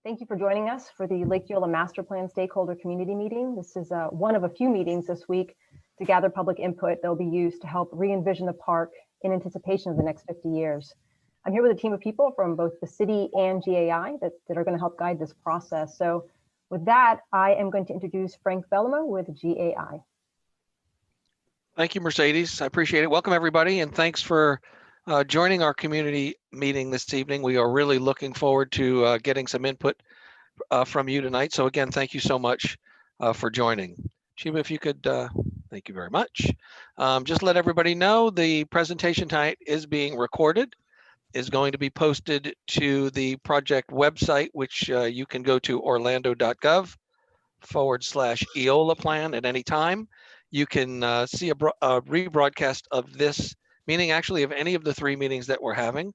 Thank you for joining us for the Lake Eola Master Plan Stakeholder Community Meeting. This is one of a few meetings this week to gather public input that will be used to help re-envision the park in anticipation of the next 50 years. I'm here with a team of people from both the city and GAI that are going to help guide this process. So with that, I am going to introduce Frank Bellamo with GAI. Thank you, Mercedes. I appreciate it. Welcome, everybody, and thanks for joining our community meeting this evening. We are really looking forward to getting some input from you tonight. So again, thank you so much for joining. Shiva, if you could, thank you very much. Just let everybody know the presentation tonight is being recorded, is going to be posted to the project website, which you can go to orlando.gov /eolaplan at any time. You can see a rebroadcast of this meeting, actually of any of the three meetings that we're having.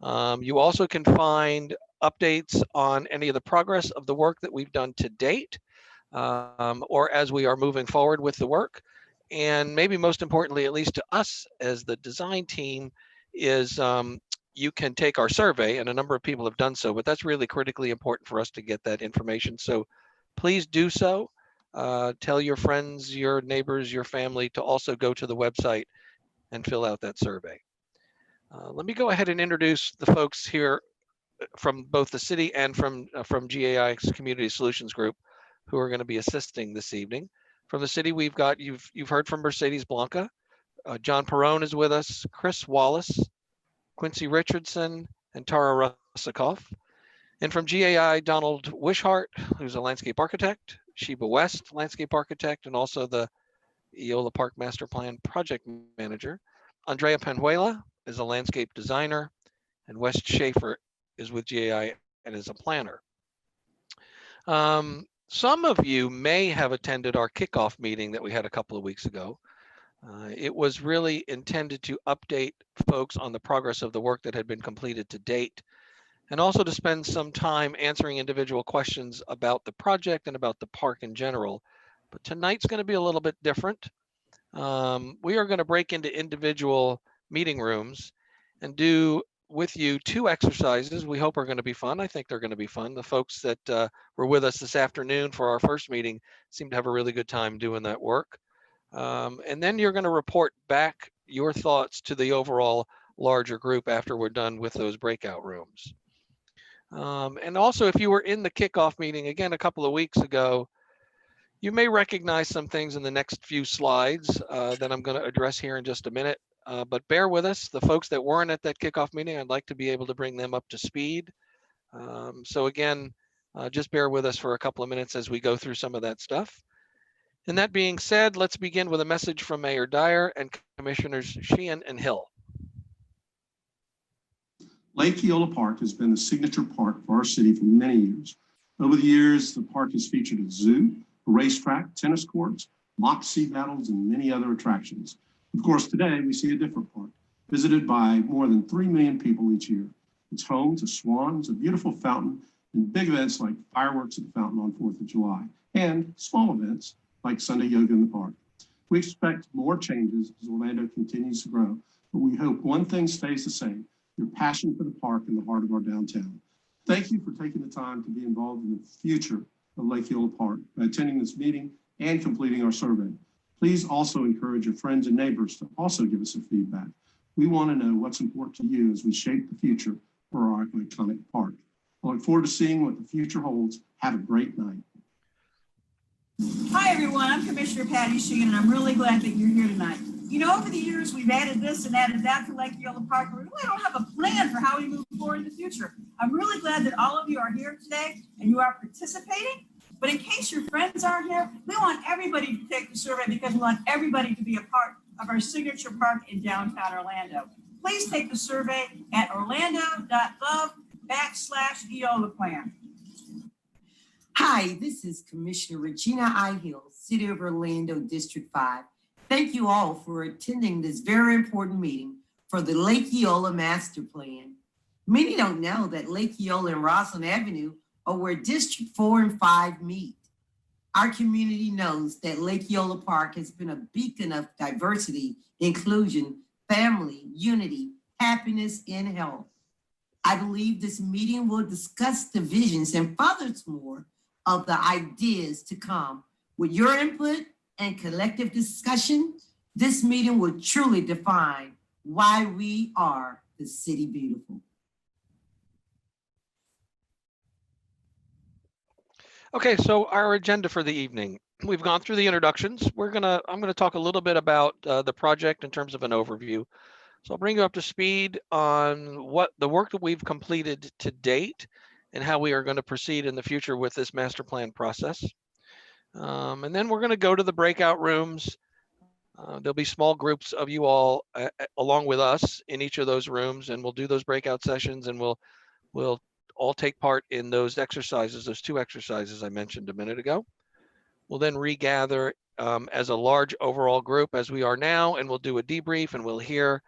You also can find updates on any of the progress of the work that we've done to date, or as we are moving forward with the work. And maybe most importantly, at least to us as the design team, is you can take our survey, and a number of people have done so, but that's really critically important for us to get that information. So please do so. Tell your friends, your neighbors, your family to also go to the website and fill out that survey. Let me go ahead and introduce the folks here from both the city and from GAI's Community Solutions Group who are going to be assisting this evening. From the city, we've got, you've heard from Mercedes Blanca. John Perrone is with us, Chris Wallace, Quincy Richardson, and Tara Russakoff. And from GAI, Donald Wishart, who's a landscape architect, Sheba West, landscape architect, and also the Eola Park Master Plan project manager. Andrea Penuela is a landscape designer, and Wes Schaefer is with GAI and is a planner. Some of you may have attended our kickoff meeting that we had a couple of weeks ago. It was really intended to update folks on the progress of the work that had been completed to date, and also to spend some time answering individual questions about the project and about the park in general. But tonight's going to be a little bit different. We are going to break into individual meeting rooms and do with you two exercises we hope are going to be fun. I think they're going to be fun. The folks that were with us this afternoon for our first meeting seem to have a really good time doing that work. And then you're going to report back your thoughts to the overall larger group after we're done with those breakout rooms. And also, if you were in the kickoff meeting again a couple of weeks ago, you may recognize some things in the next few slides that I'm going to address here in just a minute. But bear with us. The folks that weren't at that kickoff meeting, I'd like to be able to bring them up to speed. So again, just bear with us for a couple of minutes as we go through some of that stuff. And that being said, let's begin with a message from Mayor Dyer and Commissioners Sheehan and Hill. Lake Eola Park has been the signature park for our city for many years. Over the years, the park has featured a zoo, a racetrack, tennis courts, mock sea battles, and many other attractions. Of course, today we see a different park, visited by more than 3 million people each year. It's home to swans, a beautiful fountain, and big events like fireworks at the fountain on 4th of July, and small events like Sunday yoga in the park. We expect more changes as Orlando continues to grow, but we hope one thing stays the same: your passion for the park in the heart of our downtown. Thank you for taking the time to be involved in the future of Lake Eola Park by attending this meeting and completing our survey. Please also encourage your friends and neighbors to also give us some feedback. We want to know what's important to you as we shape the future for our iconic park. I look forward to seeing what the future holds. Have a great night. Hi everyone, I'm Commissioner Patty Sheehan, and I'm really glad that you're here tonight. You know, over the years, we've added this and added that to Lake Eola Park. We really don't have a plan for how we move forward in the future. I'm really glad that all of you are here today and you are participating. But in case your friends aren't here, we want everybody to take the survey because we want everybody to be a part of our signature park in downtown Orlando. Please take the survey at orlando.gov /eolaplan. Hi, this is Commissioner Regina I. Hill, City of Orlando, District 5. Thank you all for attending this very important meeting for the Lake Eola Master Plan. Many don't know that Lake Eola and Roslyn Avenue are where District 4 and 5 meet. Our community knows that Lake Eola Park has been a beacon of diversity, inclusion, family, unity, happiness, and health. I believe this meeting will discuss the visions and furthermore of the ideas to come. With your input and collective discussion, this meeting will truly define why we are the City Beautiful. Okay, so our agenda for the evening. We've gone through the introductions. I'm gonna talk a little bit about the project in terms of an overview. So I'll bring you up to speed on what the work that we've completed to date and how we are going to proceed in the future with this master plan process. And then we're going to go to the breakout rooms. There'll be small groups of you all along with us in each of those rooms, and we'll do those breakout sessions, and we'll all take part in those exercises, those 2 exercises I mentioned a minute ago. We'll then regather as a large overall group as we are now, and we'll do a debrief, and we'll hear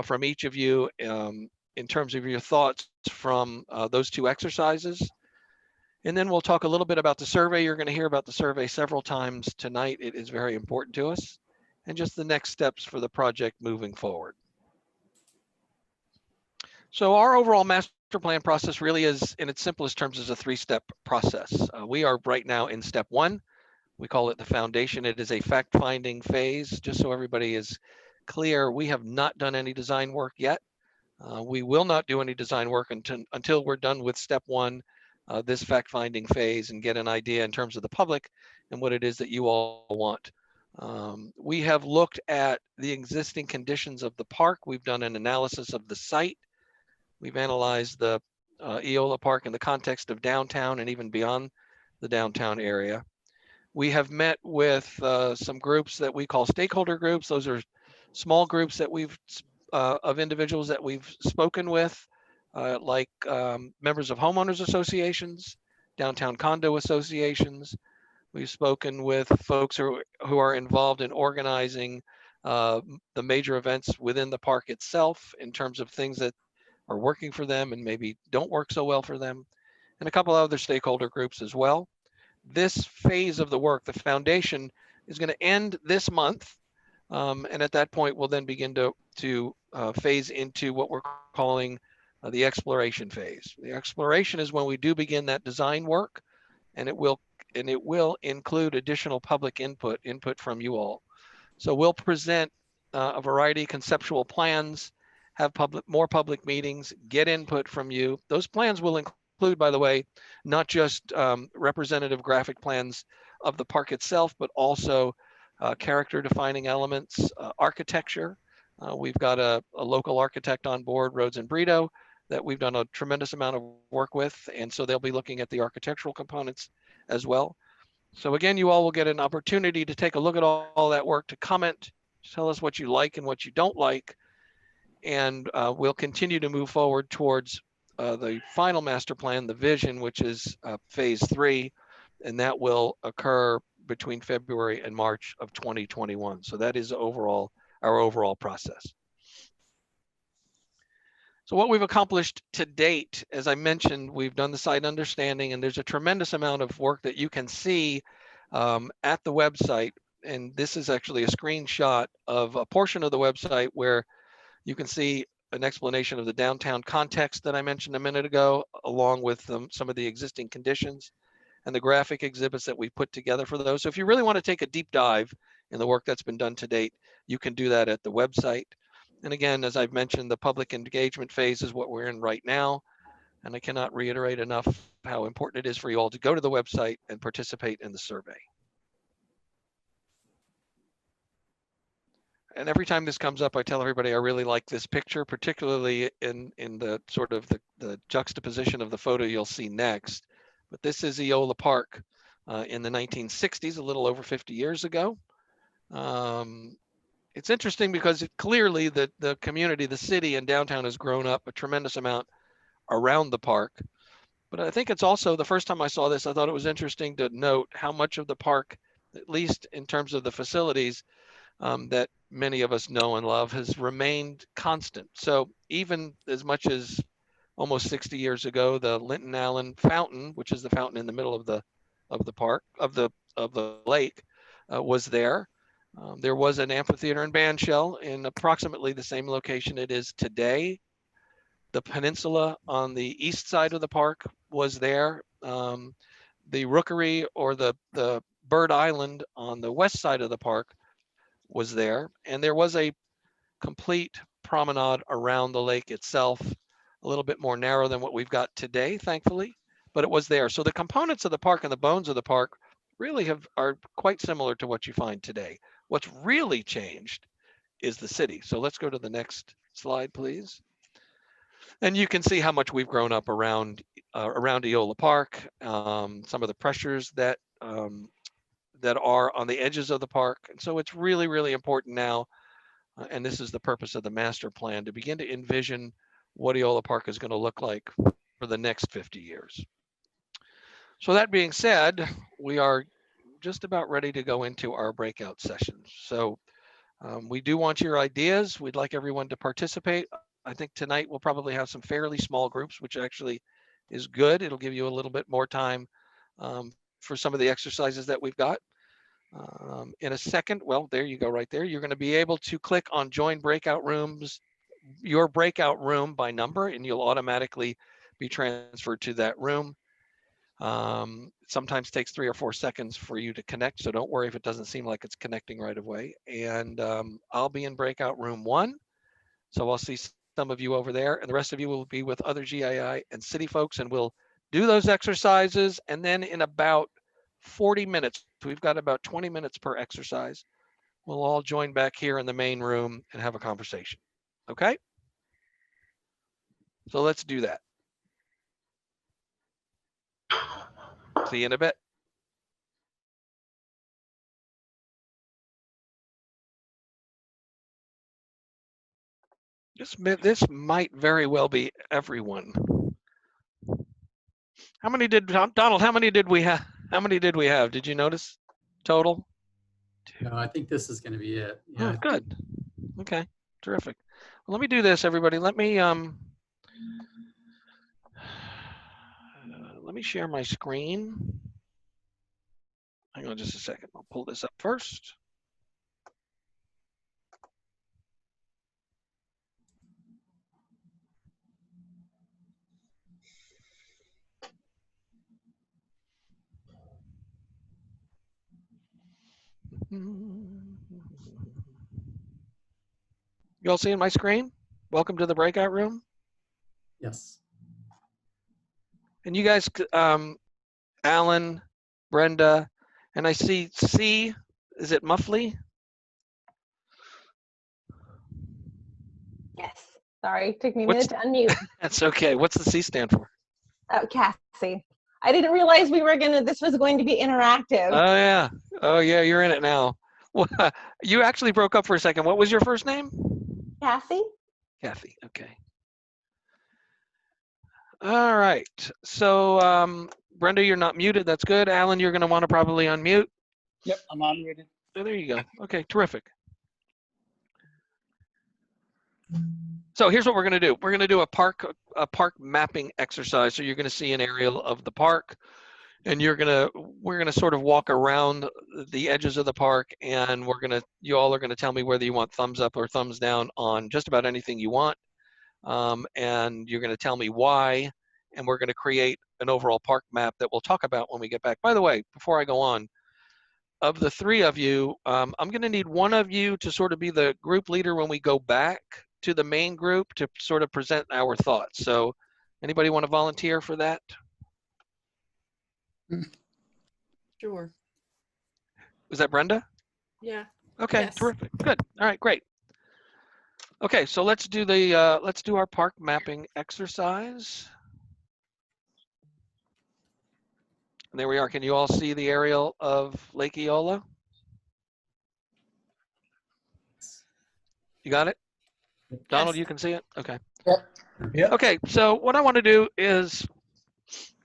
from each of you in terms of your thoughts from those 2 exercises. And then we'll talk a little bit about the survey. You're going to hear about the survey several times tonight. It is very important to us, and just the next steps for the project moving forward. So our overall master plan process really is, in its simplest terms, is a 3-step process. We are right now in step 1. We call it the foundation. It is a fact-finding phase. Just so everybody is clear, we have not done any design work yet. We will not do any design work until we're done with step 1, this fact-finding phase, and get an idea in terms of the public and what it is that you all want. We have looked at the existing conditions of the park. We've done an analysis of the site. We've analyzed the Eola Park in the context of downtown and even beyond the downtown area. We have met with some groups that we call stakeholder groups. Those are small groups that we've of individuals that we've spoken with, like members of homeowners associations, downtown condo associations. We've spoken with folks who are involved in organizing the major events within the park itself in terms of things that are working for them and maybe don't work so well for them, and a couple other stakeholder groups as well. This phase of the work, the foundation, is going to end this month. And at that point, we'll then begin to phase into what we're calling the exploration phase. The exploration is when we do begin that design work, and it will include additional public input from you all. So we'll present a variety of conceptual plans, have more public meetings, get input from you. Those plans will include, by the way, not just representative graphic plans of the park itself, but also character defining elements, architecture. We've got a local architect on board, Rhodes and Brito, that we've done a tremendous amount of work with. And so they'll be looking at the architectural components as well. So again, you all will get an opportunity to take a look at all that work, to comment, tell us what you like and what you don't like. And we'll continue to move forward towards the final master plan, the vision, which is phase 3, and that will occur between February and March of 2021. So that is our overall process. So what we've accomplished to date, as I mentioned, we've done the site understanding, and there's a tremendous amount of work that you can see at the website. And this is actually a screenshot of a portion of the website where you can see an explanation of the downtown context that I mentioned a minute ago, along with some of the existing conditions and the graphic exhibits that we put together for those. So if you really want to take a deep dive in the work that's been done to date, you can do that at the website. And again, as I've mentioned, the public engagement phase is what we're in right now. And I cannot reiterate enough how important it is for you all to go to the website and participate in the survey. And every time this comes up, I tell everybody I really like this picture, particularly in the sort of the juxtaposition of the photo you'll see next. But this is Eola Park in the 1960s, a little over 50 years ago. It's interesting because clearly the community, the city and downtown has grown up a tremendous amount around the park. But I think it's also, the first time I saw this, I thought it was interesting to note how much of the park, at least in terms of the facilities, that many of us know and love, has remained constant. So even as much as almost 60 years ago, the Linton Allen Fountain, which is the fountain in the middle of the park, of the lake, was there. There was an amphitheater and band shell in approximately the same location it is today. The peninsula on the east side of the park was there. The rookery or the bird island on the west side of the park was there. And there was a complete promenade around the lake itself, a little bit more narrow than what we've got today, thankfully, but it was there. So the components of the park and the bones of the park really are quite similar to what you find today. What's really changed is the city. So let's go to the next slide, please. And you can see how much we've grown up around Eola Park, some of the pressures that are on the edges of the park. And so it's really, really important now, and this is the purpose of the master plan, to begin to envision what Eola Park is going to look like for the next 50 years. So that being said, we are just about ready to go into our breakout sessions. So we do want your ideas. We'd like everyone to participate. I think tonight we'll probably have some fairly small groups, which actually is good. It'll give you a little bit more time for some of the exercises that we've got. In a second, well, there you go right there. You're going to be able to click on join breakout rooms, your breakout room by number, and you'll automatically be transferred to that room. Sometimes takes 3 or 4 seconds for you to connect, so don't worry if it doesn't seem like it's connecting right away. And I'll be in breakout room 1, so I'll see some of you over there, and the rest of you will be with other GII and city folks, and we'll do those exercises. And then in about 40 minutes, we've got about 20 minutes per exercise, we'll all join back here in the main room and have a conversation. Okay? So let's do that. See you in a bit. This might very well be everyone. How many did Donald? How many did we have? How many did we have? Did you notice total? No, I think this is going to be it. Yeah. Oh, good. Okay, terrific. Well, let me do this, everybody. Let me share my screen. Hang on just a second. I'll pull this up first. You all seeing my screen? Welcome to the breakout room. Yes. And you guys, Alan, Brenda, and I see C, is it Muffley? Yes. Sorry, took me a minute to unmute. That's okay. What's the C stand for? Oh, Cassie. I didn't realize this was going to be interactive. Oh yeah. Oh yeah, you're in it now. Well, you actually broke up for a second. What was your first name? Cassie? Kathy. Okay. All right. So Brenda, you're not muted. That's good. Alan, you're going to want to probably unmute. Yep, I'm unmuted. Oh, there you go. Okay, terrific. So here's what we're going to do. We're going to do a park mapping exercise. So you're going to see an aerial of the park, and we're going to sort of walk around the edges of the park, and you all are going to tell me whether you want thumbs up or thumbs down on just about anything you want. And you're going to tell me why, and we're going to create an overall park map that we'll talk about when we get back. By the way, before I go on, of the 3 of you, I'm going to need one of you to sort of be the group leader when we go back to the main group to sort of present our thoughts. So anybody want to volunteer for that? Sure. Was that Brenda? Yeah. Okay, Yes. terrific. Good. All right, great. Okay, so let's do our park mapping exercise. And there we are. Can you all see the aerial of Lake Eola? You got it? Donald, you can see it? Okay. Yep. Okay, so what I want to do is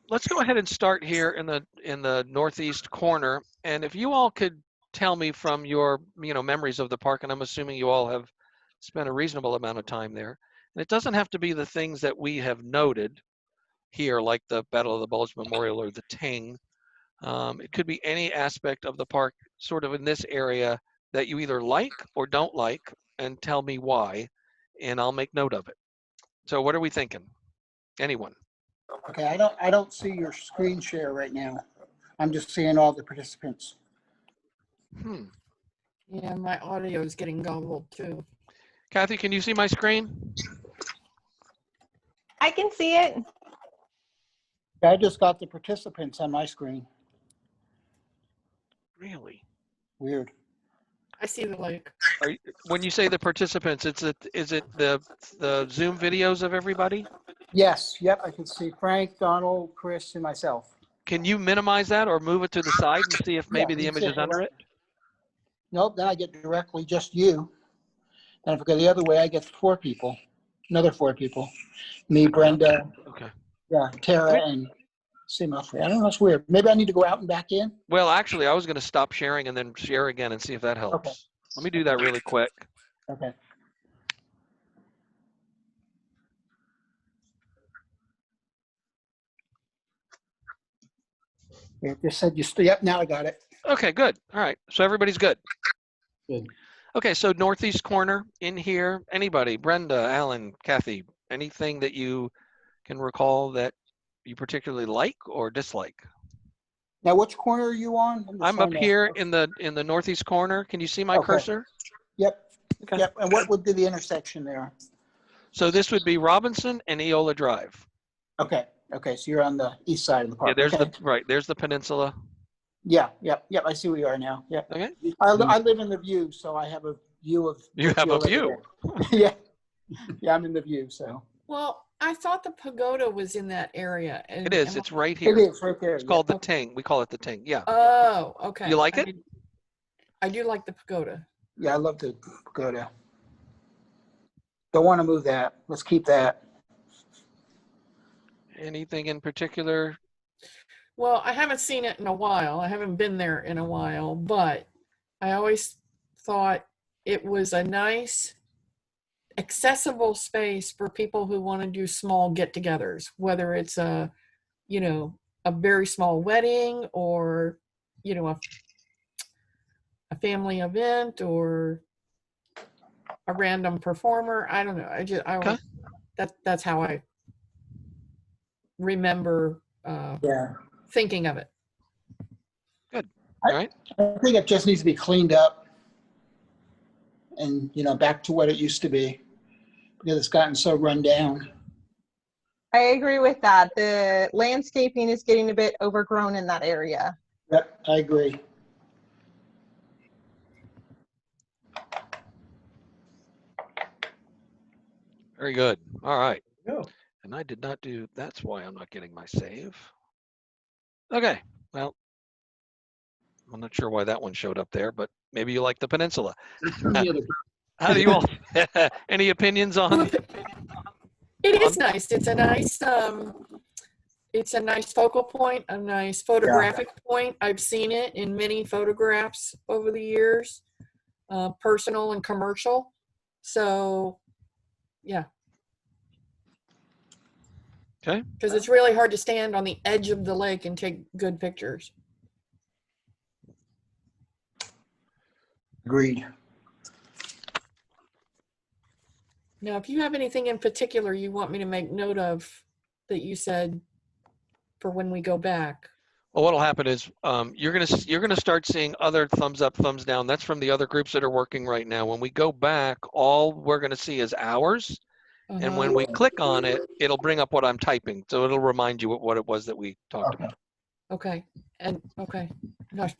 let's go ahead and start here in the northeast corner. And if you all could tell me from your memories of the park, and I'm assuming you all have spent a reasonable amount of time there. And it doesn't have to be the things that we have noted here, like the Battle of the Bulge Memorial or the Ting. It could be any aspect of the park sort of in this area that you either like or don't like, and tell me why, and I'll make note of it. So what are we thinking? Anyone? Okay, I don't see your screen share right now. I'm just seeing all the participants. Yeah, my audio is getting gobbled too. Kathy, can you see my screen? I can see it. I just got the participants on my screen. Really? Weird. I see the link. When you say the participants, is it the Zoom videos of everybody? Yes, yep, I can see Frank, Donald, Chris, and myself. Can you minimize that or move it to the side and see if maybe Yeah, the image is under it? Nope, then I get directly just you. And if I go the other way, I get 4 people, another 4 people. Me, Brenda, Okay. yeah, Tara, and Sima. I don't know, it's weird. Maybe I need to go out and back in. Well, actually, I was going to stop sharing and then share again and see if that helps. Okay. Let me do that really quick. Okay. It just said yep, now I got it. Okay, good. All right. So everybody's good. Good. Okay, so northeast corner in here. Anybody? Brenda, Alan, Kathy, anything that you can recall that you particularly like or dislike? Now, which corner are you on? just I'm up trying to- here in the northeast corner. Can you see my Okay. cursor? Yep. Okay. Yep. And what would be the intersection there? So this would be Robinson and Eola Drive. Okay. Okay. So you're on the east side of the park. Yeah, there's okay. there's the peninsula. Yeah. Yep. Yep. I see where you are now. Yep. Okay. I live in the view, so I have a view of. You have a view. Yeah. Yeah, I'm in the view. So. Well, I thought the pagoda was in that area. And It is. It's right here. It is right there. It's called the Ting. We call it the Ting. Yeah. Oh, okay. You like it? I do like the pagoda. Yeah, I love to go there. Don't want to move that. Let's keep that. Anything in particular? Well, I haven't seen it in a while. I haven't been there in a while, but I always thought it was a nice, accessible space for people who want to do small get-togethers, whether it's a very small wedding or, a family event or a random performer. I don't know. That's how I remember thinking of it. Good. All right. I think it just needs to be cleaned up and, back to what it used to be because it's gotten so run down. I agree with that. The landscaping is getting a bit overgrown in that area. Yep, I agree. Very good. All right. Yeah. And I did not do, that's why I'm not getting my save. Okay. Well, I'm not sure why that one showed up there, but maybe you like the peninsula. How do you all, any opinions on? It is nice. It's a nice focal point, a nice photographic point. I've seen it in many photographs over the years, personal and commercial. So, yeah. Okay. Because it's really hard to stand on the edge of the lake and take good pictures. Agreed. Now, if you have anything in particular you want me to make note of that you said for when we go back. Well, what'll happen is you're gonna start seeing other thumbs up, thumbs down. That's from the other groups that are working right now. When we go back, all we're gonna see is ours. And when we click on it, it'll bring up what I'm typing. So it'll remind you what it was that we talked about. Okay. And okay. Gosh,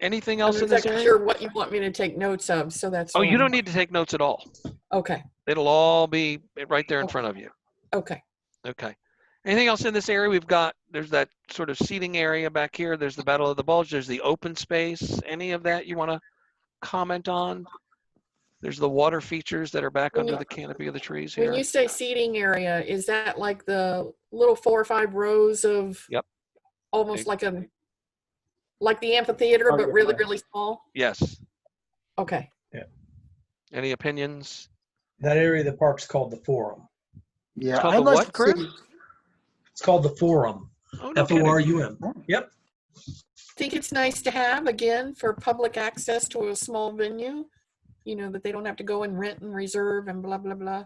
Anything I'm else not in this exactly area? sure what you want me to take notes of, so that's Oh, you fine. don't need to take notes at all. Okay. It'll all be right there in front of you. Okay. Okay. Anything else in this area? There's that sort of seating area back here. There's the Battle of the Bulge. There's the open space. Any of that you want to comment on? There's the water features that are back under the canopy of the trees here. When you say seating area, is that like the little 4 or 5 rows of? Yep. Almost like the amphitheater, but really, really small? Yes. Okay. Yeah. Any opinions? That area of the park's called the Forum. Yeah. It's called the what, Chris? It's called the Forum. Oh, no Forum. Yep. Think it's nice to have, again, for public access to a small venue, that they don't have to go and rent and reserve and blah, blah, blah.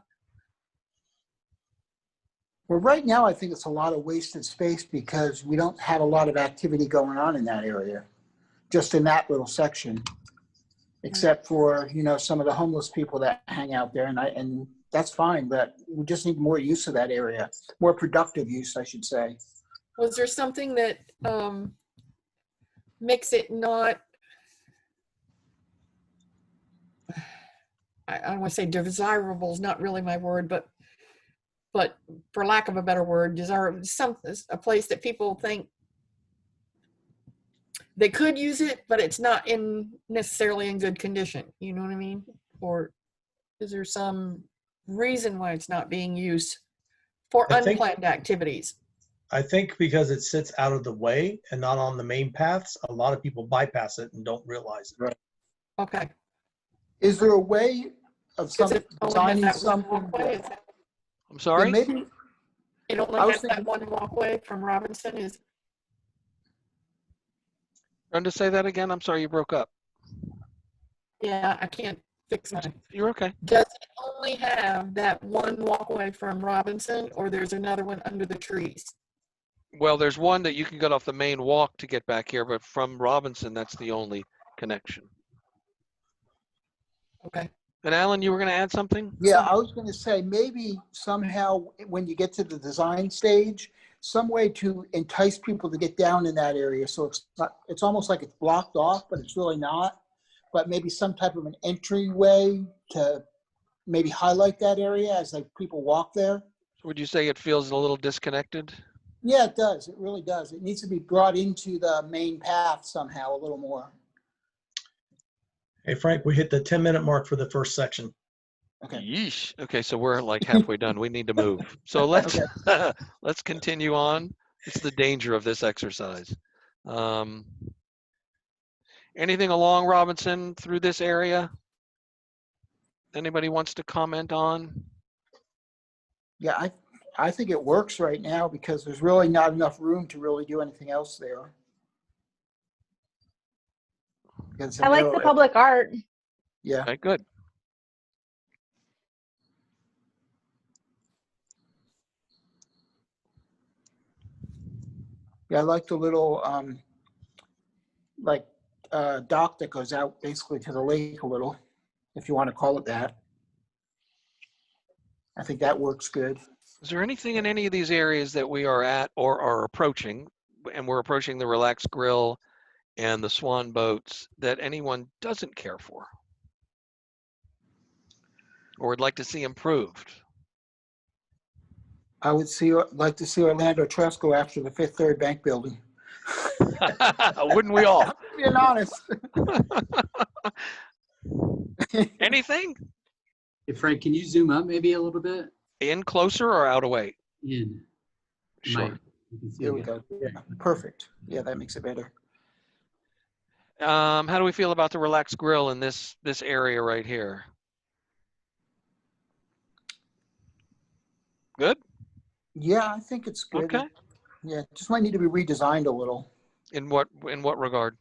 Well, right now, I think it's a lot of wasted space because we don't have a lot of activity going on in that area, just in that little section, except for, you know, some of the homeless people that hang out there, and that's fine, but we just need more use of that area, more productive use, I should say. Was there something that makes it not, I don't want to say desirable is not really my word, but for lack of a better word, a place that people think they could use it, but it's not necessarily in good condition. You know what I mean? Or is there some reason why it's not being used for I think- unplanned activities? I think because it sits out of the way and not on the main paths, a lot of people bypass it and don't realize it. Right. Okay. Is there a way of Because it only has designing that one something? walkway. I'm sorry? Yeah, maybe, It only I was has that thinking- one walkway from Robinson. Is Brenda, say that again. I'm sorry, you broke up. yeah, I can't fix my. You're okay. Does it only have that one walkway from Robinson, or there's another one under the trees? Well, there's one that you can get off the main walk to get back here, but from Robinson, that's the only connection. Okay. And Alan, you were going to add something? yeah, I was going to say, maybe somehow when you get to the design stage, some way to entice people to get down in that area. So it's almost like it's blocked off, but it's really not. But maybe some type of an entryway to maybe highlight that area as like people walk there. Would you say it feels a little disconnected? Yeah, it does. It really does. It needs to be brought into the main path somehow a little more. Hey, Frank, we hit the 10-minute mark for the first section. Okay. Yeesh. Okay, so we're like halfway done. We need to move. So let's let's continue on. It's the danger of this exercise. Anything along Robinson through this area? Anybody wants to comment on? Yeah, I think it works right now because there's really not enough room to really do anything else there. Because I like the public art. Yeah. Okay, good. Yeah, I like the little dock that goes out basically to the lake a little, if you want to call it that. I think that works good. Is there anything in any of these areas that we are at or are approaching, and we're approaching the Relaxed Grill and the Swan boats, that anyone doesn't care for or would like to see improved? I would like to see Orlando Trust go after the Fifth Third Bank building. Wouldn't we all? Being honest. Anything? Hey, Frank, can you zoom up maybe a little bit? In closer or out of weight? In. Sure. You can see There it we again. go. Yeah, perfect. Yeah, that makes it better. How do we feel about the Relaxed Grill in this area right here? Good? Yeah, I think it's good. Okay. Yeah, just might need to be redesigned a little. In what regard?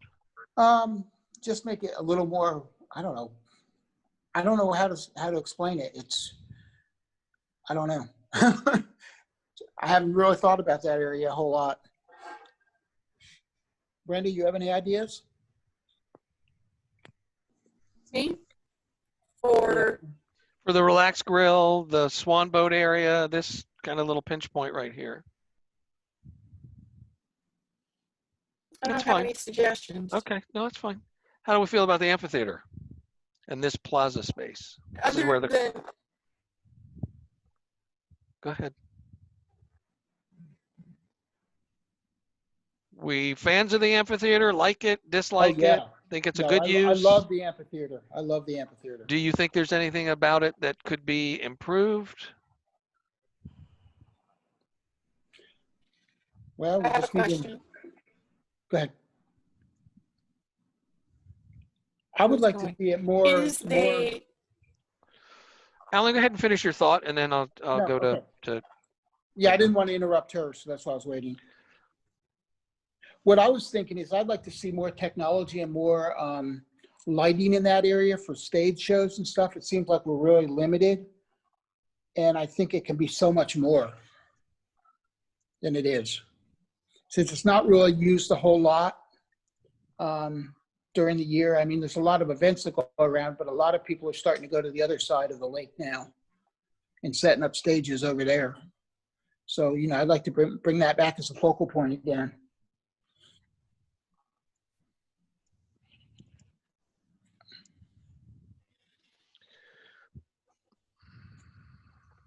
Just make it a little more, I don't know how to explain it. I don't know. I haven't really thought about that area a whole lot. Brenda, you have any ideas? Me? For the Relaxed Grill, the Swan Boat area, this kind of little pinch point right here. I don't That's have fine. any suggestions. Okay, no, that's fine. How do we feel about the amphitheater and this plaza space? This is Other where than Go ahead. We fans of the amphitheater, like it, dislike it, think it's a good use? I love the amphitheater. I love the amphitheater. Do you think there's anything about it that could be improved? Well, we I have a just need to, question. go ahead. I would like to see it more. Is the Alan, go ahead and finish your thought, and then I'll No, go okay. to. Yeah, I didn't want to interrupt her, so that's why I was waiting. What I was thinking is I'd like to see more technology and more lighting in that area for stage shows and stuff. It seems like we're really limited. And I think it can be so much more. than it is. Since it's not really used a whole lot during the year. I mean, there's a lot of events that go around, but a lot of people are starting to go to the other side of the lake now and setting up stages over there. So, you know, I'd like to bring that back as a focal point again.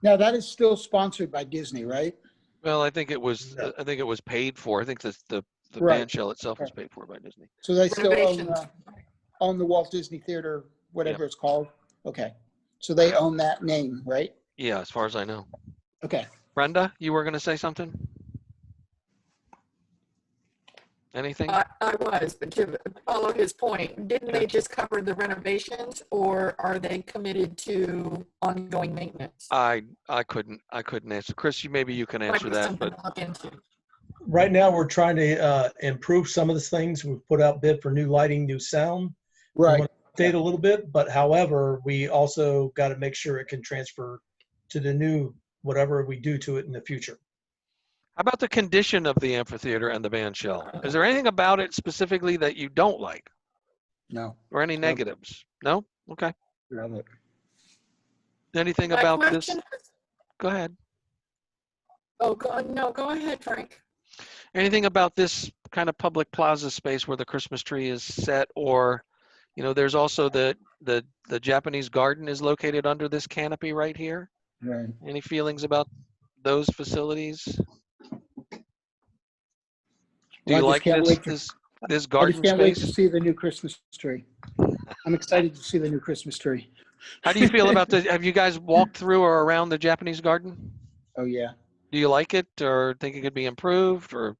Now, that is still sponsored by Disney, right? Well, I think it was paid for. I think the Right. band shell itself was paid for by Disney. So they still Renovations. own the Walt Disney Theater, whatever it's called? Okay. So they own that name, right? Yeah, as far as I know. Okay. Brenda, you were going to say something? Anything? I was, but to follow his point, didn't they just cover the renovations, or are they committed to ongoing maintenance? I couldn't answer. Chris, maybe you can answer Might be that, something but to look into. Right now, we're trying to improve some of the things. We've put out bid for new lighting, new sound. We Right. want to update a little bit, but however, we also got to make sure it can transfer to the new, whatever we do to it in the future. how about the condition of the amphitheater and the band shell? Is there anything about it specifically that you don't like, No. or any negatives? No? Okay. Love it. Anything My about this? question is- Go ahead. Oh, go ahead, Frank. Anything about this kind of public plaza space where the Christmas tree is set, or, you know, there's also the Japanese garden is located under this canopy right here. Right. Any feelings about those facilities? Do Well, you I like just can't wait to, this I garden just can't wait to space? see the new Christmas tree. I'm excited to see the new Christmas tree. How do you feel about the, have you guys walked through or around the Japanese garden? Oh, yeah. Do you like it, or think it could be improved, or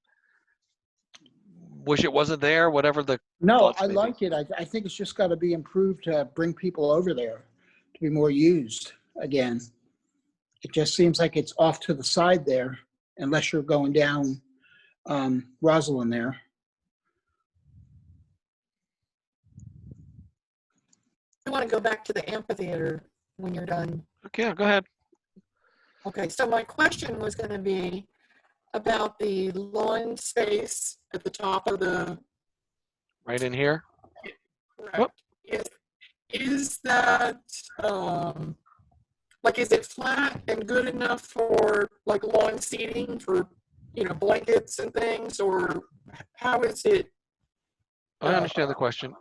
wish it wasn't there, whatever the No, thoughts I may be? like it. I think it's just got to be improved to bring people over there to be more used again. It just seems like it's off to the side there, unless you're going down Rosalind there. I want to go back to the amphitheater when you're done. Okay, go ahead. Okay, so my question was going to be about the lawn space at the top of the. Right in here. Correct. Is that like, is it flat and good enough for like lawn seating for, you know, blankets and things, or how is it? I understand the question.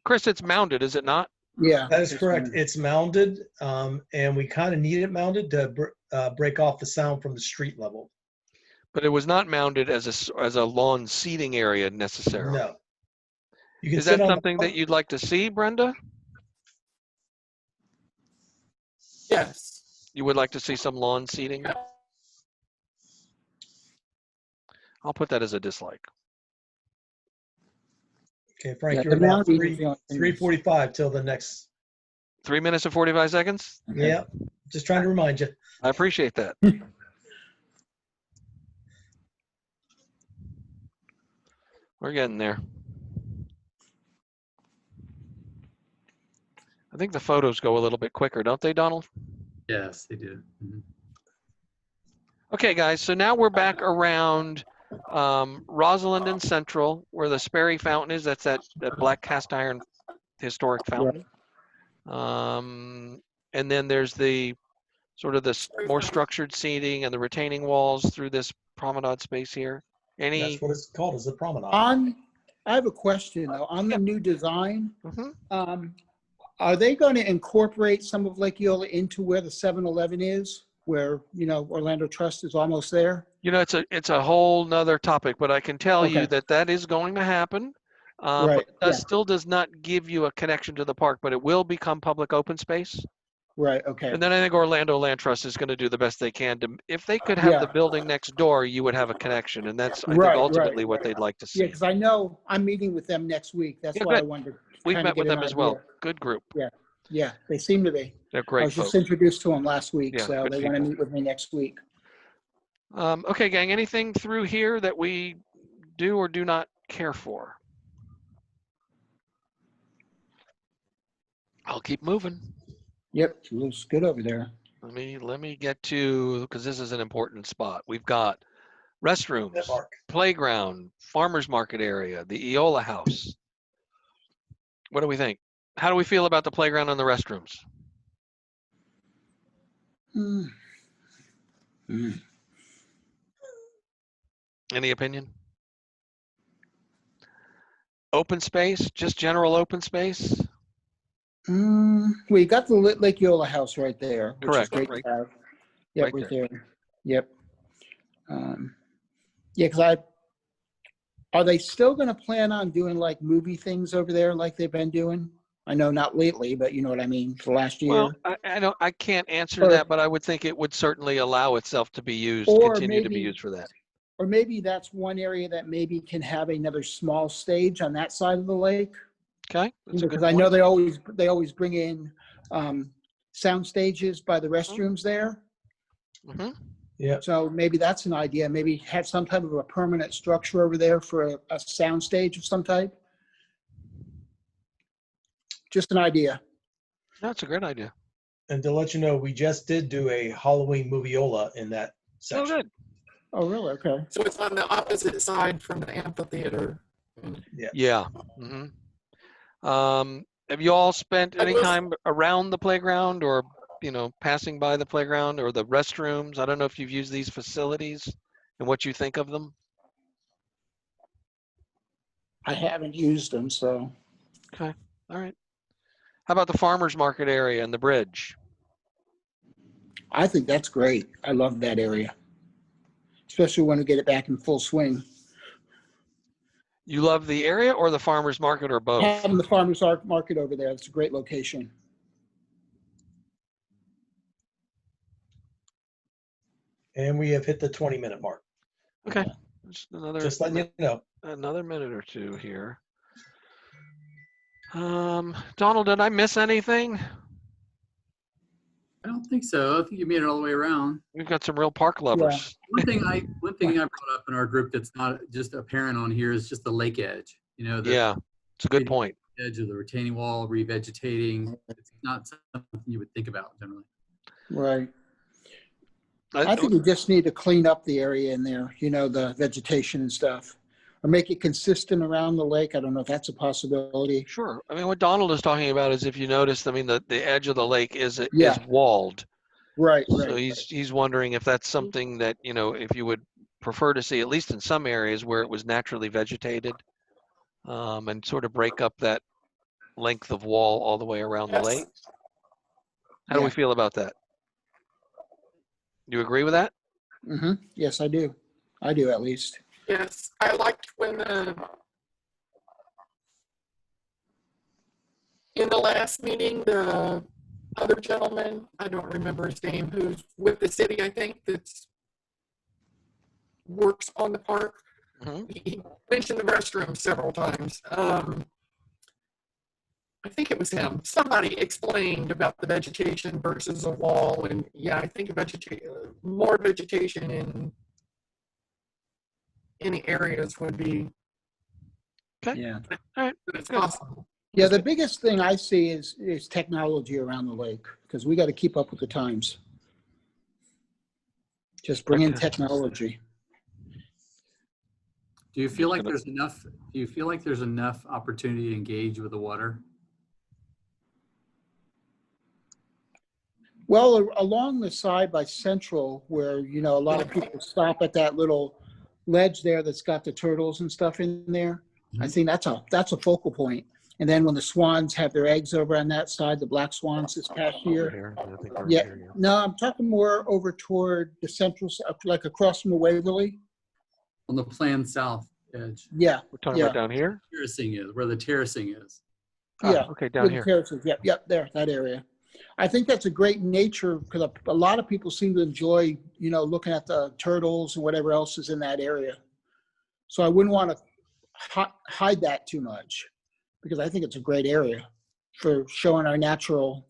Chris, it's mounted, is it not? Yeah. That is correct. It's mounded, and we kind of need it mounded to break off the sound from the street level. But it was not mounted as a lawn seating area necessarily. No. You can Is sit that on something that you'd like to see, Brenda? Yes. You would like to see some lawn seating? I'll put that as a dislike. Okay, Frank, Yeah, you're the about mounting is the only thing. 3:45 till the next. 3 minutes and 45 seconds? Okay. Yeah, just trying to remind you. I appreciate that. We're getting there. I think the photos go a little bit quicker, don't they, Donald? Yes, they do. Mhm. Okay, guys, so now we're back around Rosalind and Central, where the Sperry Fountain is. That's that black cast iron historic fountain. And then there's the sort of the more structured seating and the retaining walls through this promenade space here. That's what it's called, is the promenade. I have a question though. On the new design, Mhm. are they going to incorporate some of Lake Eola into where the 7-Eleven is, where, you know, Orlando Trust is almost there? You know, it's a whole nother topic, but I can tell you Okay. that is going to happen. Right, But it yeah. still does not give you a connection to the park, but it will become public open space. Right, okay. And then I think Orlando Land Trust is going to do the best they can to, if they could have the Yeah. building next door, you would have a connection. And that's, I think, Right, ultimately right, what right. they'd like to see. Yeah, because I know I'm meeting with them next week. That's Yeah, why I good. wanted to We've kind of met with get an them as well. idea. Good group. Yeah, they seem to be. They're I great was just folks. introduced to them last week, Yeah, so good they want to people. meet with me next week. Okay, gang, anything through here that we do or do not care for? I'll keep moving. Yep, it looks good over there. Let me get to, because this is an important spot. We've got restrooms, Mark. playground, farmer's market area, the Eola house. What do we think? How do we feel about the playground and the restrooms? Mm. Mm. Any opinion? Open space, just general open space? We got the Lake Eola house right there, which Correct, is great right. to have. Yep, Right right there. there. Yep. Yeah, because are they still going to plan on doing like movie things over there like they've been doing? I know not lately, but you know what I mean, for last Well, year. I can't answer Or- that, but I would think it would certainly allow itself to be used, Or continue to be maybe- used for that. Or maybe that's one area that maybe can have another small stage on that side of the lake. Okay, that's a good Because I know point. they always bring in sound stages by the restrooms there. Mhm. Yeah. So maybe that's an idea. Maybe have some type of a permanent structure over there for a sound stage of some type. Just an idea. That's a great idea. And to let you know, we just did do a Halloween moviola in that Oh, section. good. Oh, really? Okay. So it's on the opposite side from the amphitheater. Yeah. Mhm. Have you all spent any time around the playground or, passing by the playground or the restrooms? I don't know if you've used these facilities and what you think of them. I haven't used them, so. Okay. All right. How about the farmer's market area and the bridge? I think that's great. I love that area, especially when we get it back in full swing. You love the area or the farmer's market or both? Having the farmers market over there, it's a great location. And we have hit the 20-minute mark. Okay. Just Just letting you know. another minute or two here. Donald, did I miss anything? I don't think so. I think you made it all the way around. We've got some real park lovers. One thing I brought up in our group that's not just apparent on here is just the lake edge. Yeah, it's a good point. Edge of the retaining wall, revegetating. It's not something you would think about generally. Right. I think we just need to clean up the area in there, the vegetation and stuff, or make it consistent around the lake. I don't know if that's a possibility. Sure. I mean, what Donald is talking about is, if you notice, the edge of the lake is Yeah. walled. Right. So Right. he's wondering if that's something that, if you would prefer to see, at least in some areas where it was naturally vegetated, and sort of break up that length of wall all the way around the lake. How do we feel about that? Do you agree with that? Mm-hmm. Yes, I do. I do, at least. Yes, I liked when in the last meeting, the other gentleman, I don't remember his name, who's with the city, I think, that's works on the park. Mhm. He mentioned the restroom several times. I think it was him. Somebody explained about the vegetation versus a wall, and yeah, I think more vegetation in any areas would be Okay. Yeah. All right. it's possible. Yeah, the biggest thing I see is technology around the lake, because we got to keep up with the times. Just bring in Okay. technology. Do you feel like there's enough? Do you feel like there's enough opportunity to engage with the water? Well, along the side by Central, where, a lot of people stop at that little ledge there that's got the turtles and stuff in there. I think that's a focal point. And then when the swans have their eggs over on that side, the black swans this past year. Here. I think they're Yeah, here, yeah. no, I'm talking more over toward the Central, like across from the Waverly. On the planned south edge. Yeah, We're talking about down here? Terracing is, where the terracing is. yeah. Okay, down With the here. terraces. Yep, there, that area. I think that's a great nature, because a lot of people seem to enjoy, looking at the turtles and whatever else is in that area. So I wouldn't want to hide that too much, because I think it's a great area for showing our natural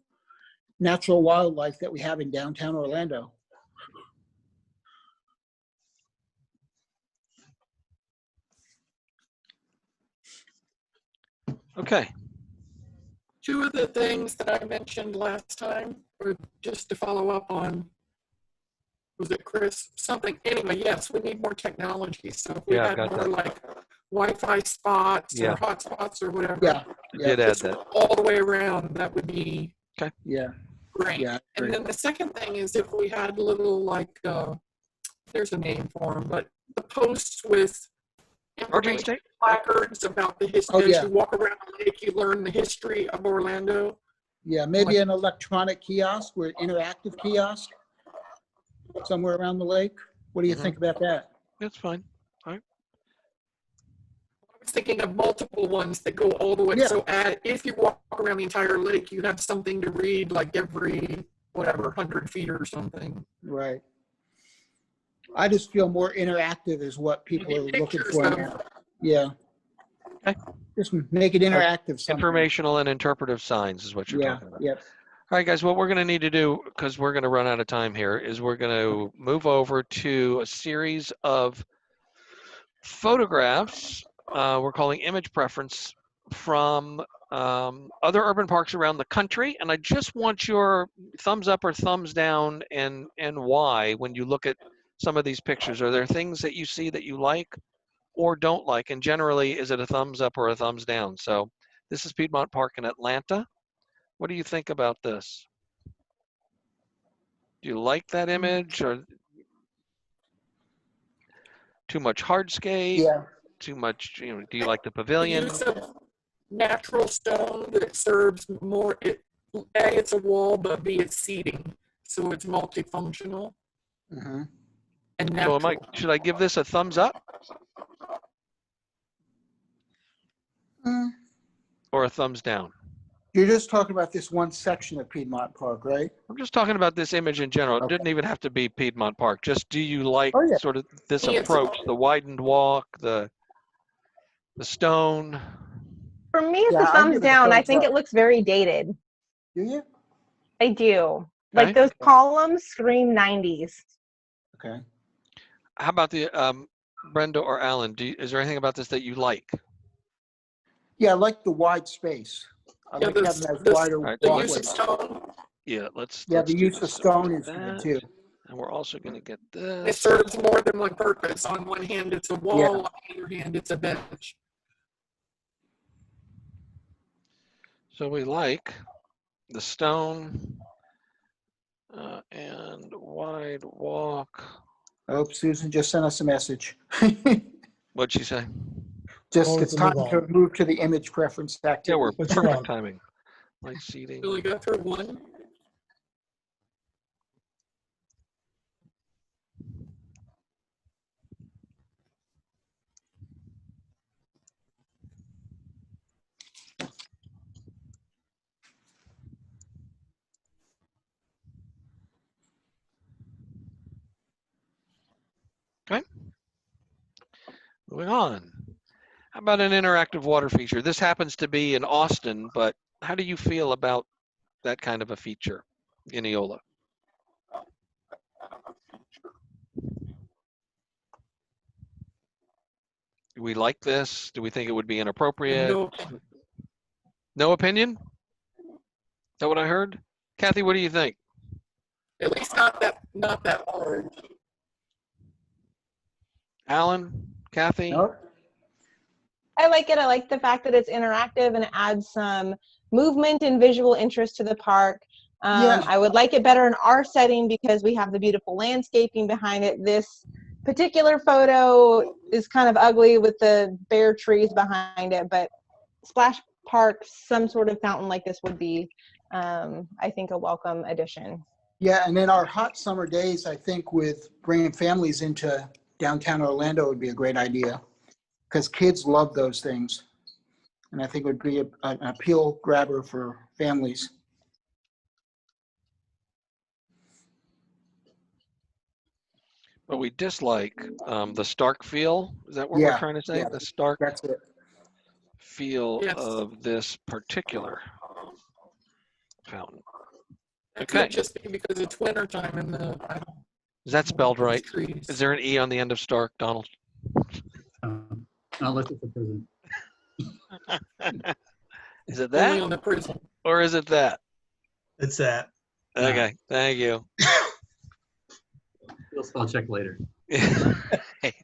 wildlife that we have in downtown Orlando. Okay. Two of the things that I mentioned last time, or just to follow up on, was it Chris? Something. Anyway, yes, we need more technology. So if we Yeah, had got more that. like Wi-Fi spots Yeah. or hotspots or whatever, Yeah, I did add just that. all the way around, that would be yeah, great. yeah. And then the second thing is if we had little like, there's a name for them, but the posts with Argent information State? placards about the history. Oh, As yeah. you walk around the lake, you learn the history of Orlando. Yeah, maybe an electronic kiosk or interactive kiosk somewhere around the lake. What do you think about that? That's fine. All right. I was thinking of multiple ones that go all the way. Yeah. So if you walk around the entire lake, you have something to read like every, whatever, 100 feet or something. Right. I just feel more interactive is what people are looking Pictures for of- now. Yeah. Okay. Just make it interactive somehow. Informational and interpretive signs is what you're Yeah, talking about. yep. All right, guys, what we're going to need to do, because we're going to run out of time here, is we're going to move over to a series of photographs we're calling image preference from other urban parks around the country. And I just want your thumbs up or thumbs down and why when you look at some of these pictures. Are there things that you see that you like or don't like? And generally, is it a thumbs up or a thumbs down? So this is Piedmont Park in Atlanta. What do you think about this? Do you like that image, or too much hardscape? Yeah. Too much, do you like the pavilion? The use of natural stone that serves more, A, it's a wall, but B, it's seating. So it's multifunctional Mm-hmm. and So natural. should I give this a thumbs up or a thumbs down? You're just talking about this one section of Piedmont Park, right? I'm just talking about this image in general. It Okay. didn't even have to be Piedmont Park. Just do you like Oh, yeah. sort of this Yes. approach, the widened walk, the stone? For me, it's Yeah, a I thumbs give it a down. I thumbs think up. it looks very dated. Do you? I do. Okay. Like those columns scream 90s. Okay. How about the Brenda or Alan? Is there anything about this that you like? Yeah, I like the wide space. I Yeah, like the- having those the- wider All right, The so use of walkways. stone, Yeah, let's Yeah, the do use of this. So stone we'll is do good that. too. And we're also going to get it this. serves more than one purpose. On one hand, it's a wall. Yeah. On the other hand, it's a bench. So we like the stone and wide walk. Oh, Susan just sent us a message. What'd she say? Just Oh, we it's can time move to on. move to the image preference Yeah, activity. we're What's your perfect on? timing. Light seating. Really go through one. Okay. Moving on. How about an interactive water feature? This happens to be in Austin, but how do you feel about that kind of a feature in Eola? Do we like this? Do we think it would be inappropriate? No, No opinion? Is that what I heard? Kathy, what do you think? at least not that hard. Alan? Kathy? Nope. I like it. I like the fact that it's interactive and it adds some movement and visual interest to the park. Yeah. I would like it better in our setting because we have the beautiful landscaping behind it. This particular photo is kind of ugly with the bare trees behind it, but Splash Park, some sort of fountain like this would be, I think, a welcome addition. Yeah, and in our hot summer days, I think with bringing families into downtown Orlando would be a great idea because kids love those things. And I think it would be an appeal grabber for families. But we dislike the stark feel. Is that what we're Yeah, trying to say? yeah. The stark That's it. feel Yes. of this particular fountain. It Okay. could just be because it's wintertime and Is that spelled right? trees. Is there an E on the end of stark, Donald? Unless it's a prison. Is it Only that on the prison. or is it that? It's that. Okay, thank you. I'll check later. Hey,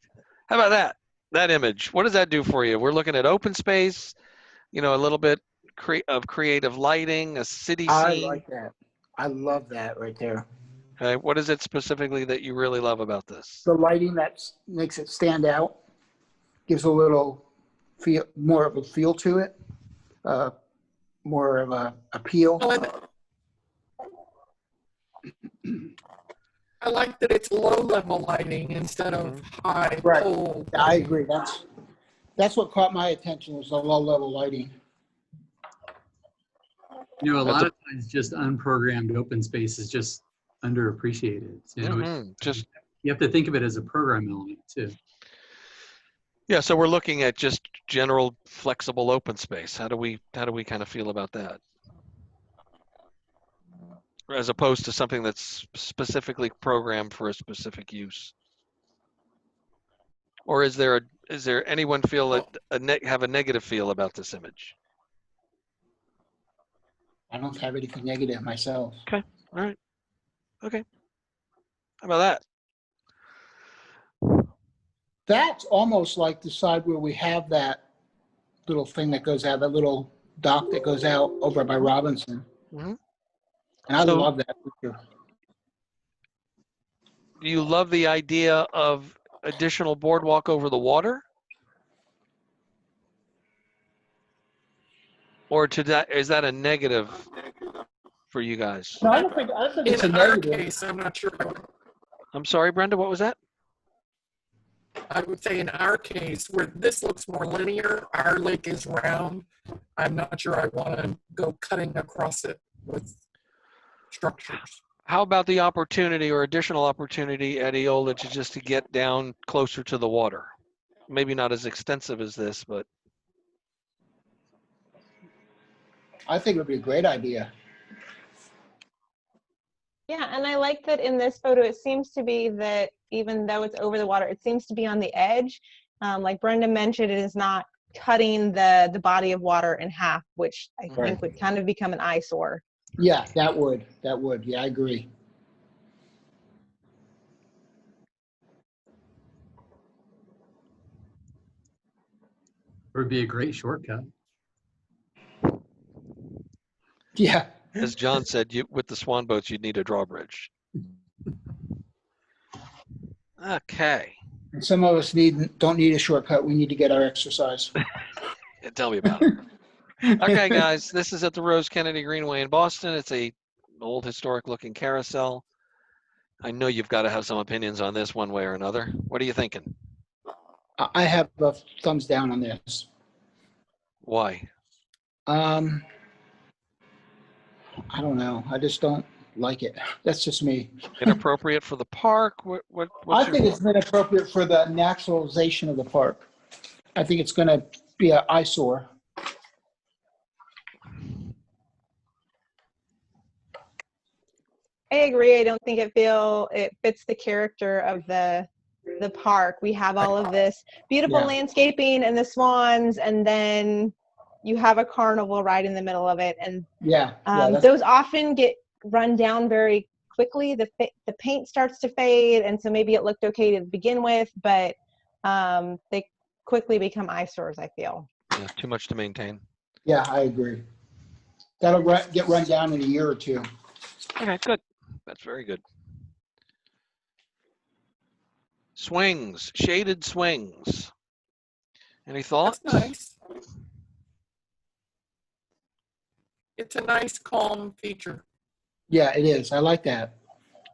how about that? That image. What does that do for you? We're looking at open space, a little bit of creative lighting, a city I scene. like that. I love that right there. Okay. What is it specifically that you really love about this? The lighting that makes it stand out, gives a little feel, more of a feel to it, more of a appeal. I like that it's low-level lighting instead of high Right. pole. Yeah, I agree. That's what caught my attention, was the low level lighting. A lot of times just unprogrammed open space is just underappreciated. Just you have to think of it as a program element too. yeah. So we're looking at just general flexible open space. How do we kind of feel about that? As opposed to something that's specifically programmed for a specific use. Or is there anyone feel that have a negative feel about this image? I don't have anything negative myself. Okay. All right. Okay. How about that? That's almost like the side where we have that little thing that goes out, that little dock that goes out over by Robinson. Mm-hmm. And I love that picture. Do you love the idea of additional boardwalk over the water? Or is that a negative for you guys? No, I don't think it's a In our negative. case, I'm not sure. I'm sorry, Brenda, what was that? I would say in our case, where this looks more linear, our lake is round. I'm not sure I want to go cutting across it with structures. How about the opportunity or additional opportunity at Eola to get down closer to the water? Maybe not as extensive as this, but. I think it would be a great idea. Yeah, and I like that in this photo, it seems to be that even though it's over the water, it seems to be on the edge. Like Brenda mentioned, it is not cutting the body of water in half, which I think would kind of become an eyesore. Yeah, that would. Yeah, I agree. It would be a great shortcut. Yeah. As John said, with the swan boats, you'd need a drawbridge. Okay. And some of us don't need a shortcut. We need to get our exercise. Tell me about it. Okay, guys, this is at the Rose Kennedy Greenway in Boston. It's a old historic looking carousel. I know you've got to have some opinions on this one way or another. What are you thinking? I have a thumbs down on this. Why? I don't know. I just don't like it. That's just me. Inappropriate for the park? I think it's inappropriate for the naturalization of the park. I think it's going to be an eyesore. I agree. I don't think it fits the character of the park. We have all of this beautiful landscaping and the swans, and then you have a carnival right in the middle of it. And those often get run down very quickly. The paint starts to fade, and so maybe it looked okay to begin with, but they quickly become eyesores, I feel. Yeah, too much to maintain. Yeah, I agree. That'll get run down in a year or two. Okay, good. That's very good. Swings, shaded swings. Any thoughts? That's nice. It's a nice, calm feature. Yeah, it is. I like that.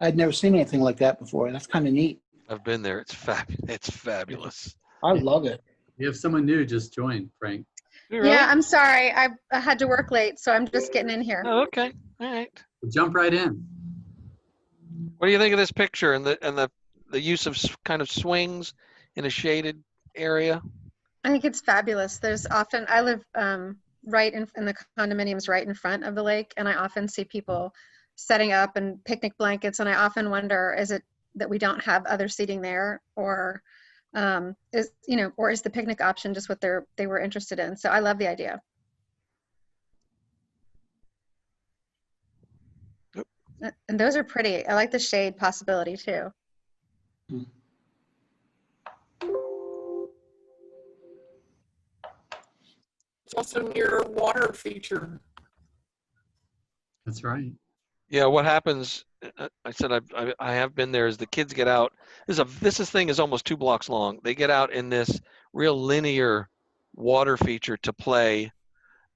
I'd never seen anything like that before. That's kind of neat. I've been there. It's fabulous. I love it. You have someone new just joined, Frank. Really? Yeah, I'm sorry. I had to work late, so I'm just getting in here. Oh, okay. All right. Jump right in. What do you think of this picture and the use of kind of swings in a shaded area? I think it's fabulous. I live right in the condominiums right in front of the lake, and I often see people setting up and picnic blankets, and I often wonder, is it that we don't have other seating there, or is the picnic option just what they were interested in? So I love the idea. And those are pretty. I like the shade possibility too. It's also near a water feature. That's right. Yeah, what happens? I said I have been there. As the kids get out, this thing is almost 2 blocks long. They get out in this real linear water feature to play,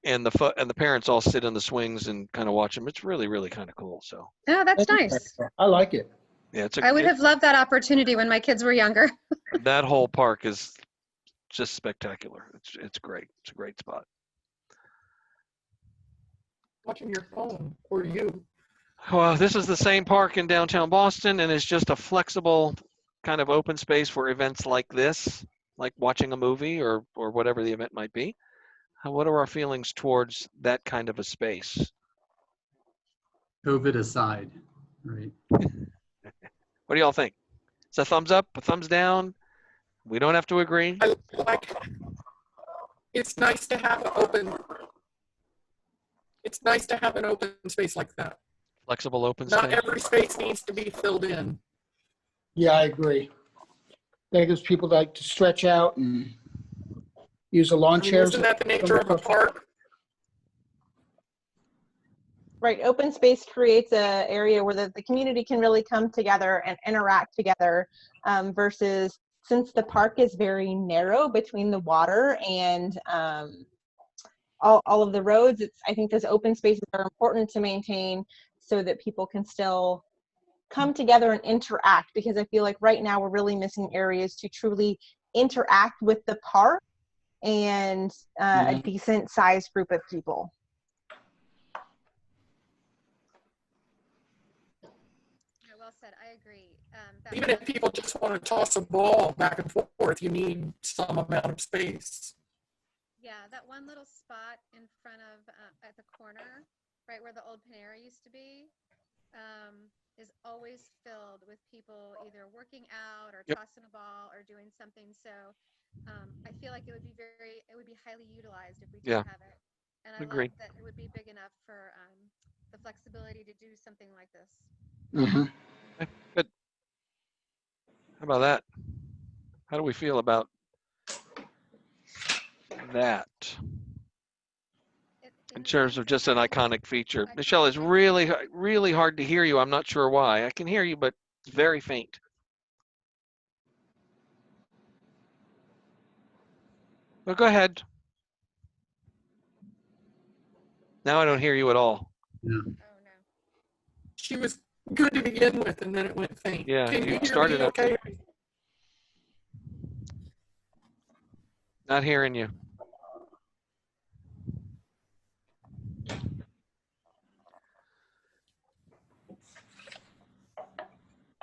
and the parents all sit in the swings and kind of watch them. It's really, really kind of cool. So Oh, that's nice. I like it. yeah, I would have loved that opportunity when my kids were younger. that whole park is just spectacular. It's great. It's a great spot. Watching your phone or you. Well, this is the same park in downtown Boston, and it's just a flexible kind of open space for events like this, like watching a movie or whatever the event might be. What are our feelings towards that kind of a space? COVID aside, right? What do y'all think? It's a thumbs up, a thumbs down? We don't have to agree. I like. It's nice to have an open. It's nice to have an open space like that. Flexible open Not space. every space needs to be filled in. Yeah, I agree. That gives people like to stretch out and use the lawn chairs. Isn't that the nature of a park? Right, open space creates an area where the community can really come together and interact together versus since the park is very narrow between the water and all of the roads, I think those open spaces are important to maintain so that people can still come together and interact, because I feel like right now we're really missing areas to truly interact with the park and a decent sized group of people. Well said. I agree. Even if people just want to toss a ball back and forth, you need some amount of space. Yeah, that one little spot in front of, at the corner, right where the old Panera used to be, is always filled with people either working out or tossing a ball or doing something. So I feel like it would be highly utilized if we did have it. And I love that it would be big enough for the flexibility to do something like this. Okay, good. How about that? How do we feel about that in terms of just an iconic feature? Michelle, it's really, really hard to hear you. I'm not sure why. I can hear you, but it's very faint. Well, go ahead. Now I don't hear you at all. Yeah. Oh, no. She was good to begin with, and then it went faint. Yeah, Can you hear started me okay? Not hearing you.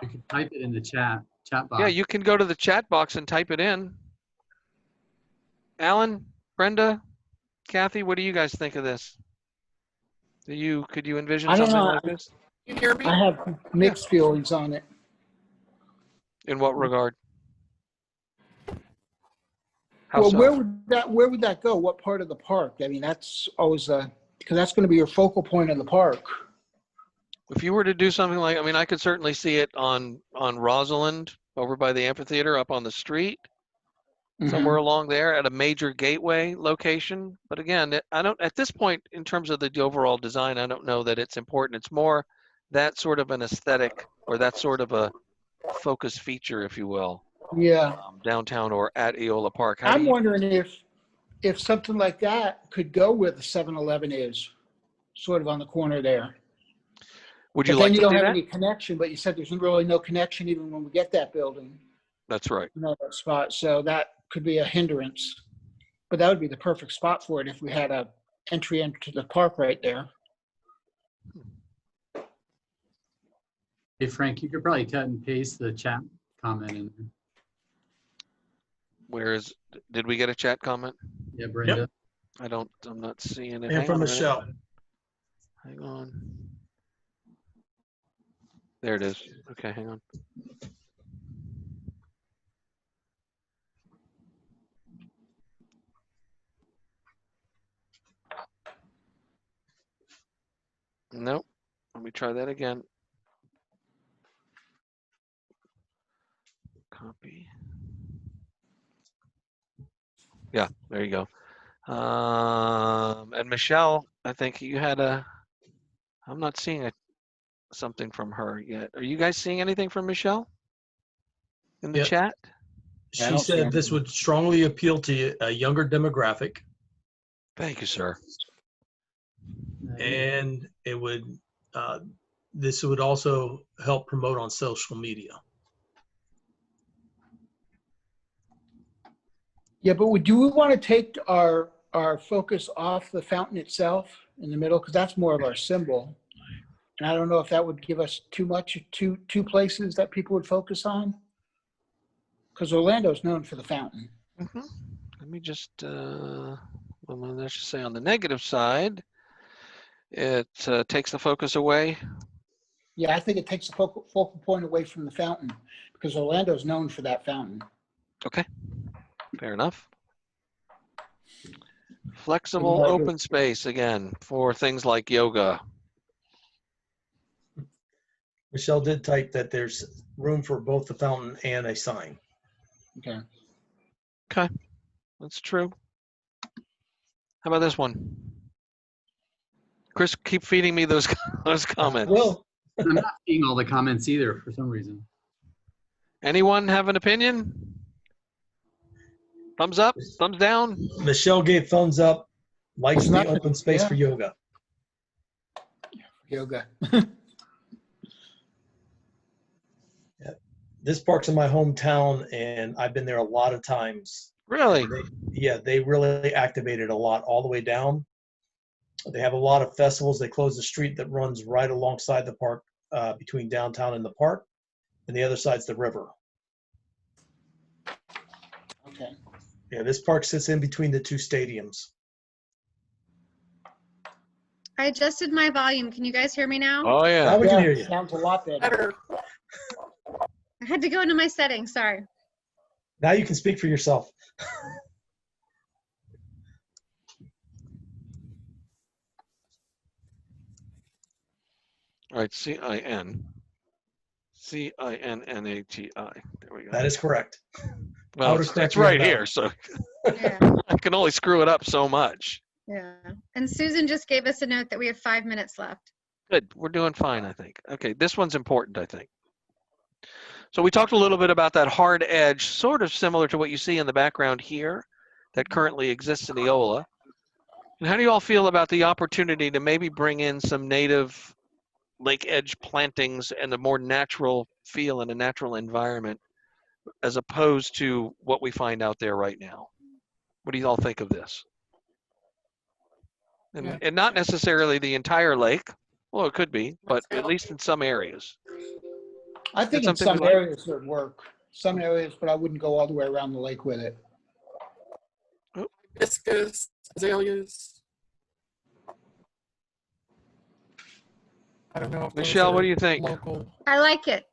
You can type it in the chat box. Yeah, you can go to the chat box and type it in. Alan, Brenda, Kathy, what do you guys think of this? Could you envision something like this? You hear me? I have mixed feelings on it. In what regard? How Well, so? where would that go? What part of the park? I mean, that's always because that's going to be your focal point of the park. If you were to do something like, I mean, I could certainly see it on Rosalind over by the amphitheater up on the street, somewhere along there at a major gateway location. But again, I don't, at this point, in terms of the overall design, I don't know that it's important. It's more that sort of an aesthetic or that sort of a focus feature, if you will. Yeah. Downtown or at Eola Park. I'm wondering if something like that could go where the 7-Eleven is, sort of on the corner there. Would you but like then you to don't see have that? any connection, but you said there's really no connection even when we get that building. That's right. You know, that spot. So that could be a hindrance. But that would be the perfect spot for it if we had a entry into the park right there. Hey, Frank, you could probably cut and paste the chat comment in there. Did we get a chat comment? Yeah, Brenda. Yep. I'm not seeing it. And from Michelle. Hang on. There it is. Okay, hang on. Nope. Let me try that again. Copy. Yeah, there you go. And Michelle, I think you had I'm not seeing something from her yet. Are you guys seeing anything from Michelle in the Yep. chat? Yeah, I She don't see said this anything. would strongly appeal to a younger demographic, Thank you, sir. and it would this would also help promote on social media. Yeah, but do we want to take our focus off the fountain itself in the middle? Because that's more of our symbol. And I don't know if that would give us too much, two places that people would focus on. Because Orlando's known for the fountain. Mm-hmm. Let me just, well, let's just say on the negative side, it takes the focus away. Yeah, I think it takes the focal point away from the fountain because Orlando's known for that fountain. Okay, fair enough. Flexible open space again for things like yoga. Michelle did type that there's room for both the fountain and a sign. Okay. Okay, that's true. How about this one? Chris, keep feeding me those comments. Well, I'm not seeing all the comments either for some reason. Anyone have an opinion? Thumbs up, thumbs down? Michelle gave thumbs up, likes It's the not- open space yeah. for yoga. Yoga. This park's in my hometown, and I've been there a lot of times. Really? They really activated a lot all the way down. They have a lot of festivals. They close the street that runs right alongside the park, between downtown and the park, and the other side's the river. Okay. Yeah, this park sits in between the two stadiums. I adjusted my volume. Can you guys hear me now? Oh, yeah. Now we can hear you. Sounds a lot better. I had to go into my settings. Sorry. Now you can speak for yourself. All right, C-I-N. C-I-N-N-A-T-I. There we go. That is correct. Well, would've corrected it's you on right that here, one. so Yeah. I can only screw it up so much. Yeah. And Susan just gave us a note that we have 5 minutes left. Good, we're doing fine, I think. Okay, this one's important, I think. So we talked a little bit about that hard edge, sort of similar to what you see in the background here that currently exists in Eola. And how do you all feel about the opportunity to maybe bring in some native lake edge plantings and a more natural feel and a natural environment as opposed to what we find out there right now? What do you all think of this? And not necessarily the entire lake. Well, it could be, but at least in some areas. I think in something some we like? areas it would work. Some areas, but I wouldn't go all the way around the lake with it. Hibiscus, azaleas. I don't know if those Michelle, what are do you think? local. I like it.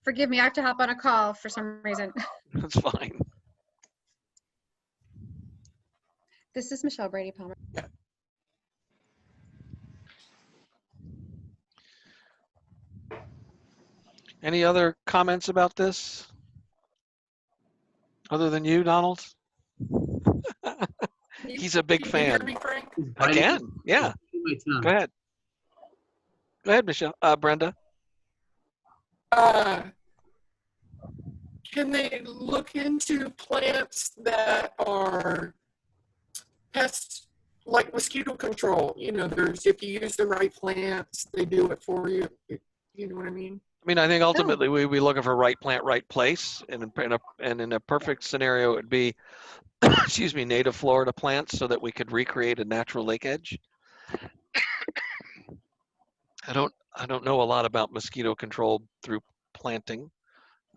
Forgive me, I have to hop on a call for some reason. That's fine. This is Michelle Brady Palmer. Any other comments about this? Other than you, Donald? He's a big Can you hear fan. me, Frank? I can, yeah. Go ahead. Go ahead, Michelle. Brenda. Can they look into plants that are pest, like mosquito control? You know, there's, if you use the right plants, they do it for you. You know what I mean? I mean, I think ultimately we'd be looking for right plant, right place. And in a perfect scenario, it would be, excuse me, native Florida plants so that we could recreate a natural lake edge. I don't know a lot about mosquito control through planting.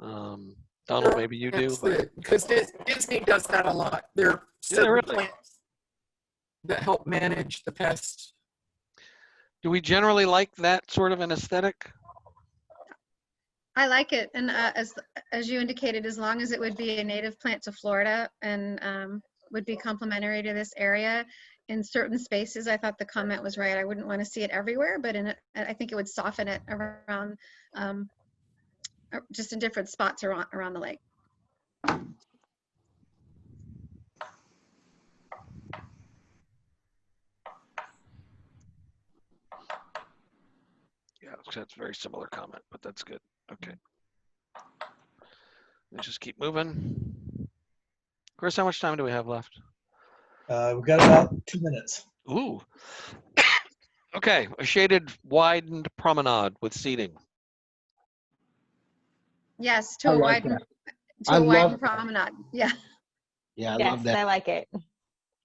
Donald, maybe you do. Because Disney does that a lot. There are certain really? plants that help manage the pests. Do we generally like that sort of an aesthetic? I like it, and as you indicated, as long as it would be a native plant to Florida and would be complementary to this area, in certain spaces, I thought the comment was right. I wouldn't want to see it everywhere, but I think it would soften it around just in different spots around the lake. Yeah, that's a very similar comment, but that's good. Okay. Let's just keep moving. Chris, how much time do we have left? We've got about 2 minutes. Ooh. Okay, a shaded, widened promenade with seating. Yes, I to a like widened, that. I love that. promenade. Yeah, Yeah, I Yes, love that. I like it.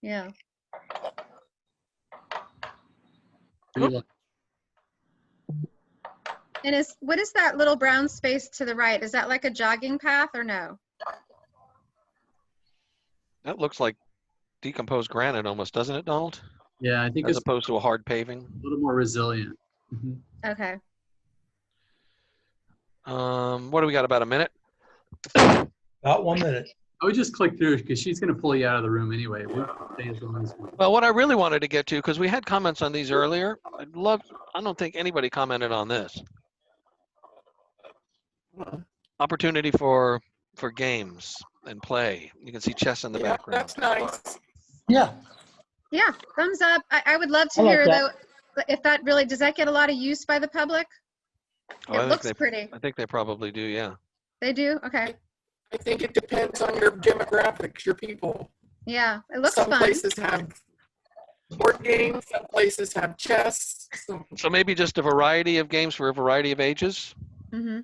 yeah. And what is that little brown space to the right? Is that like a jogging path or no? That looks like decomposed granite almost, doesn't it, Donald? Yeah, I think As it's opposed to a hard paving. a little more resilient. Mhm. Okay. What do we got, about a minute? About 1 minute. I would just click through because she's going to pull you out of the room anyway. We'll stay as long as we can. Well, what I really wanted to get to, because we had comments on these earlier, I don't think anybody commented on this. Opportunity for games and play. You can see chess in the Yeah, background. that's nice. Yeah, Yeah, thumbs up. I would love to I like hear that. though, if that really, does that get a lot of use by the public? Oh, It looks pretty. I think they probably do, yeah. They do? Okay. I think it depends on your demographics, your people. Yeah, it looks Some fun. places have board games, some places have chess. So maybe just a variety of games for a variety of ages. Mm-hmm.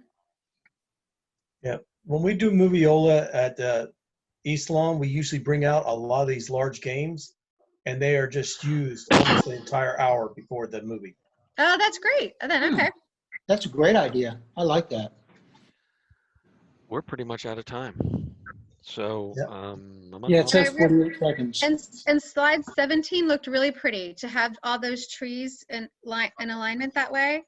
Yeah. When we do Movieola at East Lawn, we usually bring out a lot of these large games, and they are just used almost the entire hour before the movie. Oh, that's great. Then, okay. that's a great idea. I like that. We're pretty much out of time. So, Yep. Yeah, it says Okay, we're- 48 seconds. And slide 17 looked really pretty to have all those trees in alignment that way.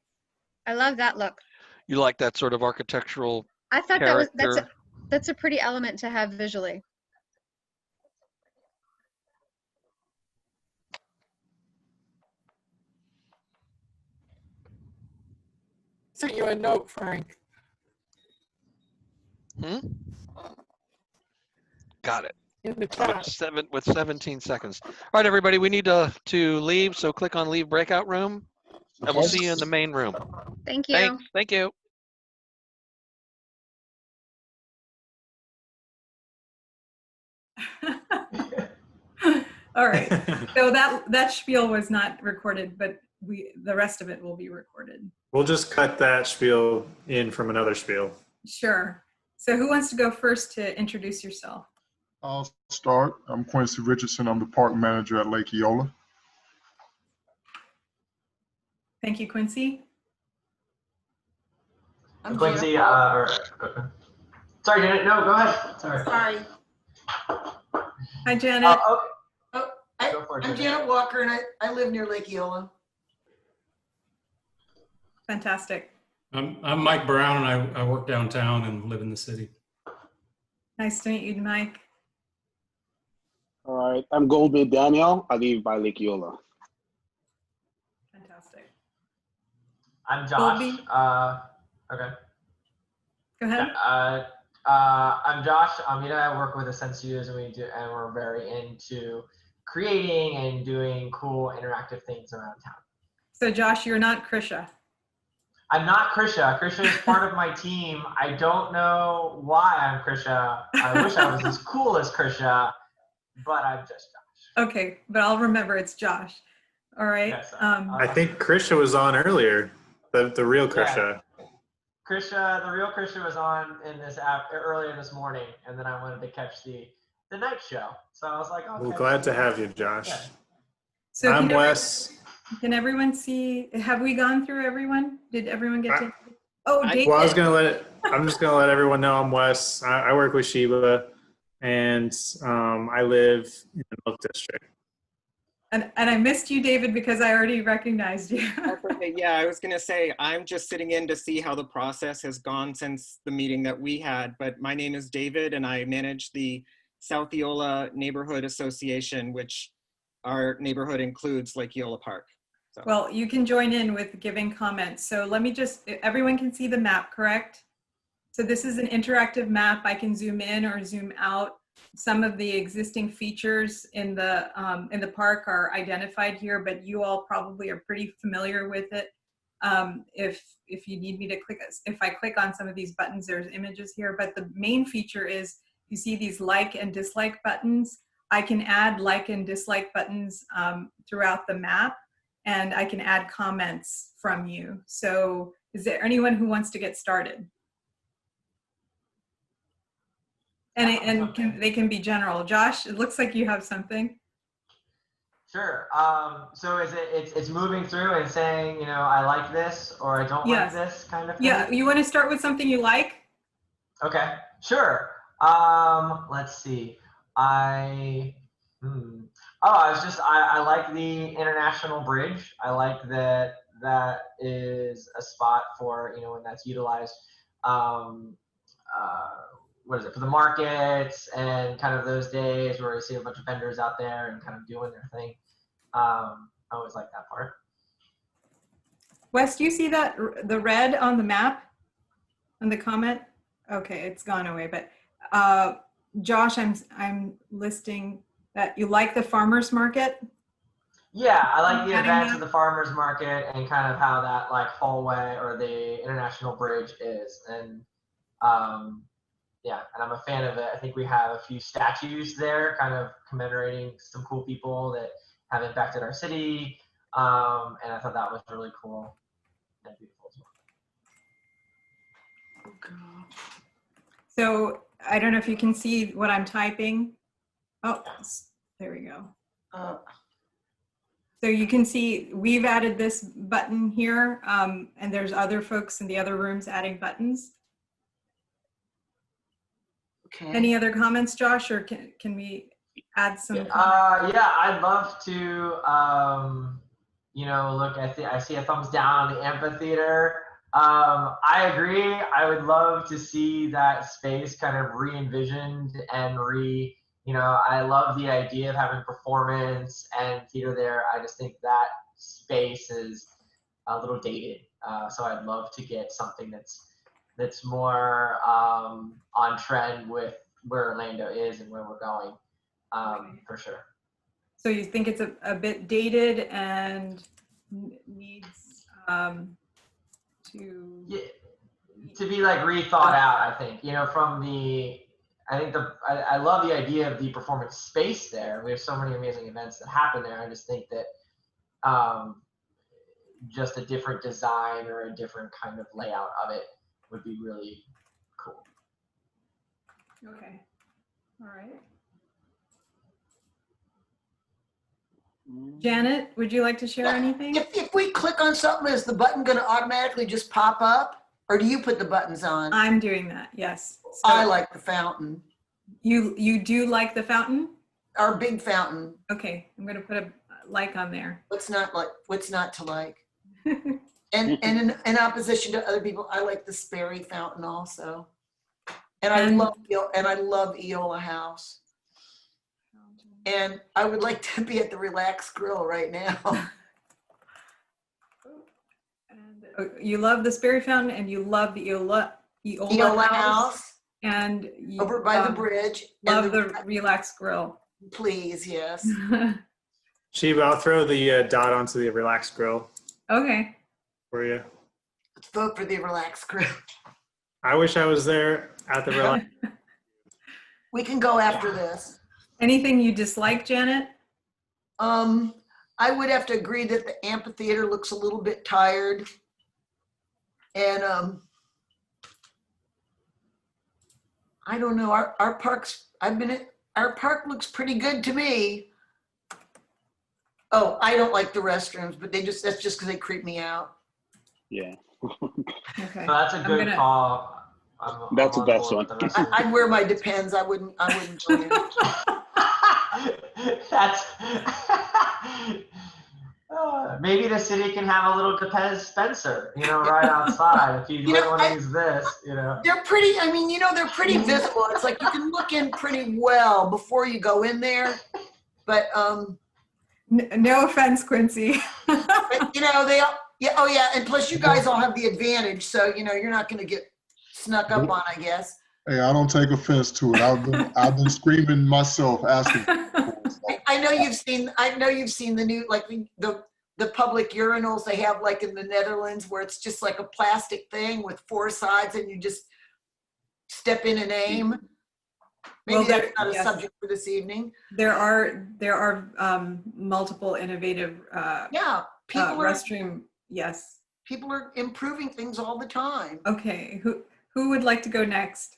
I love that look. You like that sort of architectural I thought character? that's a pretty element to have visually. Sent you a note, Frank. Got it. In the chat. With 17 seconds. All right, everybody, we need to leave, so click on Leave Breakout Room, and we'll see you in the main room. Thank you. Thanks. Thank you. All right. So that spiel was not recorded, but the rest of it will be recorded. We'll just cut that spiel in from another spiel. Sure. So who wants to go first to introduce yourself? I'll start. I'm Quincy Richardson. I'm the park manager at Lake Eola. Thank you, Quincy. I'm Quincy. Sorry, Janet. No, go ahead. Sorry. Hi, Janet. I'm Janet Walker, and I live near Lake Eola. Fantastic. I'm Mike Brown, and I work downtown and live in the city. Nice to meet you, Mike. All right. I'm Goldman Daniel. I live by Lake Eola. Fantastic. I'm Josh. Okay. Go ahead. I'm Josh Amita. I work with Ascent Studios, and we're very into creating and doing cool interactive things around town. So Josh, you're not Krisha. I'm not Krisha. Krisha is part of my team. I don't know why I'm Krisha. I wish I was as cool as Krisha, but I'm just Josh. Okay, but I'll remember it's Josh. All right. Yes, I think Krisha was on earlier. The real Krisha. Yeah. Krisha, the real Krisha was on in this app earlier this morning, and then I wanted to catch the night show. So I was like, okay. Well, glad to have you, Josh. Yeah. So I'm Wes. Can everyone see? Have we gone through everyone? Did everyone get to? Oh, David. Well, I'm just gonna let everyone know I'm Wes. I work with Sheba, and I live in the Milk District. And I missed you, David, because I already recognized you. Yeah, I was going to say, I'm just sitting in to see how the process has gone since the meeting that we had. But my name is David, and I manage the South Eola Neighborhood Association, which our neighborhood includes Lake Eola Park. So. Well, you can join in with giving comments. So let me everyone can see the map, correct? So this is an interactive map. I can zoom in or zoom out. Some of the existing features in the park are identified here, but you all probably are pretty familiar with it. If you need me to click, if I click on some of these buttons, there's images here, but the main feature is you see these like and dislike buttons. I can add like and dislike buttons throughout the map, and I can add comments from you. So is there anyone who wants to get started? And they can be general. Josh, it looks like you have something. Sure. So is it's moving through and saying, you know, I like this or I don't like this kind of thing? Yeah, you want to start with something you like? Okay, sure. Let's see. I like the International Bridge. I like that that is a spot for, you know, when that's utilized. What is it, for the markets and kind of those days where you see a bunch of vendors out there and kind of doing their thing. I always like that part. Wes, do you see that the red on the map on the comment? Okay, it's gone away. But Josh, I'm listing that you like the farmers market. Yeah, I like the events of the farmers market and kind of how that like hallway or the International Bridge is, and yeah, and I'm a fan of it. I think we have a few statues there, kind of commemorating some cool people that have impacted our city, and I thought that was really cool and beautiful as well. So I don't know if you can see what I'm typing. Oh, there we go. So you can see we've added this button here, and there's other folks in the other rooms adding buttons. Okay. Any other comments, Josh, or can we add some? Yeah, I'd love to, you know, look, I see a thumbs down on the amphitheater. I agree. I would love to see that space kind of re-envisioned and you know, I love the idea of having performance and theater there. I just think that space is a little dated. So I'd love to get something that's more on trend with where Orlando is and where we're going, for sure. So you think it's a bit dated and needs to be like rethought out, I think. You know, from the, I love the idea of the performance space there. We have so many amazing events that happen there. I just think that just a different design or a different kind of layout of it would be really cool. Okay. All right. Janet, would you like to share anything? If we click on something, is the button going to automatically just pop up? Or do you put the buttons on? I'm doing that, yes. So I like the fountain. You do like the fountain? Our big fountain. Okay, I'm going to put a like on there. What's not to like? And in opposition to other people, I like the Sperry fountain also. And I love Eola House. And I would like to be at the Relax Grill right now. And you love the Sperry Fountain and you love the Eola House. And you, over by the bridge. Love the Relax Grill. Please, yes. Sheba, I'll throw the dot onto the Relax Grill. Okay. For you. Let's vote for the Relax Grill. I wish I was there at the Relax. We can go after this. Anything you dislike, Janet? I would have to agree that the amphitheater looks a little bit tired. And I don't know, our parks, our park looks pretty good to me. Oh, I don't like the restrooms, but that's just because they creep me out. Yeah. Okay. So that's a good call. That's the best one. I'd wear my Depends. I wouldn't go in. That's maybe the city can have a little Depends Spencer, you know, right outside. If you want to use this, you know. They're pretty, I mean, you know, they're pretty visible. It's like you can look in pretty well before you go in there. But no offense, Quincy. But, you know, and plus you guys all have the advantage, so you know you're not going to get snuck up on, I guess. Hey, I don't take offense to it. I've been screaming myself, asking. I know you've seen the new, like the public urinals they have, like in the Netherlands, where it's just like a plastic thing with 4 sides and you just step in and aim. Maybe that's not a subject for this evening. There are multiple innovative restroom. Yes. People are improving things all the time. Okay, who would like to go next?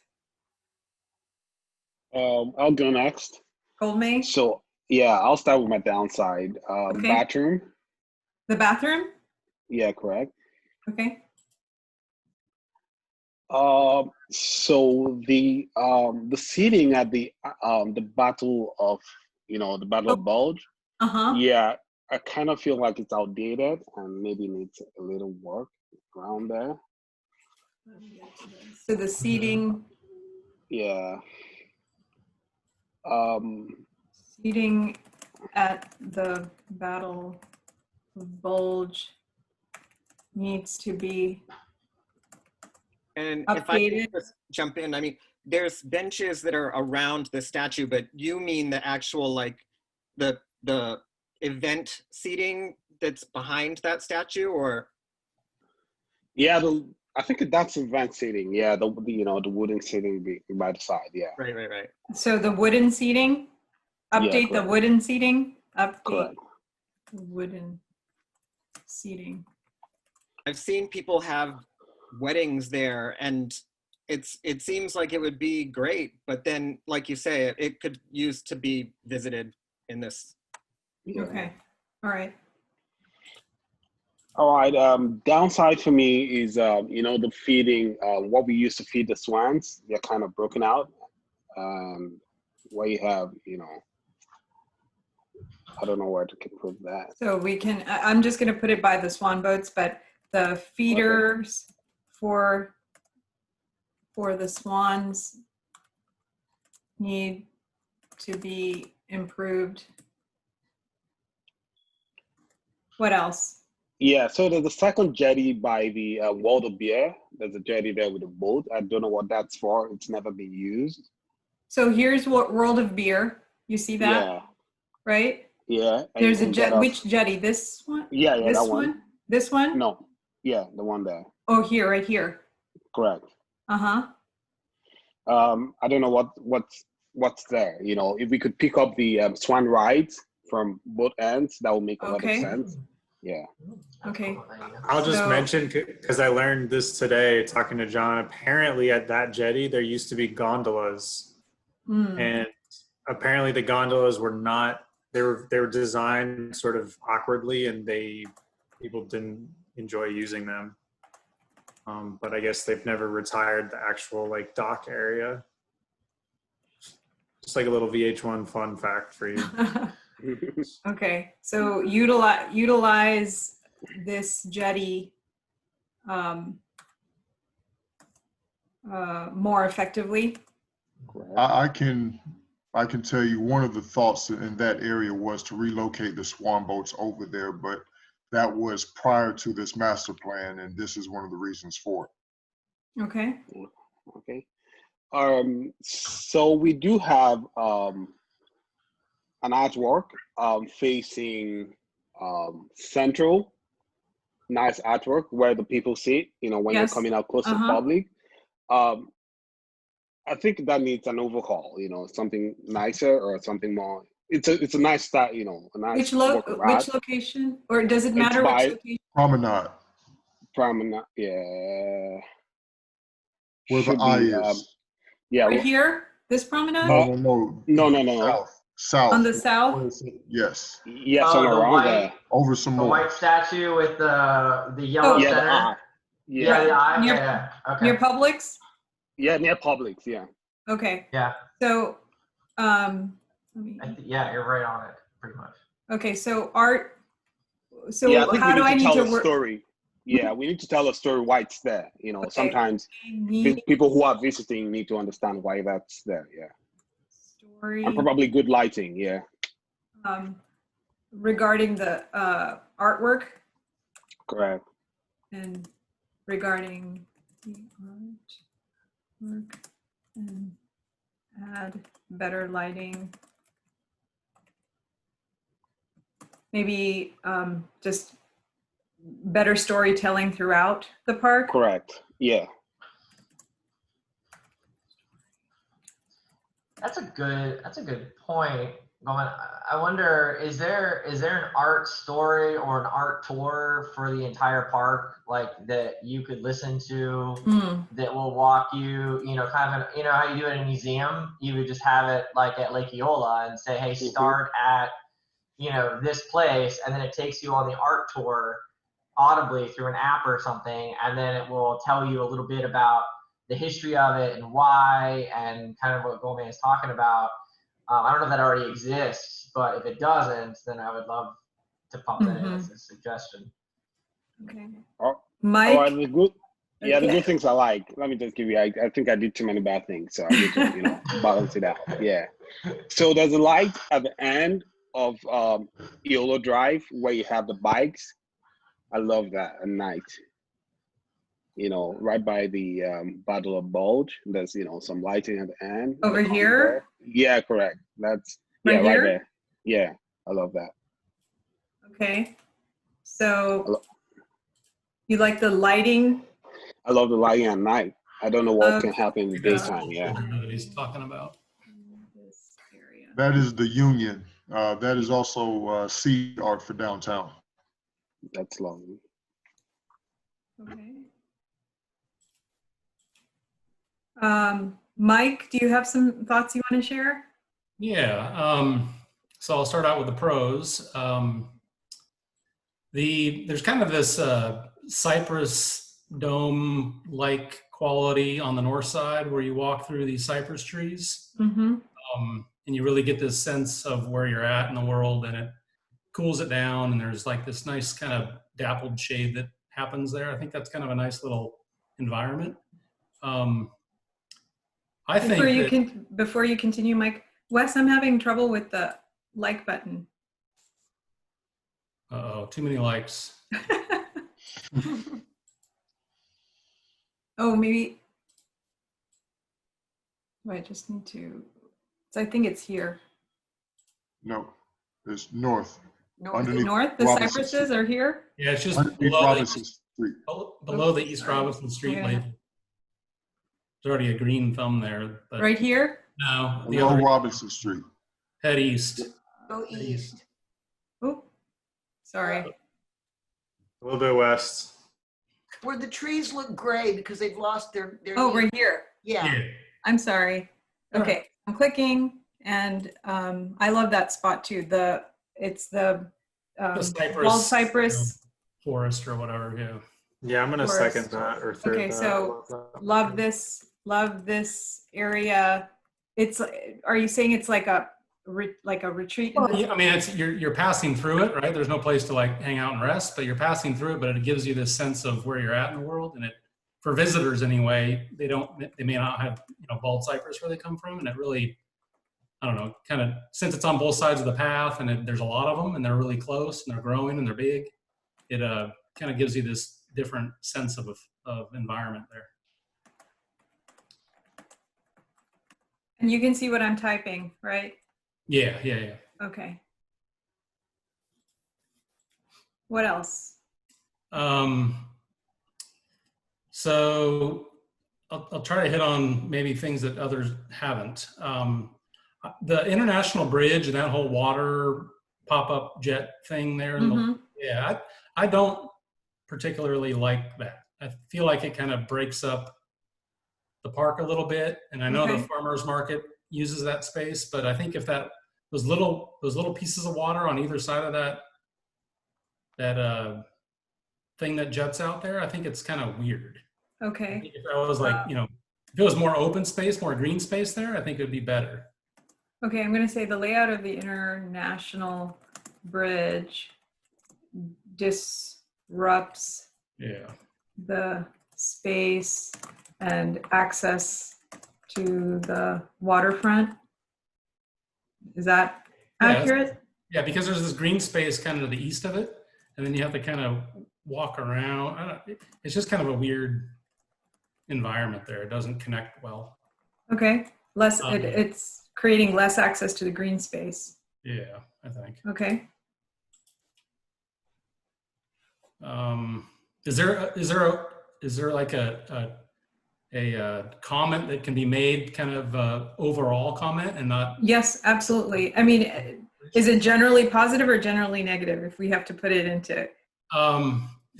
I'll go next. Goldmay? So yeah, I'll start with my downside. Okay. Bathroom. The bathroom? Yeah, correct. Okay. So the seating at the Battle of Bulge. Uh-huh. Yeah, I kind of feel like it's outdated and maybe needs a little work around there. So the seating. Yeah. Seating at the Battle of Bulge needs to be And updated. if I can just jump in, I mean, there's benches that are around the statue, but you mean the actual, like, the event seating that's behind that statue, or? Yeah, I think that's event seating. Yeah, the wooden seating by the side. Yeah. Right. So the wooden seating, update the wooden seating, update wooden seating. I've seen people have weddings there, and it seems like it would be great, but then, like you say, it could use to be visited in this. Yeah. Okay. All right. All right. Downside for me is the feeding. What we used to feed the swans, they're kind of broken out. Where you have, I don't know where to improve that. So we can, I'm just going to put it by the swan boats, but the feeders for the swans need to be improved. What else? Yeah, so there's a second jetty by the World of Beer. There's a jetty there with a boat. I don't know what that's for. It's never been used. So here's what World of Beer. You see that? Yeah. Right? Yeah. There's a jet. Which jetty? This one? Yeah, this that one. This one? No. Yeah, the one there. Oh, here, right here. Correct. Uh-huh. I don't know what's there. If we could pick up the swan rides from both ends, that would make a lot of sense. Yeah. Okay. I'll just mention, because I learned this today talking to John, apparently at that jetty, there used to be gondolas. And apparently the gondolas were not, they were designed sort of awkwardly, and people didn't enjoy using them. But I guess they've never retired the actual like dock area. Just like a little VH1 fun fact for you. Okay, so utilize this jetty more effectively. I can tell you one of the thoughts in that area was to relocate the swan boats over there, but that was prior to this master plan, and this is one of the reasons for it. Okay. Okay. So we do have an artwork facing central, nice artwork where the people sit, when you're coming out close to public. I think that needs an overhaul, something nicer or something more. It's a nice style, a nice which location, or does it matter which location? Promenade, yeah. Where the eye is. Yeah. Right here, this promenade? No. South. On the south? Yes. Yes, on around there. Over some more. The white statue with the yellow center. The eye. Yeah, the eye. Okay. Near Publix? Yeah, near Publix. Yeah. Okay. Yeah. So, yeah, you're right on it, pretty much. Okay, so art. So yeah, I think how do I need to work? Story. Yeah, we need to tell a story why it's there. Sometimes people who are visiting need to understand why that's there. Yeah. Story. And probably good lighting. Yeah. Regarding the artwork. Correct. And regarding the art. And add better lighting. Maybe just better storytelling throughout the park. Correct. Yeah. That's a good point. I wonder, is there an art story or an art tour for the entire park, like that you could listen to, that will walk you, kind of, how you do it in a museum? You would just have it like at Lake Eola and say, hey, start at, this place, and then it takes you on the art tour audibly through an app or something, and then it will tell you a little bit about the history of it and why, and kind of what Goldman is talking about. I don't know if that already exists, but if it doesn't, then I would love to pump that in as a suggestion. Okay. Mike? Mike? The good things I like. Let me just give you, I think I did too many bad things, so I need to, balance it out. Yeah. So there's a light at the end of Eola Drive where you have the bikes. I love that at night. Right by the Battle of Bulge. There's, some lighting at the end. Over here? Yeah, correct. That's right right there. Yeah, I love that. Okay. So you like the lighting? I love the lighting at night. I don't know what can happen in the daytime. Yeah. That he's talking about. That is the Union. That is also seed art for downtown. That's lovely. Okay. Mike, do you have some thoughts you want to share? Yeah. So I'll start out with the pros. There's kind of this cypress dome-like quality on the north side where you walk through these cypress trees. And you really get this sense of where you're at in the world, and it cools it down, and there's like this nice kind of dappled shade that happens there. I think that's kind of a nice little environment. I think before you continue, Mike, Wes, I'm having trouble with the like button. Uh-oh, too many likes. Oh, maybe. I just need to. So I think it's here. No, it's north. North? The cypresses are here? Yeah, it's just underneath Robinson Street. Below the East Robinson Street label. There's already a green thumb there. But right here? No. Below Robinson Street. Head east. Go east. Oh, sorry. A little bit west. Where the trees look gray because they've lost their Oh, right here. Yeah. I'm sorry. Okay, I'm clicking, and I love that spot too. It's the cypress, bald cypress forest or whatever. Yeah. Yeah, I'm gonna forest. second that or third that. Okay, so love this area. Are you saying it's like a retreat? Well, I mean, it's you're passing through it, right? There's no place to like hang out and rest, but you're passing through it. But it gives you this sense of where you're at in the world, and it, for visitors anyway, they may not have bald cypress where they come from, and it really, I don't know, kind of, since it's on both sides of the path, and there's a lot of them, and they're really close, and they're growing, and they're big. It kind of gives you this different sense of environment there. And you can see what I'm typing, right? Yeah. Okay. What else? So I'll try to hit on maybe things that others haven't. The International Bridge and that whole water pop-up jet thing there. I don't particularly like that. I feel like it kind of breaks up the park a little bit. And I know the farmers market uses that space, but I think if those little pieces of water on either side of that thing that jets out there, I think it's kind of weird. Okay. If I was like, if it was more open space, more green space there, I think it would be better. Okay, I'm going to say the layout of the International Bridge disrupts the space and access to the waterfront. Is that accurate? Yeah, because there's this green space kind of to the east of it, and then you have to kind of walk around. It's just kind of a weird environment there. It doesn't connect well. Okay. It's creating less access to the green space. Yeah, I think. Okay. Is there like a comment that can be made, kind of overall comment, and not? Yes, absolutely. I mean, is it generally positive or generally negative if we have to put it into?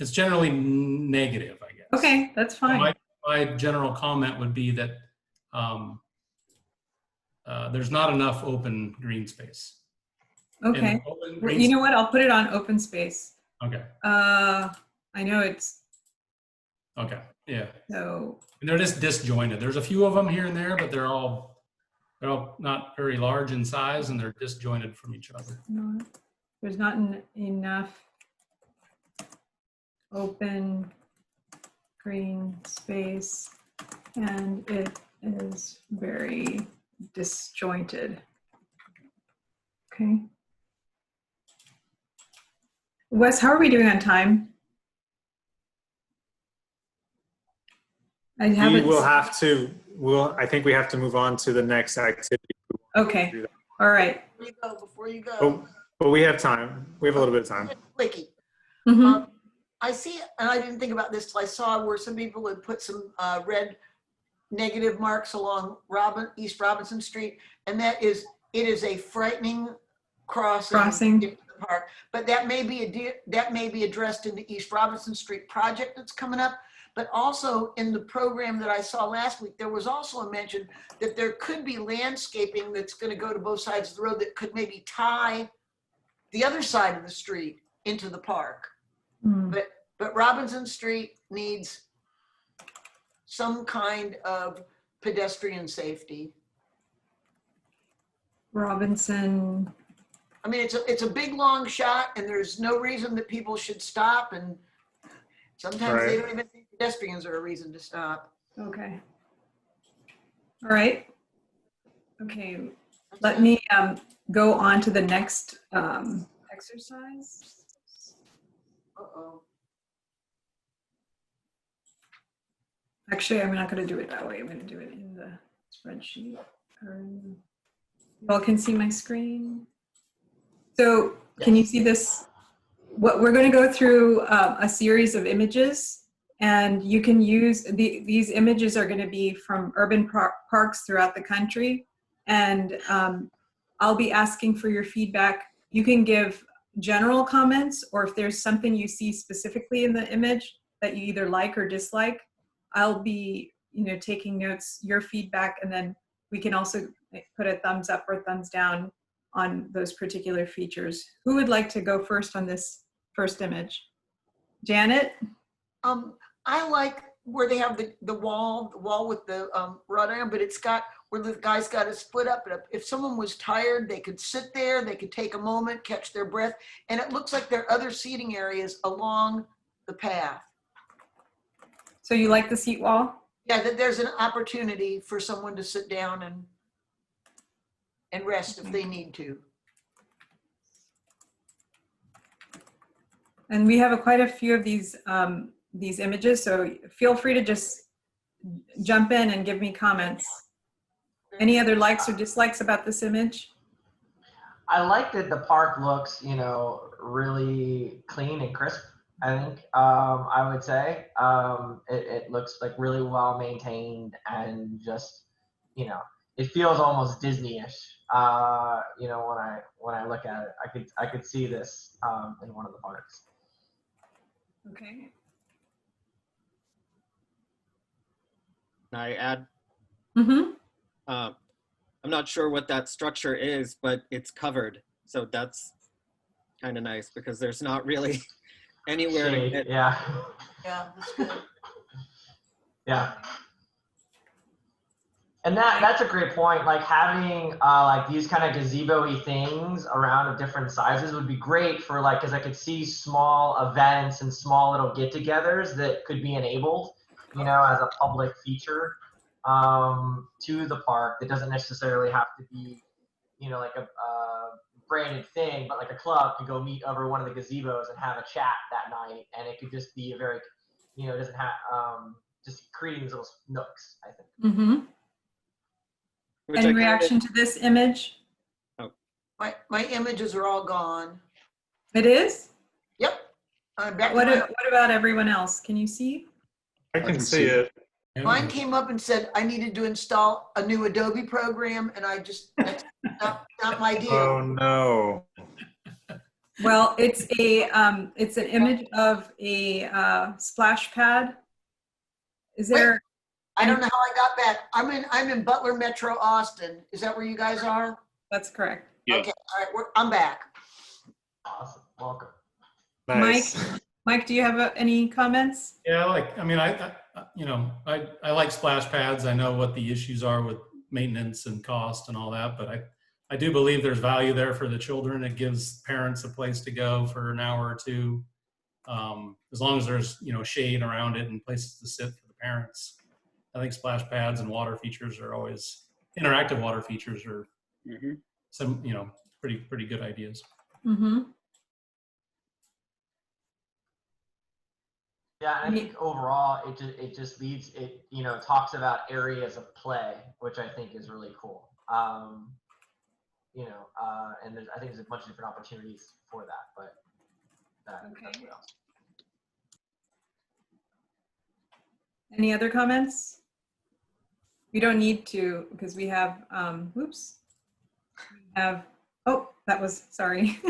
It's generally negative, I guess. Okay, that's fine. My general comment would be that there's not enough open green space. Okay. You know what? I'll put it on open space. Okay. I know it's. Okay. Yeah. So. And they're just disjointed. There's a few of them here and there, but they're all not very large in size, and they're disjointed from each other. No, there's not enough open green space, and it is very disjointed. Okay. Wes, how are we doing on time? I think we have to move on to the next activity. Okay. All right. Before you go. But we have time. We have a little bit of time. Wiki. I see, and I didn't think about this till I saw where some people had put some red negative marks along East Robinson Street, and it is a frightening crossing into the park. But that may be addressed in the East Robinson Street project that's coming up. But also in the program that I saw last week, there was also a mention that there could be landscaping that's going to go to both sides of the road that could maybe tie the other side of the street into the park. But Robinson Street needs some kind of pedestrian safety. Robinson. I mean, it's a big long shot, and there's no reason that people should stop, and sometimes they don't even think pedestrians are a reason to stop. Okay. All right. Okay. Let me go on to the next exercise. Uh-oh. Actually, I'm not going to do it that way. I'm going to do it in the spreadsheet. You all can see my screen. So can you see this? What we're going to go through a series of images, and you can use these images are going to be from urban parks throughout the country, and I'll be asking for your feedback. You can give general comments, or if there's something you see specifically in the image that you either like or dislike, I'll be taking notes, your feedback, and then we can also put a thumbs up or thumbs down on those particular features. Who would like to go first on this first image? Janet? I like where they have the wall with the wrought iron, but it's got where the guy's got his foot up. If someone was tired, they could sit there, they could take a moment, catch their breath, and it looks like there are other seating areas along the path. So you like the seat wall? Yeah, that there's an opportunity for someone to sit down and rest if they need to. And we have quite a few of these images, so feel free to just jump in and give me comments. Any other likes or dislikes about this image? I like that the park looks, really clean and crisp. I think I would say it looks like really well maintained, and just it feels almost Disney-ish. When I look at it, I could see this in one of the parks. Okay. Can I add? Mm-hmm. I'm not sure what that structure is, but it's covered, so that's kind of nice because there's not really anywhere to get. Yeah, that's good. Yeah. And that's a great point. Like having like these kind of gazebo-y things around of different sizes would be great for because I could see small events and small little get-togethers that could be enabled, as a public feature to the park. That doesn't necessarily have to be, like a branded thing, but like a club could go meet over one of the gazebos and have a chat that night, and it could just be a very, it doesn't have just creating these little nooks, I think. Mm-hmm. Any reaction to this image? My images are all gone. It is? Yep. I'm back. What about everyone else? Can you see? I can see it. Mine came up and said I needed to install a new Adobe program, and I just, that's not my deal. Oh no. Well, it's an image of a splash pad. Is there? Wait, I don't know how I got back. I'm in Butler Metro, Austin. Is that where you guys are? That's correct. Yeah. Okay, all right, I'm back. Awesome. Welcome. Nice. Mike, do you have any comments? Yeah, I like splash pads. I know what the issues are with maintenance and cost and all that, but I do believe there's value there for the children. It gives parents a place to go for an hour or two, as long as there's shade around it and places to sit for the parents. I think splash pads and water features are always interactive. Water features are some pretty good ideas. Mm-hmm. Yeah, and I think overall it just leads talks about areas of play, which I think is really cool. And I think there's a bunch of different opportunities for that, but that's what else. Any other comments? We don't need to because we have, sorry.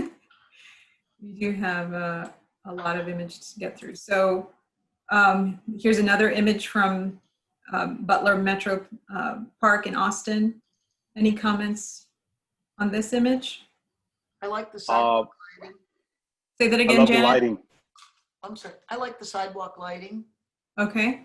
We do have a lot of images to get through. So here's another image from Butler Metro Park in Austin. Any comments on this image? I like the sidewalk lighting. Say that again, I love Janet. the lighting. I'm sorry. I like the sidewalk lighting. Okay.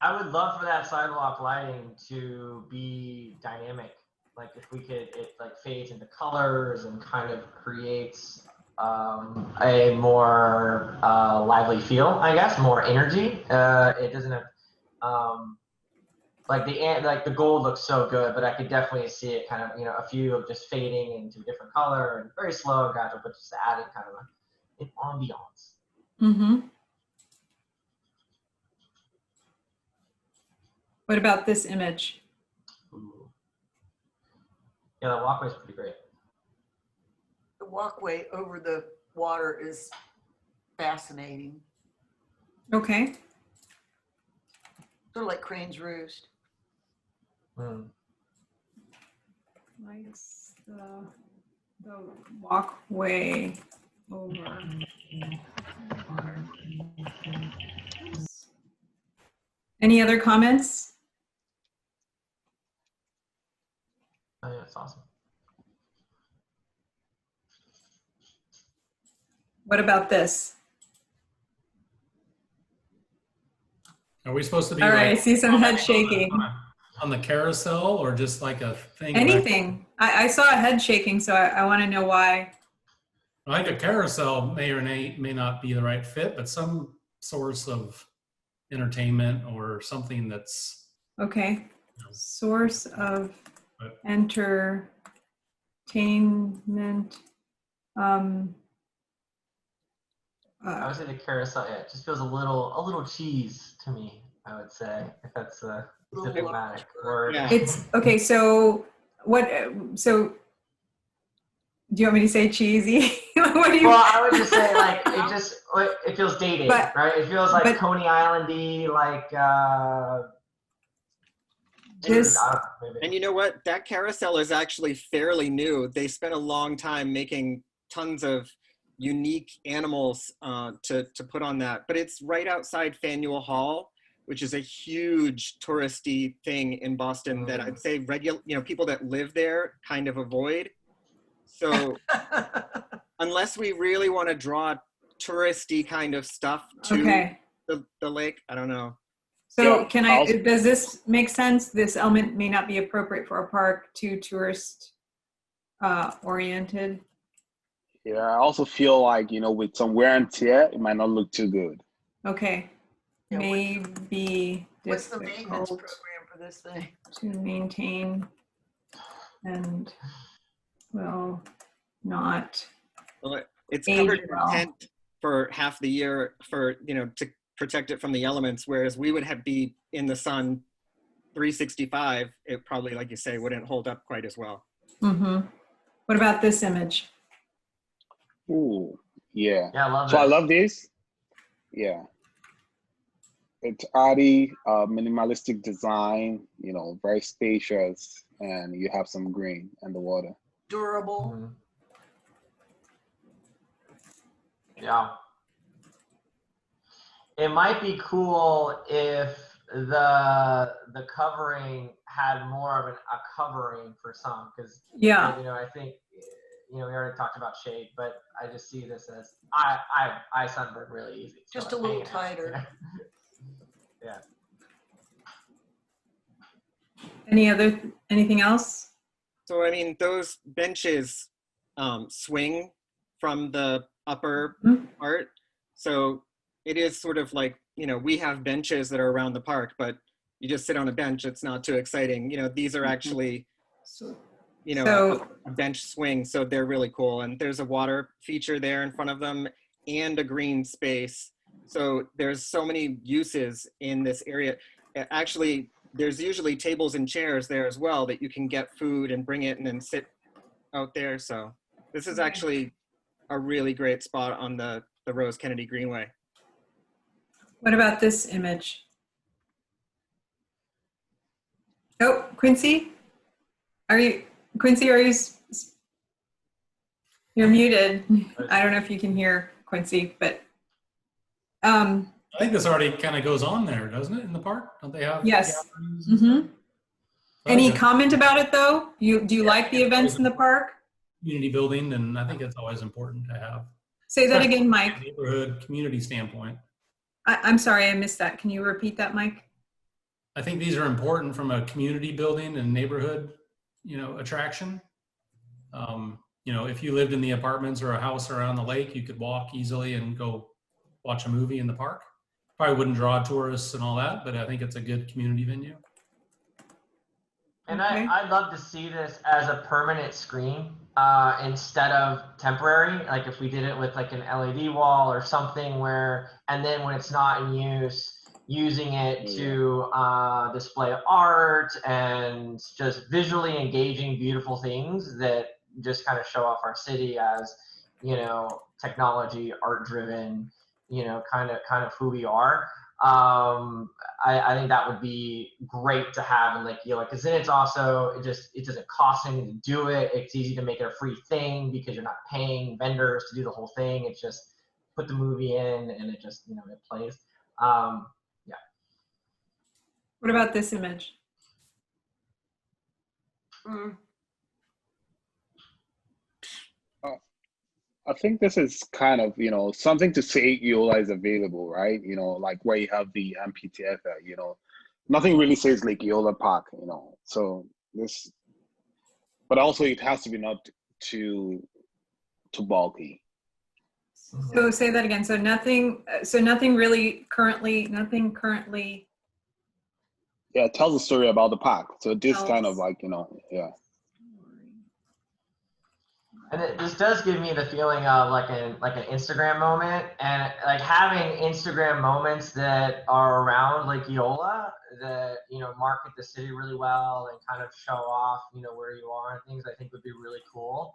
I would love for that sidewalk lighting to be dynamic. Like if we could, it like fades into colors and kind of creates a more lively feel, I guess, more energy. It doesn't have like the gold looks so good, but I could definitely see it kind of a few of just fading into a different color and very slow and gradual, but just adding kind of an ambiance. Mm-hmm. What about this image? Ooh. Yeah, that walkway is pretty great. The walkway over the water is fascinating. Okay. Sort of like Crane's Roost. Likes the walkway over. Any other comments? Oh yeah, it's awesome. What about this? Are we supposed to be All right, I see some head shaking. On the carousel or just like a thing? Anything. I saw a head shaking, so I want to know why. I think a carousel may or may not be the right fit, but some source of entertainment or something that's Okay. Source of entertainment. I would say the carousel. Yeah, it just feels a little cheese to me. I would say if that's a diplomatic word. Yeah. It's okay. So what? So do you want me to say cheesy? What do you? Well, I would just say it feels dated, right? It feels like Coney Island-y, like. And you know what? That carousel is actually fairly new. They spent a long time making tons of unique animals to put on that. But it's right outside Faneuil Hall, which is a huge touristy thing in Boston that I'd say people that live there kind of avoid. So unless we really want to draw touristy kind of stuff to the lake, I don't know. So does this make sense? This element may not be appropriate for a park, too tourist oriented. Yeah, I also feel like, with some wear and tear, it might not look too good. Okay. Yeah, Maybe what's the maintenance difficult program for this thing? to maintain and will not Well, it's age covered in well. tent for half the year for, to protect it from the elements, whereas we would be in the sun 365, it probably, like you say, wouldn't hold up quite as well. Mm-hmm. What about this image? Ooh, yeah. Yeah, I love So I this. love this. Yeah. It's arty, minimalistic design, you know, very spacious, and you have some green and the water. Durable. Mhm. Yeah. It might be cool if the covering had more of a covering for some, because Yeah. you know, I think, you know, we already talked about shade, but I just see this as I sunburn really easy. So Just a it's little hanging out, tighter. you know? Yeah. Anything else? So, I mean, those benches swing from the upper part. So it is sort of like, you know, we have benches that are around the park, but you just sit on a bench. It's not too exciting. You know, these are actually, you know, a bench swing. So they're really cool. And there's a water feature there in front of them and a green space. So there's so many uses in this area. Actually, there's usually tables and chairs there as well that you can get food and bring it and then sit out there. So this is actually a really great spot on the Rose Kennedy Greenway. What about this image? Oh, Quincy? Quincy, you're muted. I don't know if you can hear Quincy, but I think this already kind of goes on there, doesn't it, in the park? Don't they have yes. gatherings? Mm-hmm. Any Okay. comment about it though? Do you like the events in the park? Community building, and I think it's always important to have. Say that especially again, from a Mike. Neighborhood community standpoint. I'm sorry, I missed that. Can you repeat that, Mike? I think these are important from a community building and neighborhood, you know, attraction. You know, if you lived in the apartments or a house around the lake, you could walk easily and go watch a movie in the park. Probably wouldn't draw tourists and all that, but I think it's a good community venue. And Okay. I'd love to see this as a permanent screen instead of temporary. Like if we did it with like an LED wall or something where, and then when it's not in use, using it to display art and just visually engaging beautiful things that just kind of show off our city as, you know, technology, art driven, you know, kind of who we are. I think that would be great to have in Lake Eola, because then it's also, it doesn't cost anything to do it. It's easy to make it a free thing because you're not paying vendors to do the whole thing. It's just put the movie in and it just, you know, it plays. Yeah. What about this image? I think this is kind of, you know, something to say Eola is available, right? You know, like where you have the amphitheater, you know, nothing really says Lake Eola Park, you know, so this, but also it has to be not too bulky. So say that again. So nothing currently. Yeah, it tells a story about the park. So this kind of like, you know, yeah. And this does give me the feeling of like an Instagram moment, and like having Instagram moments that are around Lake Eola that, you know, market the city really well and kind of show off, you know, where you are and things, I think would be really cool.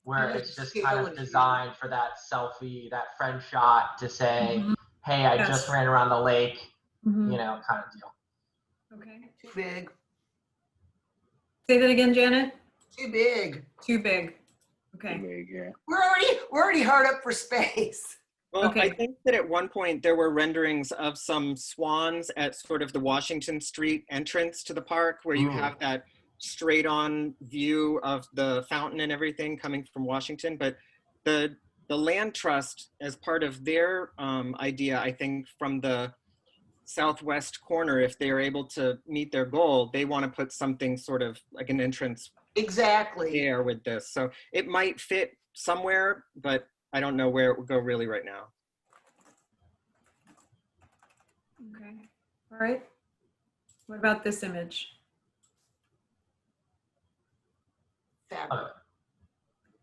Where it's just kind of designed for that selfie, that friend shot to say, hey, I just ran around the lake, you know, kind of deal. Okay. Too big. Say that again, Janet. Too big. Too big. Okay. Too big, yeah. We're already hard up for space. Well, I think that at one point there were renderings of some swans at sort of the Washington Street entrance to the park, where you have that straight on view of the fountain and everything coming from Washington. But the land trust, as part of their idea, I think from the southwest corner, if they are able to meet their goal, they want to put something sort of like an entrance there with this. So it might fit somewhere, but I don't know where it would go really right now. Okay. All right. What about this image?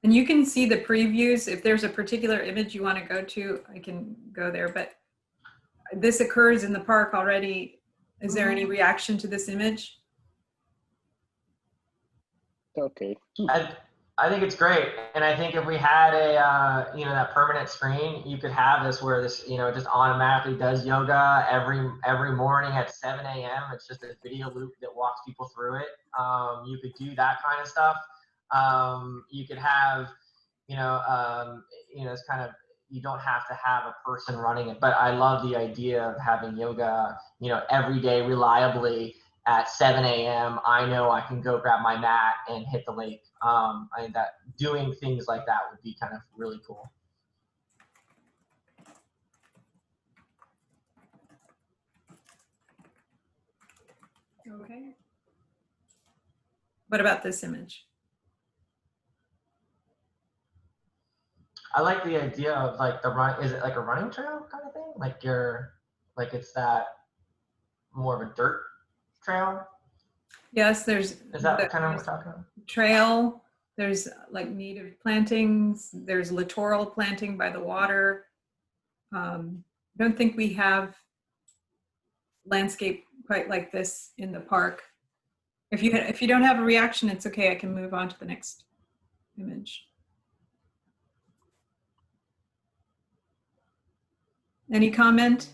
And you can see the previews. If there's a particular image you want to go to, I can go there. But this occurs in the park already. Is there any reaction to this image? Okay. I think it's great, and I think if we had a that permanent screen, you could have this where this just automatically does yoga every morning at 7 a.m. It's just a video loop that walks people through it. You could do that kind of stuff. You could have it's kind of, you don't have to have a person running it, but I love the idea of having yoga every day reliably at 7 a.m. I know I can go grab my mat and hit the lake. I think that doing things like that would be kind of really cool. Okay. What about this image? I like the idea of like the run. Is it like a running trail kind of thing? Like it's that more of a dirt trail? Yes, there's. Is that kind of what we're talking about? Trail. There's like native plantings. There's littoral planting by the water. I don't think we have landscape quite like this in the park. If you don't have a reaction, it's okay. I can move on to the next image. Any comment?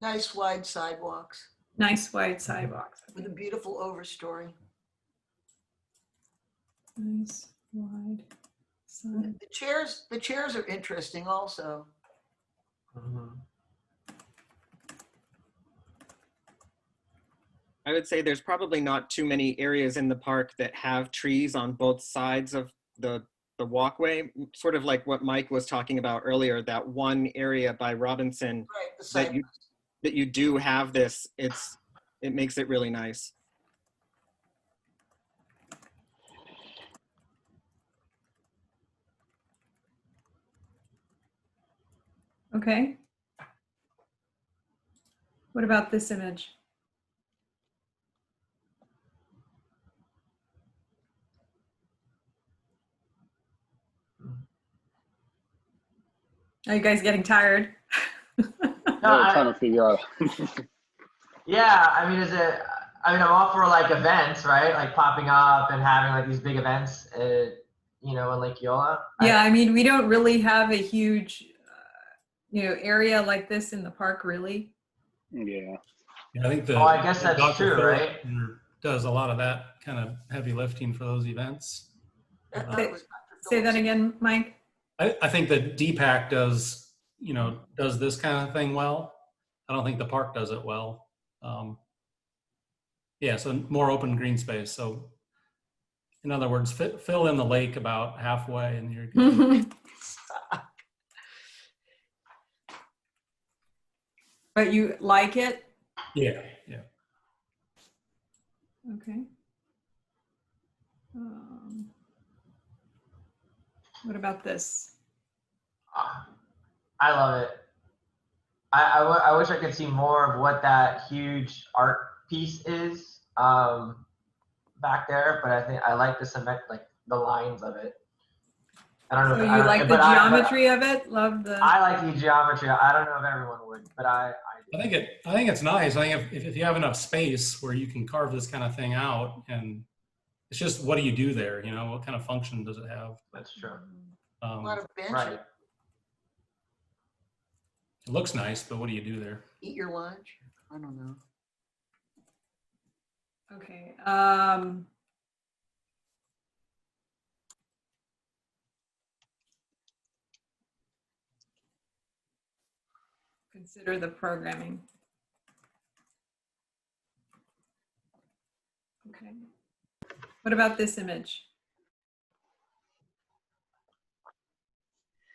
Nice wide sidewalks Nice wide sidewalks. with a beautiful overstory. Nice wide side. The chairs are interesting also. I would say there's probably not too many areas in the park that have trees on both sides of the walkway, sort of like what Mike was talking about earlier, that one area by Robinson, right, that you do have this. It makes it really nice. Okay. What about this image? Are you guys getting tired? I'm trying to figure out. Yeah, I mean, I'm all for like events, right? Like popping up and having like these big events, in Lake Eola. Yeah, I mean, we don't really have a huge, area like this in the park, really. Yeah. I think I guess that's Dr. true, Phil right? does a lot of that kind of heavy lifting for those events. Say that again, Mike. I think that DPAC does this kind of thing well. I don't think the park does it well. Yeah, so more open green space. So in other words, fill in the lake about halfway and you're good. But you like it? Yeah. Okay. What about this? I love it. I wish I could see more of what that huge art piece is back there, but I think I like the cement, like the lines of it. I don't know. So you like the geometry of it? Love the. I like the geometry. I don't know if everyone would, but I think it's nice. I think if you have enough space where you can carve this kind of thing out, and it's just what do you do there? What kind of function does it have? That's true. A lot of benches. Right. It looks nice, but what do you do there? Eat your lunch. I don't know. Okay. Consider the programming. Okay. What about this image?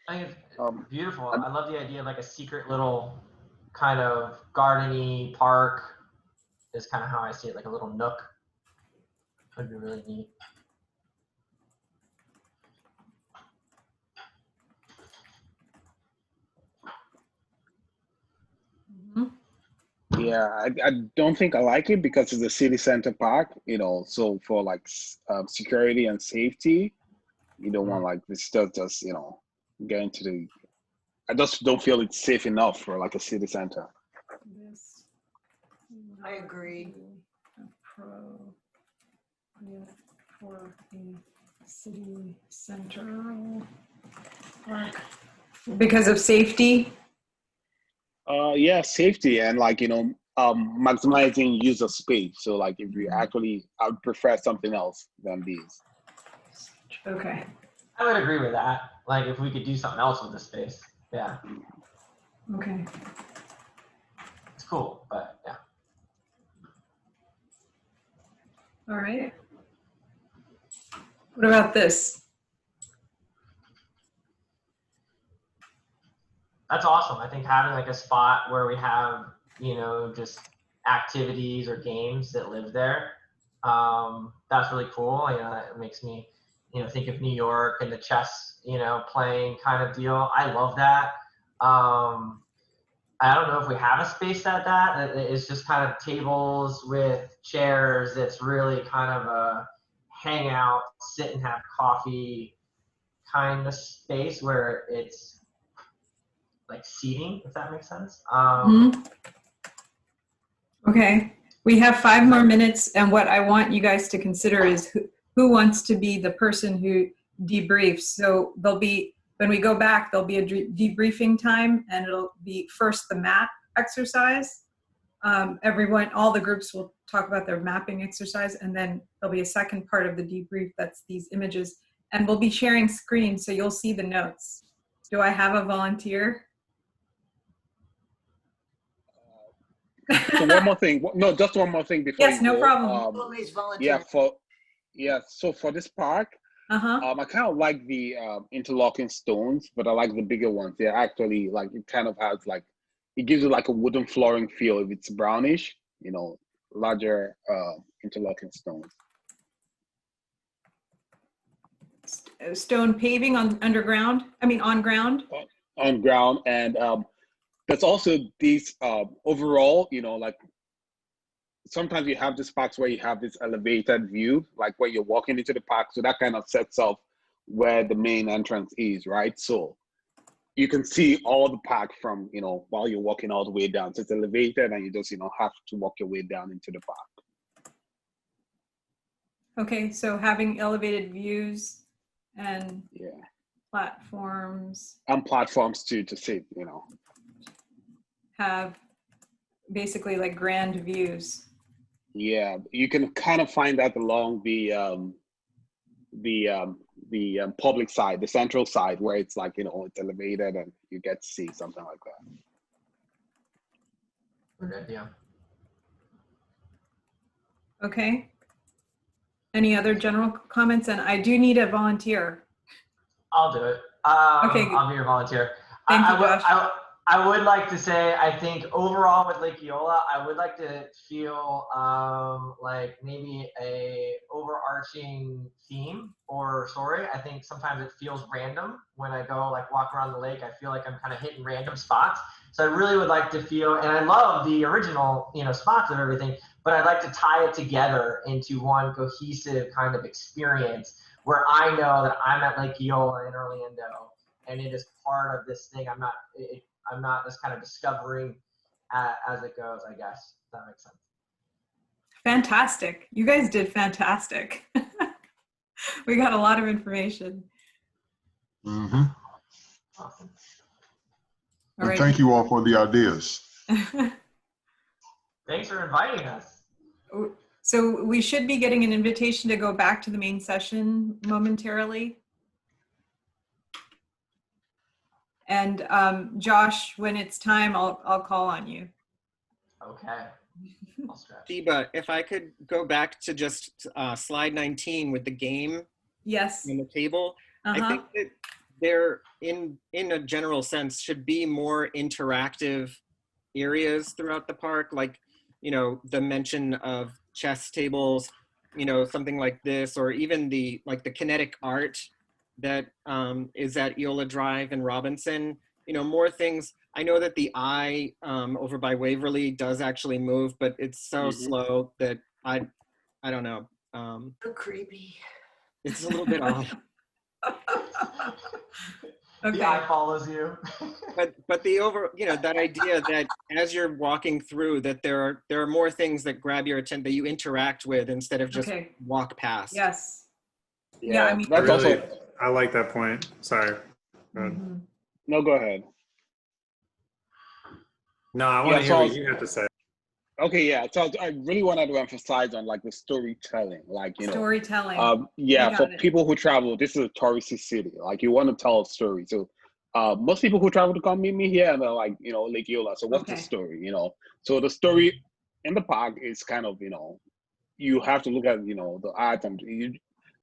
I think it's beautiful. I love the idea of like a secret little kind of gardeny park is kind of how I see it, like a little nook. Would be really neat. Yeah, I don't think I like it because it's a city center park, so for like security and safety, You don't want like this stuff just, you know, get into the, I just don't feel it's safe enough for like a city center. This I agree. appropriate for a city center park because of safety. Yeah, safety and like, you know, maximizing user space. So like if you actually, I would prefer something else than these. Okay. I would agree with that. Like if we could do something else with the space. Yeah. Okay. It's cool, but yeah. All right. What about this? That's awesome. I think having like a spot where we have, you know, just activities or games that live there, that's really cool. You know, that makes me, you know, think of New York and the chess, you know, playing kind of deal. I love that. I don't know if we have a space at that. It's just kind of tables with chairs. It's really kind of a hangout, sit and have coffee kind of space where it's like seating, if that makes sense. Okay. We have 5 more minutes, and what I want you guys to consider is who wants to be the person who debriefs. So there'll be, when we go back, there'll be a debriefing time, and it'll be first the map exercise. Everyone, all the groups will talk about their mapping exercise, and then there'll be a second part of the debrief that's these images, and we'll be sharing screens, so you'll see the notes. Do I have a volunteer? So one more thing, no, just one more thing before Yes, you no go. problem. So for this park, Uh-huh. I kind of like the interlocking stones, but I like the bigger ones. They're actually like, it kind of has like, it gives you like a wooden flooring feel if it's brownish, you know, larger interlocking stones. Stone paving on underground, I mean on ground? On ground, and there's also these overall, you know, like sometimes you have these parks where you have this elevated view, like where you're walking into the park. So that kind of sets off where the main entrance is, right? So you can see all the park from, you know, while you're walking all the way down. So it's elevated and you just, you know, have to walk your way down into the park. Okay, so having elevated views and yeah, platforms and platforms too, to sit, you know. have basically like grand views. Yeah, you can kind of find that along the public side, the central side, where it's like, you know, it's elevated and you get to see something like that. Good idea. Okay. Any other general comments? And I do need a volunteer. I'll do it. Okay. I'll be your volunteer. Thank you, Josh. I would like to say, I think overall with Lake Eola, I would like to feel like maybe a overarching theme or story. I think sometimes it feels random when I go like walk around the lake. I feel like I'm kind of hitting random spots. So I really would like to feel, and I love the original, you know, spots of everything, but I'd like to tie it together into one cohesive kind of experience where I know that I'm at Lake Eola in Orlando, and it is part of this thing. I'm not just kind of discovering as it goes, I guess. If that makes sense. Fantastic. You guys did fantastic. We got a lot of information. Mm-hmm. Awesome. And thank you all for the ideas. Thanks for inviting us. So we should be getting an invitation to go back to the main session momentarily. And Josh, when it's time, I'll call on you. Okay. Diba, if I could go back to just slide 19 with the game. Yes. On the table. I think that there, in a general sense, should be more interactive areas throughout the park, like, you know, the mention of chess tables, you know, something like this, or even the kinetic art that is at Eola Drive and Robinson, you know, more things. I know that the eye over by Waverly does actually move, but it's so slow that I don't know. So creepy. It's a little bit odd. Okay. The eye follows you. But the that idea that as you're walking through, that there are more things that grab your attention, that you interact with instead of just Okay. walk past. Yes. Yeah, I mean, that's also. I like that point. Sorry. Go ahead. mhm. No, go ahead. No, I want to Yeah, hear so what you have to say. okay, yeah. So I really wanted to emphasize on like the storytelling, like Storytelling. yeah, You for got it. people who travel, this is a touristy city. Like you want to tell a story. So most people who travel to come meet me here, and they're like, Lake Eola. So what's the Okay. story? So the story in the park is kind of, you have to look at, the art and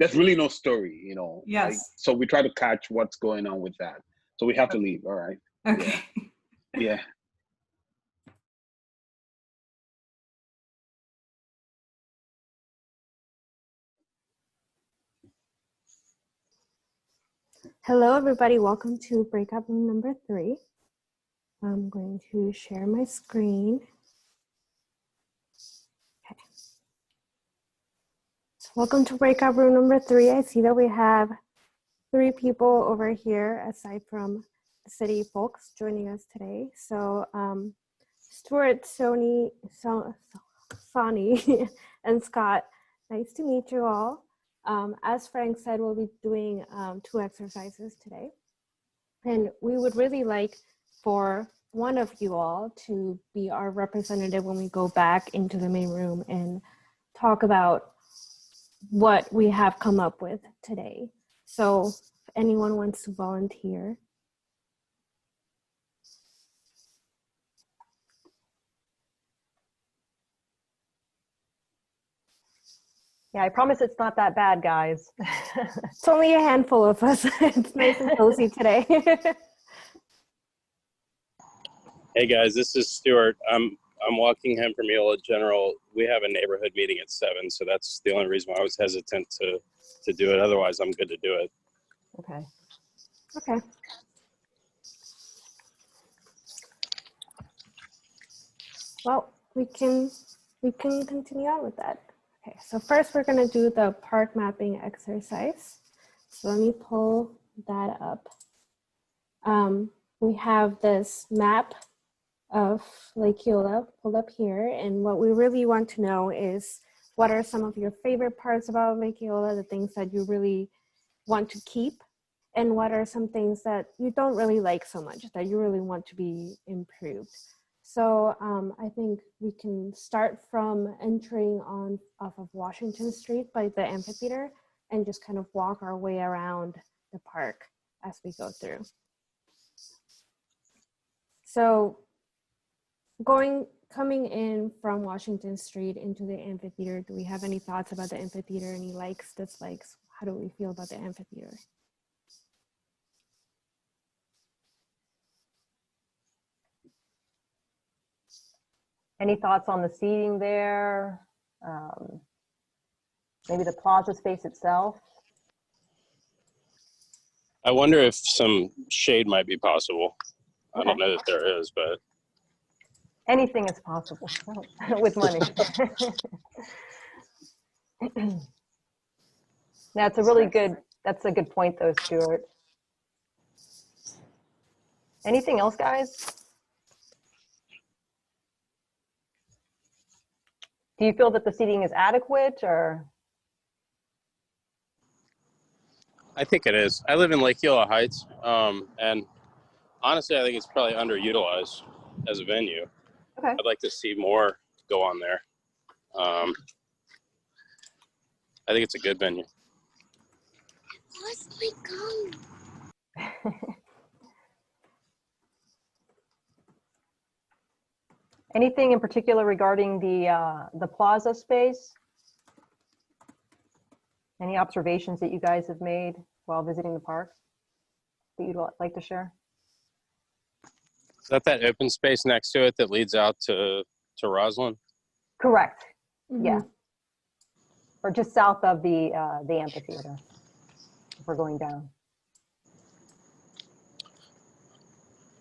there's really no story, like, Yes. so we try to catch what's going on with that. So we have to leave. All right. Okay. Yeah. Hello, everybody. Welcome to breakout room number 3. I'm going to share my screen. Okay. So welcome to breakout room number 3. I see that we have 3 people over here, aside from the city folks joining us today. So Stuart, Sonny, and Scott, nice to meet you all. As Frank said, we'll be doing 2 exercises today. And we would really like for one of you all to be our representative when we go back into the main room and talk about what we have come up with today. So if anyone wants to volunteer. Yeah, I promise it's not that bad, guys. It's only a handful of us. It's nice and cozy today. Hey guys, this is Stuart. I'm walking home from Eola General. We have a neighborhood meeting at 7, so that's the only reason why I was hesitant to do it. Otherwise, I'm good to do it. Okay. Okay. Well, we can continue on with that. Okay, so first we're going to do the park mapping exercise. So let me pull that up. We have this map of Lake Eola pulled up here, and what we really want to know is what are some of your favorite parts about Lake Eola, the things that you really want to keep, and what are some things that you don't really like so much that you really want to be improved. So I think we can start from entering off of Washington Street by the amphitheater and just kind of walk our way around the park as we go through. So coming in from Washington Street into the amphitheater, do we have any thoughts about the amphitheater? Any likes, dislikes? How do we feel about the amphitheater? Any thoughts on the seating there? Maybe the plaza space itself? I wonder if some shade might be possible. I don't know that there is, but Anything is possible with money. That's a good point though, Stuart. Anything else, guys? Do you feel that the seating is adequate, or? I think it is. I live in Lake Eola Heights, and honestly, I think it's probably underutilized as a venue. Okay. I'd like to see more go on there. I think it's a good venue. Anything in particular regarding the plaza space? Any observations that you guys have made while visiting the park that you'd like to share? Is that open space next to it that leads out to Roslyn? Correct. Mm-hmm. Yeah. Or just south of the amphitheater, if we're going down.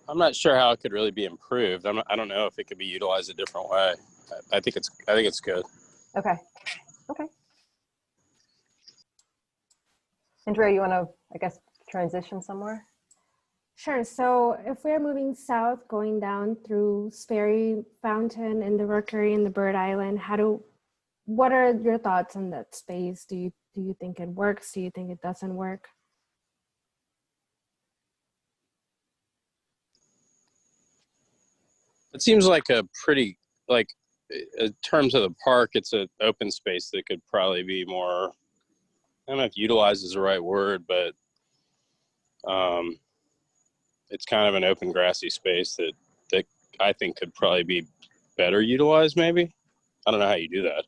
I'm not sure how it could really be improved. I don't know if it could be utilized a different way. I think it's good. Okay. Okay. Andrea, you want to, I guess, transition somewhere? Sure. So if we're moving south, going down through Sperry Fountain and the Rookery and the Bird Island, what are your thoughts on that space? Do you think it works? Do you think it doesn't work? It seems like a pretty, like, in terms of the park, it's an open space that could probably be more, I don't know if utilized is the right word, but it's kind of an open grassy space that I think could probably be better utilized maybe. I don't know how you do that.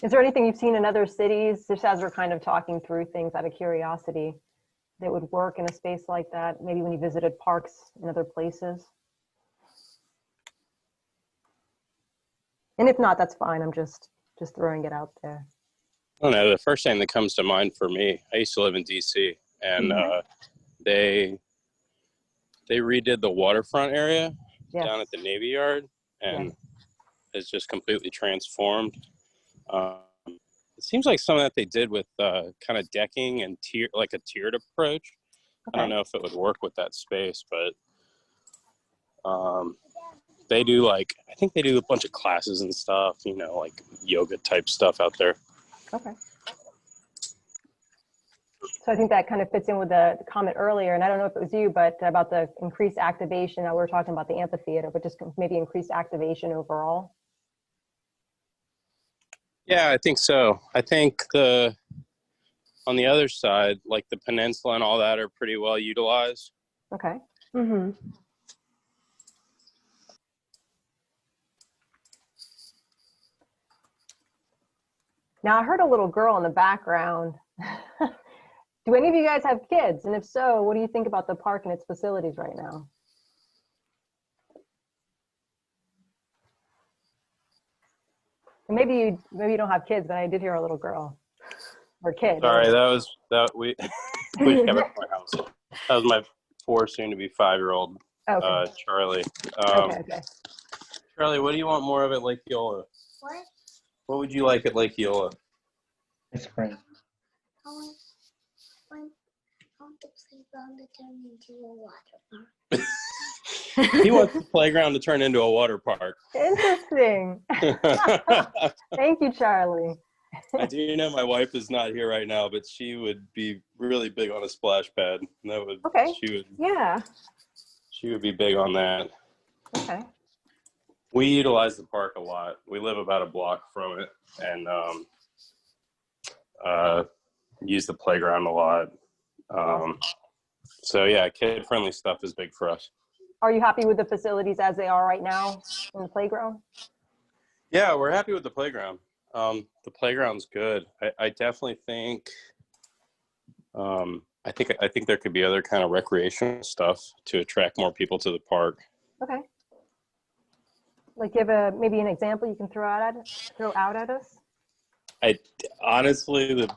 Is there anything you've seen in other cities, just as we're kind of talking through things out of curiosity, that would work in a space like that? Maybe when you visited parks in other places? And if not, that's fine. I'm just throwing it out there. I don't know. The first thing that comes to mind for me, I used to live in DC, and they redid the waterfront area down at the Navy Yard, and it's just completely transformed. It seems like something that they did with kind of decking and like a tiered approach. I don't know if it would work with that space, but they do, like, I think they do a bunch of classes and stuff, you know, like yoga type stuff out there. Okay. So I think that kind of fits in with the comment earlier, and I don't know if it was you, but about the increased activation. Now we're talking about the amphitheater, but just maybe increased activation overall. Yeah, I think so. I think on the other side, like the peninsula and all that are pretty well utilized. Okay. Mm-hmm. Now I heard a little girl in the background. Do any of you guys have kids? And if so, what do you think about the park and its facilities right now? And maybe you don't have kids, but I did hear a little girl or kid. Sorry, we have it at my house. That was my 4 soon to be 5-year-old Charlie. Okay. Charlie, what do you want more of at Lake Eola? What would you like at Lake Eola? Ice cream. I want the playground to turn into a water park. He wants the playground to turn into a water park. Interesting. Thank you, Charlie. I do know my wife is not here right now, but she would be really big on a splash pad. That would, she would be big on that. Okay. We utilize the park a lot. We live about a block from it, and use the playground a lot. So yeah, kid-friendly stuff is big for us. Are you happy with the facilities as they are right now in the playground? Yeah, we're happy with the playground. The playground's good. I definitely think, I think there could be other kind of recreational stuff to attract more people to the park. Okay. Like, give maybe an example you can throw out at us. Honestly, the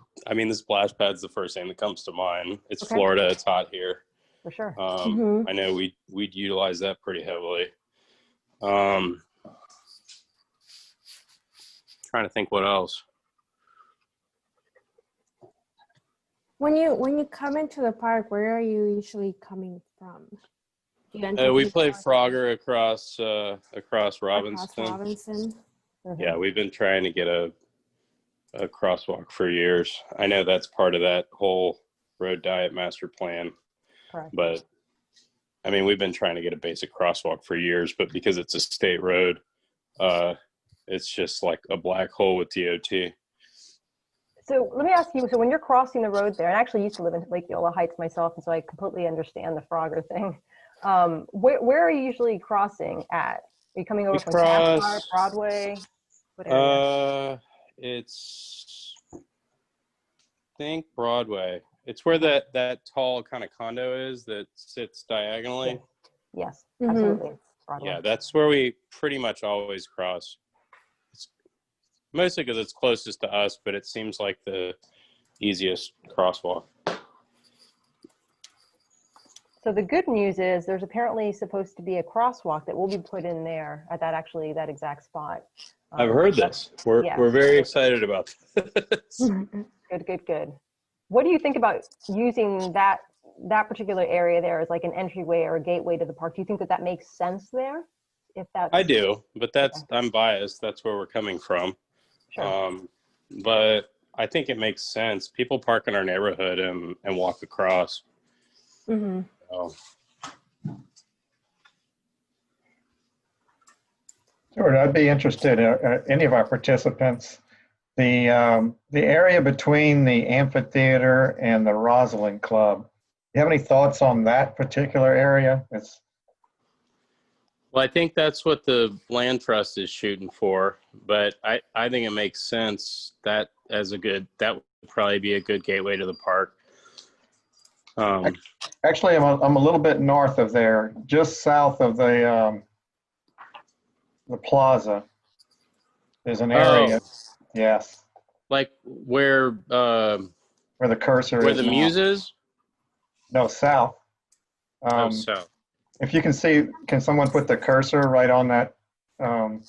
splash pad's the first thing that comes to mind. It's Florida. It's hot here. For sure. I know we'd utilize that pretty heavily. Trying to think what else. When you come into the park, where are you usually coming from? We played Frogger across Robinson. Across Robinson. Mm-hmm. Yeah, we've been trying to get a crosswalk for years. I know that's part of that whole road diet master plan. Correct. But I mean, we've been trying to get a basic crosswalk for years, but because it's a state road, it's just like a black hole with DOT. So let me ask you, so when you're crossing the road there, and I actually used to live in Lake Eola Heights myself, and so I completely understand the Frogger thing. Where are you usually crossing at? Are you coming over from Campfire, Broadway? What area? It's, I think Broadway. It's where that tall kind of condo is that sits diagonally. Yes, absolutely. Broadway. Yeah, that's where we pretty much always cross. It's mostly because it's closest to us, but it seems like the easiest crosswalk. So the good news is there's apparently supposed to be a crosswalk that will be put in there at that exact spot. I've heard this. We're yeah. we're very excited about this. Good. What do you think about using that particular area there as like an entryway or a gateway to the park? Do you think that makes sense there? If that's I do, but I'm biased. That's where we're coming from. Sure. But I think it makes sense. People park in our neighborhood and walk across. Mm-hmm. So, Sure, I'd be interested, any of our participants, the area between the amphitheater and the Rosalind Club. Do you have any thoughts on that particular area? well, I think that's what the land trust is shooting for, but I think it makes sense that that would probably be a good gateway to the park. Actually, I'm a little bit north of there, just south of the plaza. There's an area, yes, like where the cursor where is the now. Muse is. No, south. South. If you can see, can someone put the cursor right on that? All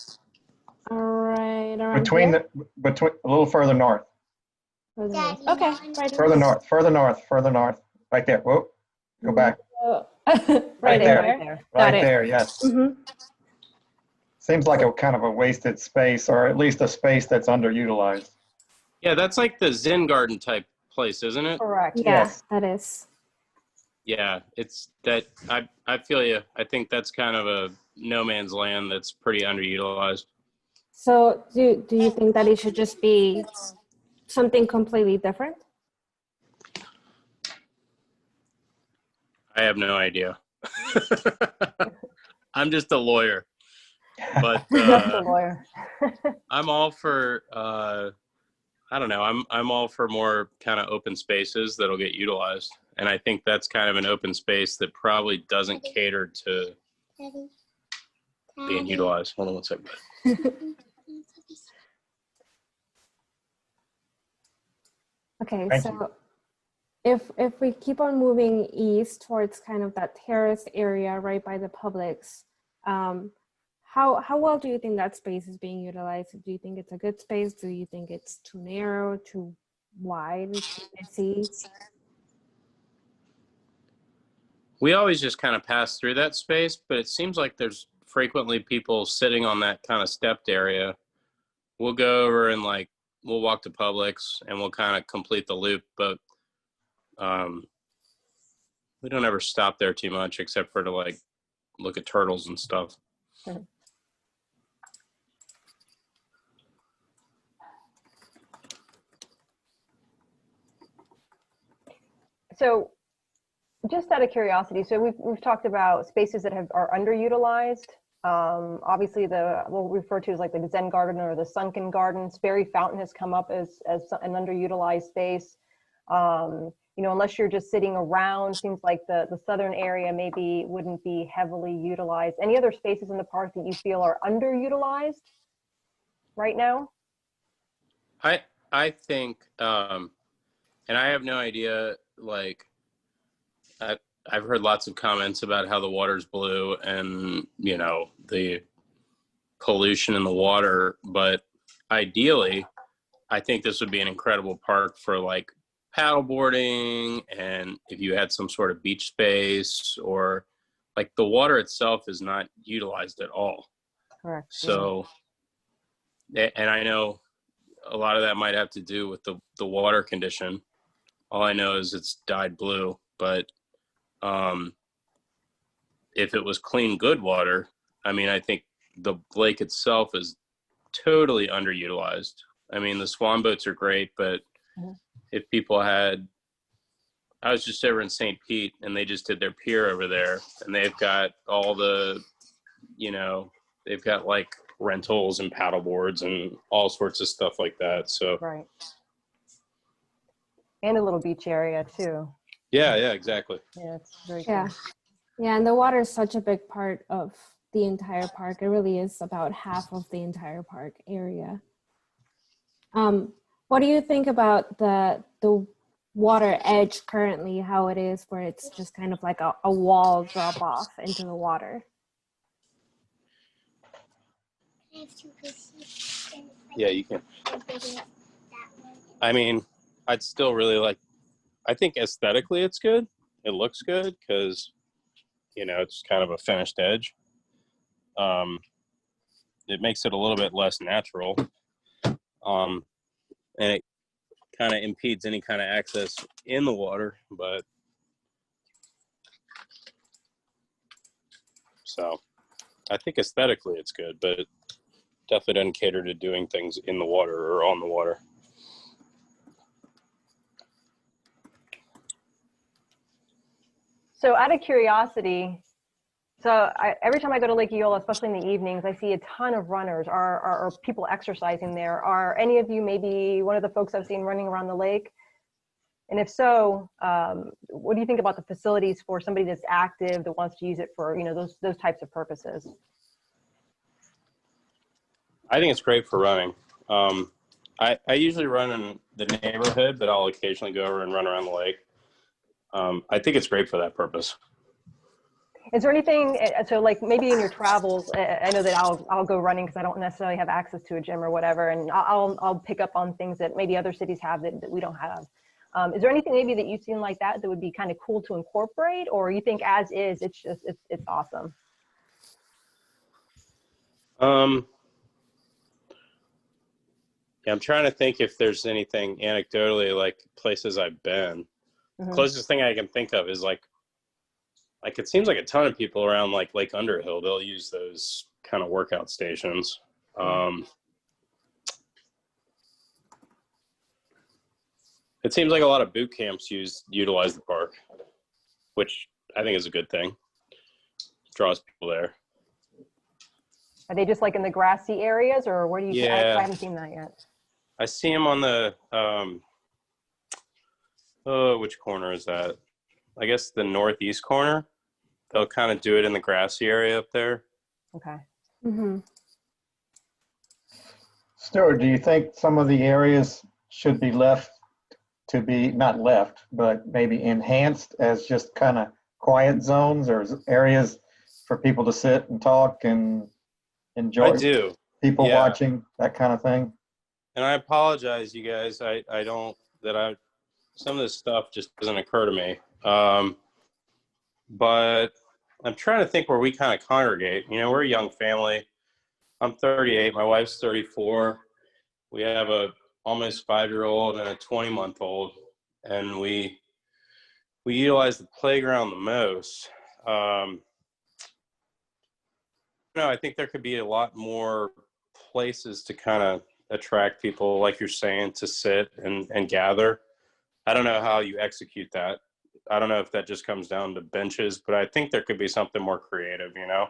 right, around Between here? a little further north. Okay, right. Further north, right there. Whoop, go back. Right there. Got Right it. there, yes. Mm-hmm. Seems like a kind of a wasted space, or at least a space that's underutilized. Yeah, that's like the Zen garden type place, isn't it? Correct. Yeah, Yes. that is. Yeah, it's that I feel you. I think that's kind of a no man's land that's pretty underutilized. So do you think that it should just be something completely different? I have no idea. I'm just a lawyer, but Just a lawyer. I'm all for I don't know. I'm all for more kind of open spaces that'll get utilized, and I think that's kind of an open space that probably doesn't cater to being utilized. Hold on one second. Okay, Thank so if we keep on moving east towards kind of that terrace area right by the Publix, how well do you think that space is being utilized? Do you think it's a good space? Do you think it's too narrow, too wide, too messy? We always just kind of pass through that space, but it seems like there's frequently people sitting on that kind of stepped area. We'll go over and we'll walk to Publix and we'll kind of complete the loop, but we don't ever stop there too much except for to look at turtles and stuff. So just out of curiosity, so we've talked about spaces that are underutilized. Obviously we'll refer to as like the Zen garden or the sunken garden. Sperry Fountain has come up as an underutilized space. Unless you're just sitting around, seems like the southern area maybe wouldn't be heavily utilized. Any other spaces in the park that you feel are underutilized right now? I think, and I have no idea, I've heard lots of comments about how the water's blue and, the pollution in the water, but ideally, I think this would be an incredible park for paddleboarding, and if you had some sort of beach space, or the water itself is not utilized at all. Correct. So, and I know a lot of that might have to do with the water condition. All I know is it's dyed blue, but if it was clean, good water, I think the lake itself is totally underutilized. The swan boats are great, but if people I was just over in St. Pete and they just did their pier over there, and they've got all the, they've got rentals and paddle boards and all sorts of stuff like that. So, right. And a little beach area too. Yeah, exactly. Yeah, it's very Yeah. cool. Yeah, and the water is such a big part of the entire park. It really is about half of the entire park area. What do you think about the water edge currently, how it is, where it's just kind of like a wall drop off into the water? Yeah, you can. I mean, I'd still really like, I think aesthetically it's good. It looks good because, you know, it's kind of a finished edge. It makes it a little bit less natural. And it kind of impedes any kind of access in the water, but so I think aesthetically it's good, but it definitely doesn't cater to doing things in the water or on the water. So out of curiosity, every time I go to Lake Eola, especially in the evenings, I see a ton of runners or people exercising there. Are any of you maybe one of the folks I've seen running around the lake? And if so, what do you think about the facilities for somebody that's active that wants to use it for, you know, those types of purposes? I think it's great for running. I usually run in the neighborhood, but I'll occasionally go over and run around the lake. I think it's great for that purpose. Is there anything, so like maybe in your travels, I know that I'll go running because I don't necessarily have access to a gym or whatever, and I'll pick up on things that maybe other cities have that we don't have. Is there anything maybe that you've seen like that would be kind of cool to incorporate, or you think as is, it's just, it's awesome? Yeah, I'm trying to think if there's anything anecdotally, like places I've been. Mm-hmm. Closest thing I can think of is like it seems like a ton of people around like Lake Underhill, they'll use those kind of workout stations. It seems like a lot of boot camps utilize the park, which I think is a good thing. Draws people there. Are they just like in the grassy areas, or where do you? Yeah. I haven't seen that yet. I see them on the which corner is that? I guess the northeast corner. They'll kind of do it in the grassy area up there. Okay. Mm-hmm. Stuart, do you think some of the areas should be left to be, not left, but maybe enhanced as just kind of quiet zones or areas for people to sit and talk and enjoy? I do. People Yeah. watching, that kind of thing? And I apologize, you guys. Some of this stuff just doesn't occur to me. But I'm trying to think where we kind of congregate. You know, we're a young family. I'm 38. My wife's 34. We have a almost 5-year-old and a 20-month-old, and we utilize the playground the most. I think there could be a lot more places to kind of attract people, like you're saying, to sit and gather. I don't know how you execute that. I don't know if that just comes down to benches, but I think there could be something more creative, you know?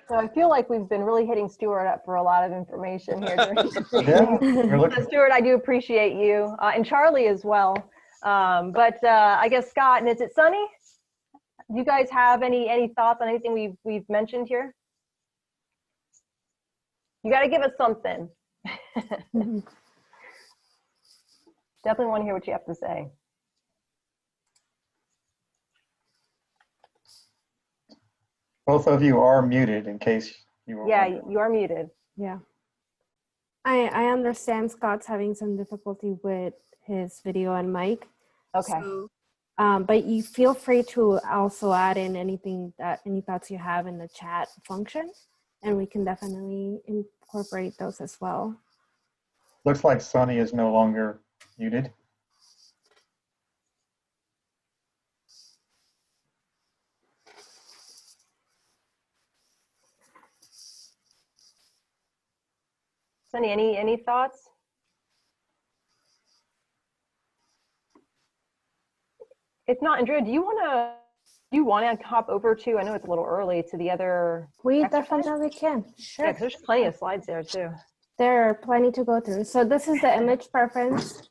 So I feel like we've been really hitting Stuart up for a lot of information here. Yeah, Stuart, I do appreciate you, and Charlie as well. But I guess Scott, and is it Sunny? Do you guys have any thoughts on anything we've mentioned here? You got to give us something. Definitely want to hear what you have to say. Both of you are muted in case you were wondering. You are muted. Yeah. I understand Scott's having some difficulty with his video and mic. Okay. So, but you feel free to also add in any thoughts you have in the chat function, and we can definitely incorporate those as well. Looks like Sunny is no longer muted. Sunny, any thoughts? If not, Andrea, do you want to hop over to, I know it's a little early, to the other We exercise? definitely can. Sure. Yeah, 'cause there's plenty of slides there too. There are plenty to go through. So this is the image preference.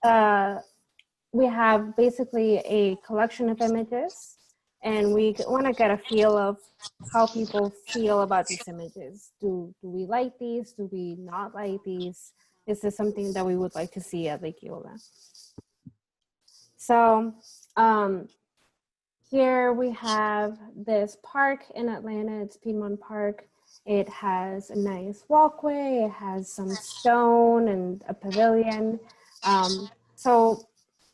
We have basically a collection of images, and we want to get a feel of how people feel about these images. Do we like these? Do we not like these? Is this something that we would like to see at Lake Eola? So here we have this park in Atlanta. It's Piedmont Park. It has a nice walkway. It has some stone and a pavilion. So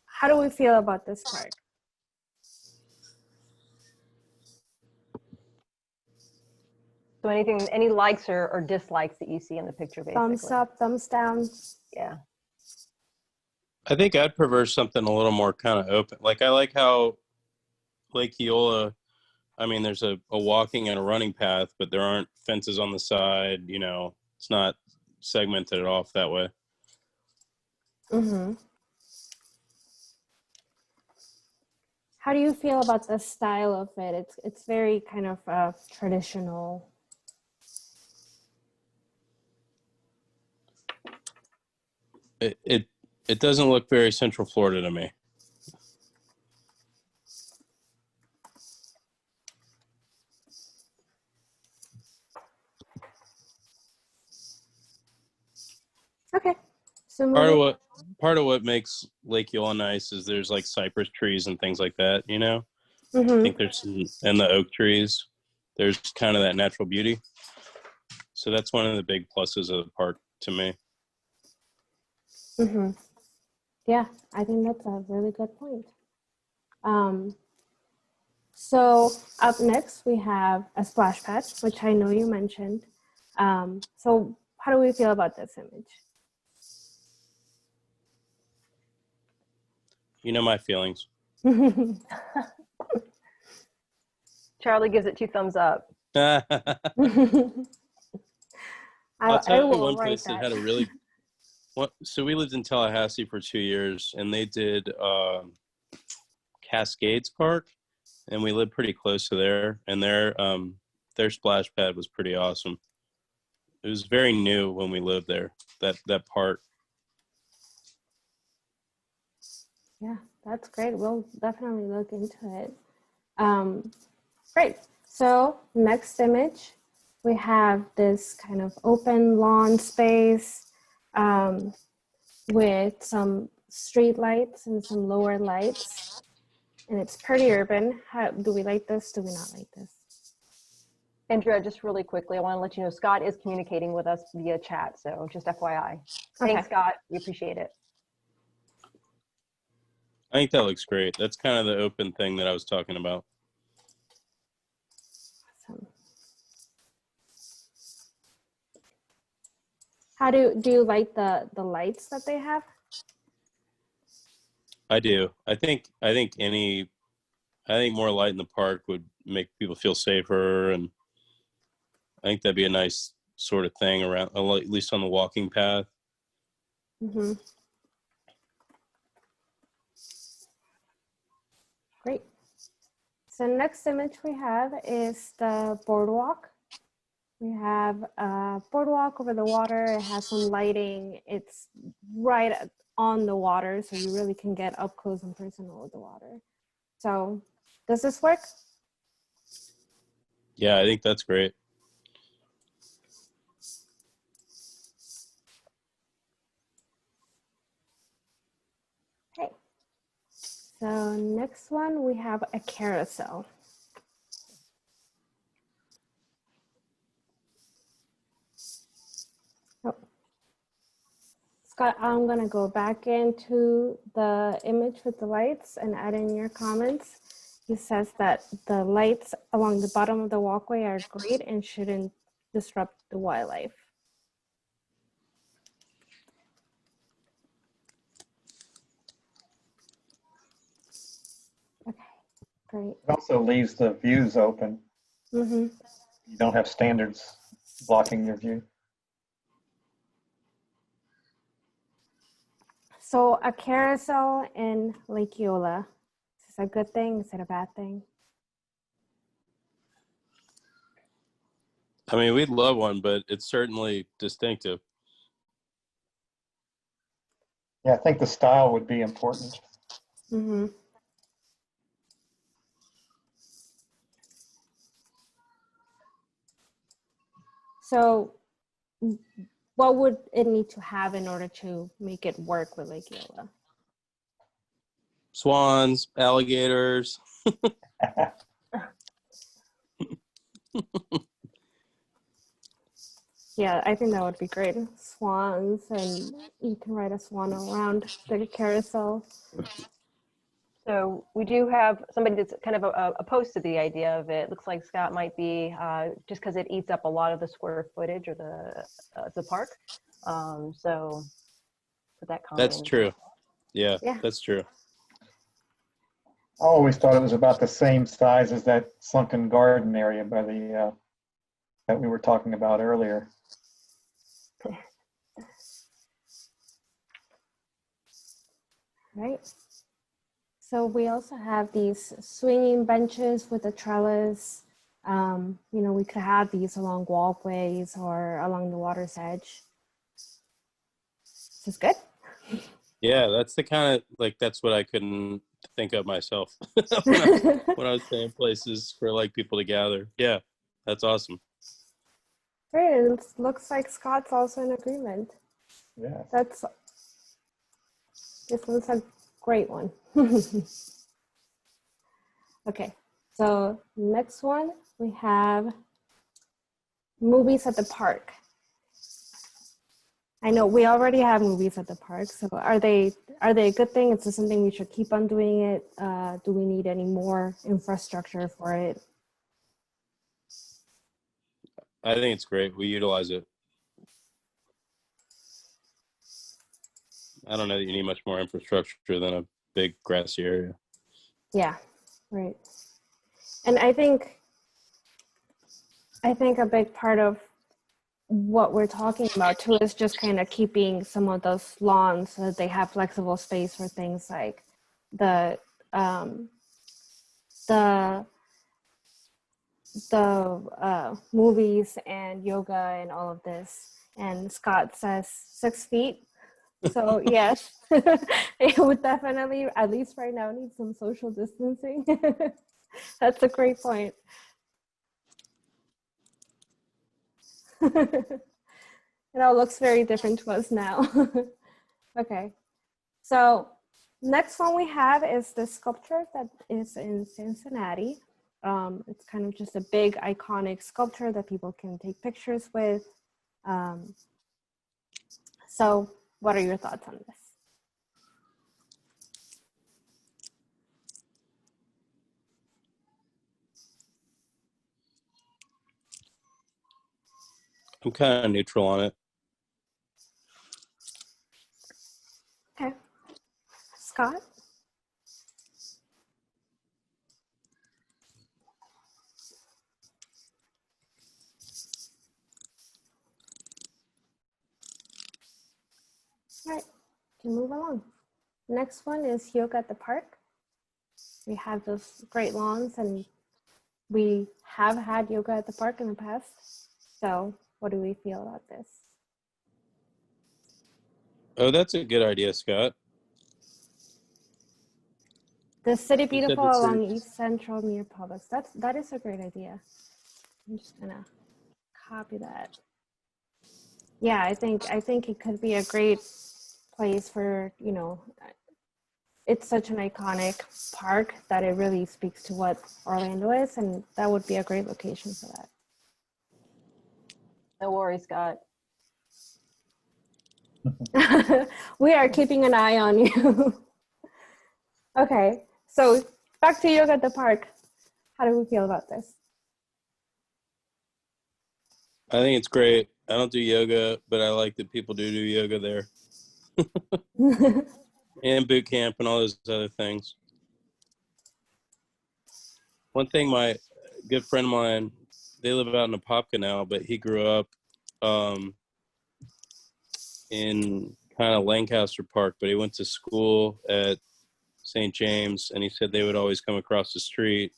how do we feel about this park? So any likes or dislikes that you see in the picture, basically? Thumbs up, thumbs down. Yeah. I think I'd prefer something a little more kind of open. Like I like how Lake Eola, I mean, there's a walking and a running path, but there aren't fences on the side. You know, it's not segmented off that way. Mm-hmm. How do you feel about the style of it? It's very kind of traditional. It doesn't look very Central Florida to me. Okay. So part of what makes Lake Eola nice is there's like cypress trees and things like that, you know? Mm-hmm. I think there's and the oak trees. There's kind of that natural beauty. So that's one of the big pluses of the park to me. Mm-hmm. Yeah, I think that's a really good point. So up next we have a splash pad, which I know you mentioned. So how do we feel about this image? You know my feelings. Charlie gives it 2 thumbs up. I'll I tell you will one write place that had a really so we lived in Tallahassee for 2 years, and they did Cascades Park, and we lived pretty close to there, and their splash pad was pretty awesome. It was very new when we lived there, that part. Yeah, that's great. We'll definitely look into it. Great. So next image, we have this kind of open lawn space with some street lights and some lower lights. And it's pretty urban. Do we like this? Do we not like this? Andrea, just really quickly, I want to let you know Scott is communicating with us via chat, so just FYI. Thanks, Scott. We appreciate it. I think that looks great. That's kind of the open thing that I was talking about. Awesome. How do you like the lights that they have? I do. I think more light in the park would make people feel safer, and I think that'd be a nice sort of thing around, at least on the walking path. Mm-hmm. Great. So next image we have is the boardwalk. We have a boardwalk over the water. It has some lighting. It's right on the water, so you really can get up close and personal with the water. So does this work? Yeah, I think that's great. Okay. So next one, we have a carousel. Oh. Scott, I'm gonna go back into the image with the lights and add in your comments. He says that the lights along the bottom of the walkway are great and shouldn't disrupt the wildlife. Okay, great. It also leaves the views open. Mm-hmm. You don't have standards blocking your view. So a carousel in Lake Eola, is this a good thing? Is it a bad thing? I mean, we'd love one, but it's certainly distinctive. Yeah, I think the style would be important. Mm-hmm. So what would it need to have in order to make it work with Lake Eola? Swans, alligators. Yeah, I think that would be great. Swans, and you can ride a swan around the carousel. So we do have somebody that's kind of opposed to the idea of it. Looks like Scott might be just because it eats up a lot of the square footage or the park. So put that comment. That's in. true. Yeah, Yeah, that's true. I always thought it was about the same size as that sunken garden area by the that we were talking about earlier. right. So we also have these swinging benches with a trellis. You know, we could have these along walkways or along the water's edge. This is good. Yeah, that's the kind of, like, that's what I couldn't think of myself when I was saying places for like people to gather. Yeah, that's awesome. Great. It looks like Scott's also in agreement. Yeah. This one's a great one. Okay, so next one we have movies at the park. I know we already have movies at the park, so are they a good thing? Is this something we should keep on doing it? Do we need any more infrastructure for it? I think it's great. We utilize it. I don't know that you need much more infrastructure than a big grassy area. Yeah, right. And I think a big part of what we're talking about too is just kind of keeping some of those lawns so that they have flexible space for things like the movies and yoga and all of this. And Scott says 6 feet. So yes, it would definitely, at least right now, need some social distancing. That's a great point. It all looks very different to us now. Okay, so next one we have is the sculpture that is in Cincinnati. It's kind of just a big iconic sculpture that people can take pictures with. So what are your thoughts on this? I'm kind of neutral on it. Okay. Scott? All right, can move along. Next one is yoga at the park. We have those great lawns, and we have had yoga at the park in the past. So what do we feel about this? Oh, that's a good idea, Scott. The City You said Beautiful the along city- East Central near Publix. That is a great idea. I'm just gonna copy that. Yeah, I think it could be a great place for, you know, it's such an iconic park that it really speaks to what Orlando is, and that would be a great location for that. No worries, Scott. We are keeping an eye on you. Okay, so back to yoga at the park. How do we feel about this? I think it's great. I don't do yoga, but I like that people do yoga there. And boot camp and all those other things. One thing, my good friend of mine, they live out in Apopka now, but he grew up in kind of Lancaster Park, but he went to school at St. James, and he said they would always come across the street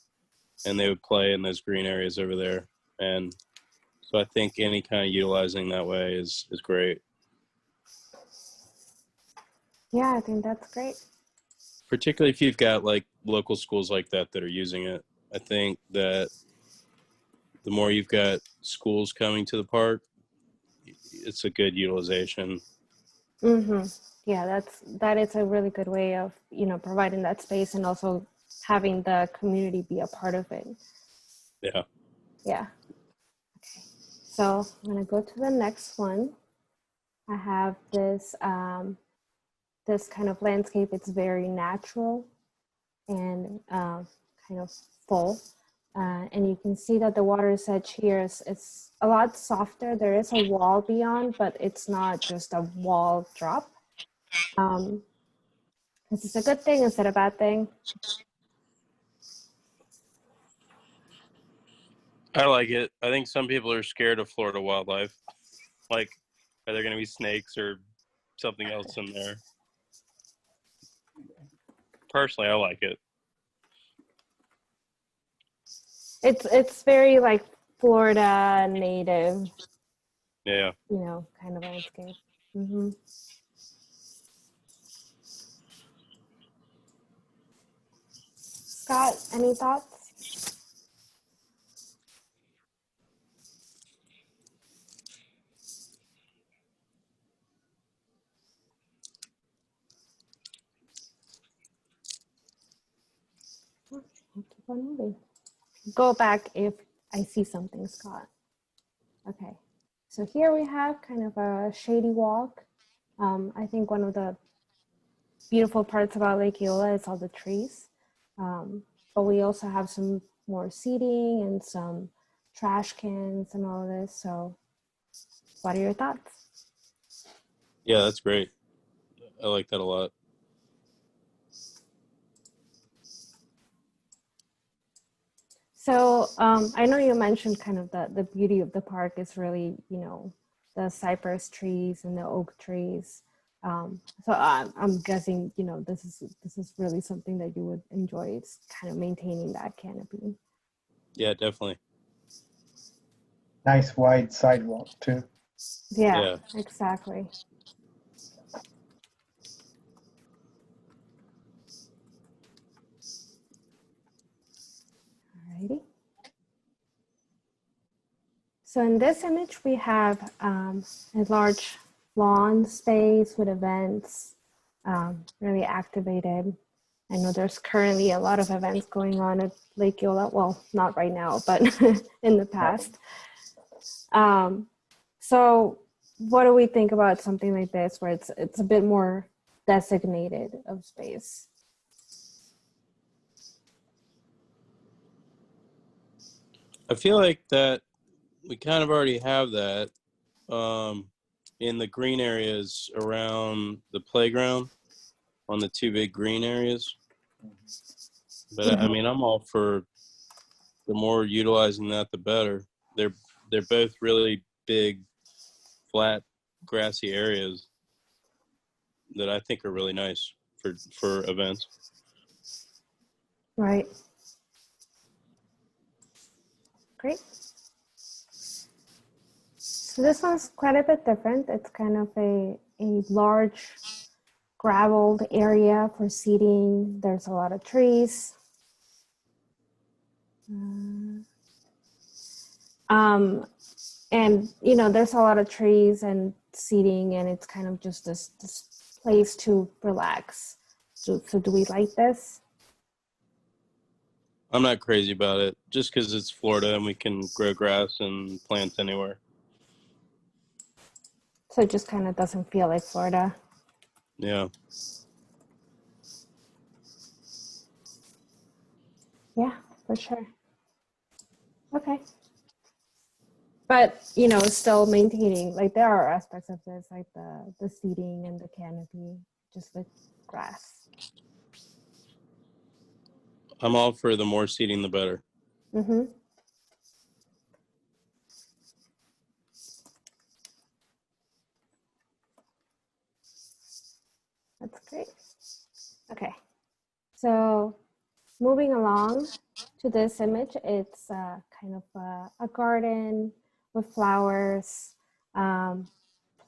and they would play in those green areas over there. And so I think any kind of utilizing that way is great. Yeah, I think that's great. Particularly if you've got like local schools like that that are using it. I think that the more you've got schools coming to the park, it's a good utilization. Mm-hmm. Yeah, that is a really good way of, providing that space and also having the community be a part of it. Yeah. Yeah. Okay. So I'm gonna go to the next one. I have this this kind of landscape. It's very natural and kind of full. And you can see that the water's edge here is a lot softer. There is a wall beyond, but it's not just a wall drop. This is a good thing instead of a bad thing. I like it. I think some people are scared of Florida wildlife. Like, are there going to be snakes or something else in there? Personally, I like it. It's very like Florida native. Yeah. Kind of landscape. Mm-hmm. Scott, any thoughts? Keep on moving. Go back if I see something, Scott. Okay. So here we have kind of a shady walk. I think one of the beautiful parts about Lake Eola is all the trees. But we also have some more seating and some trash cans and all of this. So what are your thoughts? Yeah, that's great. I like that a lot. So I know you mentioned kind of the beauty of the park is really, the cypress trees and the oak trees. So I'm guessing, this is really something that you would enjoy. It's kind of maintaining that canopy. Yeah, definitely. Nice wide sidewalk too. Yeah. Exactly. Alrighty. So in this image, we have a large lawn space with events, really activated. I know there's currently a lot of events going on at Lake Eola. Well, not right now, but in the past. So what do we think about something like this where it's a bit more designated of space? I feel like that we kind of already have that in the green areas around the playground on the two big green areas. But I mean, I'm all for the more utilizing that, the better. They're both really big, flat, grassy areas that I think are really nice for events. Right. Great. So this one's quite a bit different. It's kind of a large graveled area for seating. There's a lot of trees. And there's a lot of trees and seating, and it's kind of just this place to relax. So do we like this? I'm not crazy about it, just because it's Florida and we can grow grass and plants anywhere. So it just kind of doesn't feel like Florida. Yeah. Yeah, for sure. Okay. But, still maintaining, like there are aspects of this, like the seating and the canopy, just with grass. I'm all for the more seating, the better. Mm-hmm. That's great. Okay. So moving along to this image, it's kind of a garden with flowers,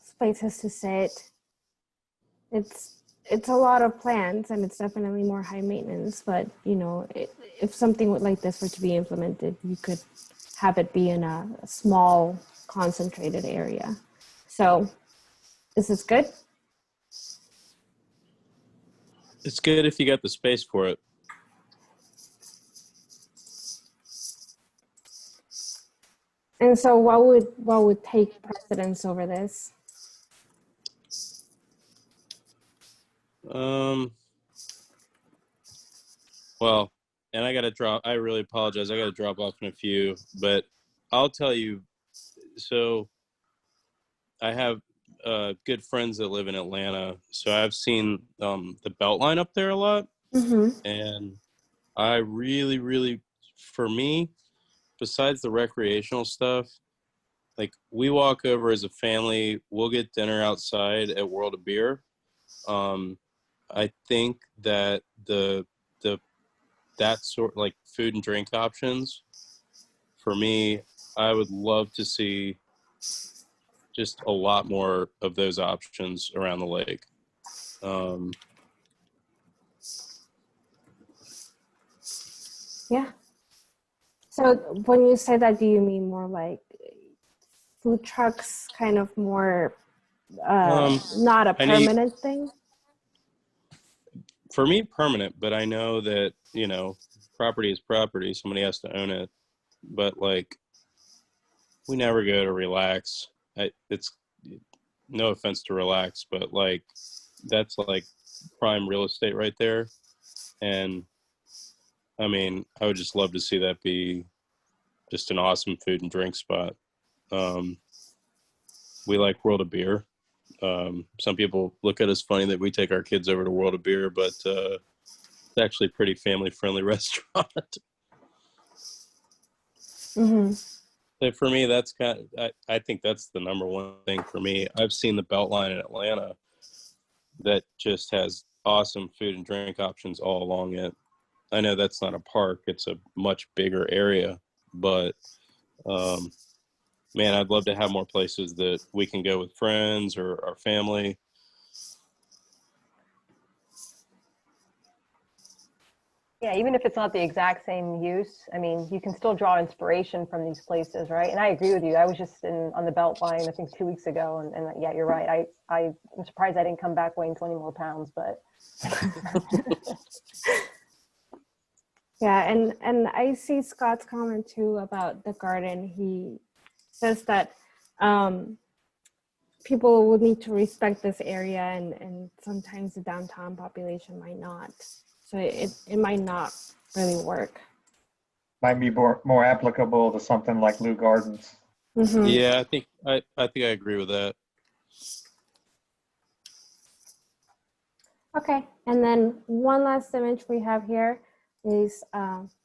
spaces to sit. It's a lot of plants, and it's definitely more high maintenance, but if something like this were to be implemented, you could have it be in a small concentrated area. So is this good? It's good if you got the space for it. And so what would take precedence over this? Well, and I really apologize. I got to drop off in a few, but I'll tell you, so I have good friends that live in Atlanta. So I've seen the Beltline up there a lot. Mm-hmm. And I really, for me, besides the recreational stuff, like we walk over as a family, we'll get dinner outside at World of Beer. I think that that sort, like food and drink options, for me, I would love to see just a lot more of those options around the lake. Yeah. So when you say that, do you mean more like food trucks, kind of more not a permanent thing? For me, permanent, but I know that, property is property. Somebody has to own it. But like, we never go to relax. It's no offense to relax, but like, that's like prime real estate right there. And I mean, I would just love to see that be just an awesome food and drink spot. We like World of Beer. Some people look at us funny that we take our kids over to World of Beer, but it's actually a pretty family-friendly restaurant. Mm-hmm. So for me, that's I think that's the number one thing for me. I've seen the Beltline in Atlanta that just has awesome food and drink options all along it. I know that's not a park; it's a much bigger area, but man, I'd love to have more places that we can go with friends or our family. Yeah, even if it's not the exact same use, I mean, you can still draw inspiration from these places, right? And I agree with you. I was just on the Beltline, I think 2 weeks ago, and yeah, you're right. I'm surprised I didn't come back weighing 20 more pounds, but. Yeah, and I see Scott's comment too about the garden. He says that people would need to respect this area, and sometimes the downtown population might not. So it might not really work. Might be more applicable to something like Lou Gardens. Mm-hmm. Yeah, I think I agree with that. Okay, and then one last image we have here is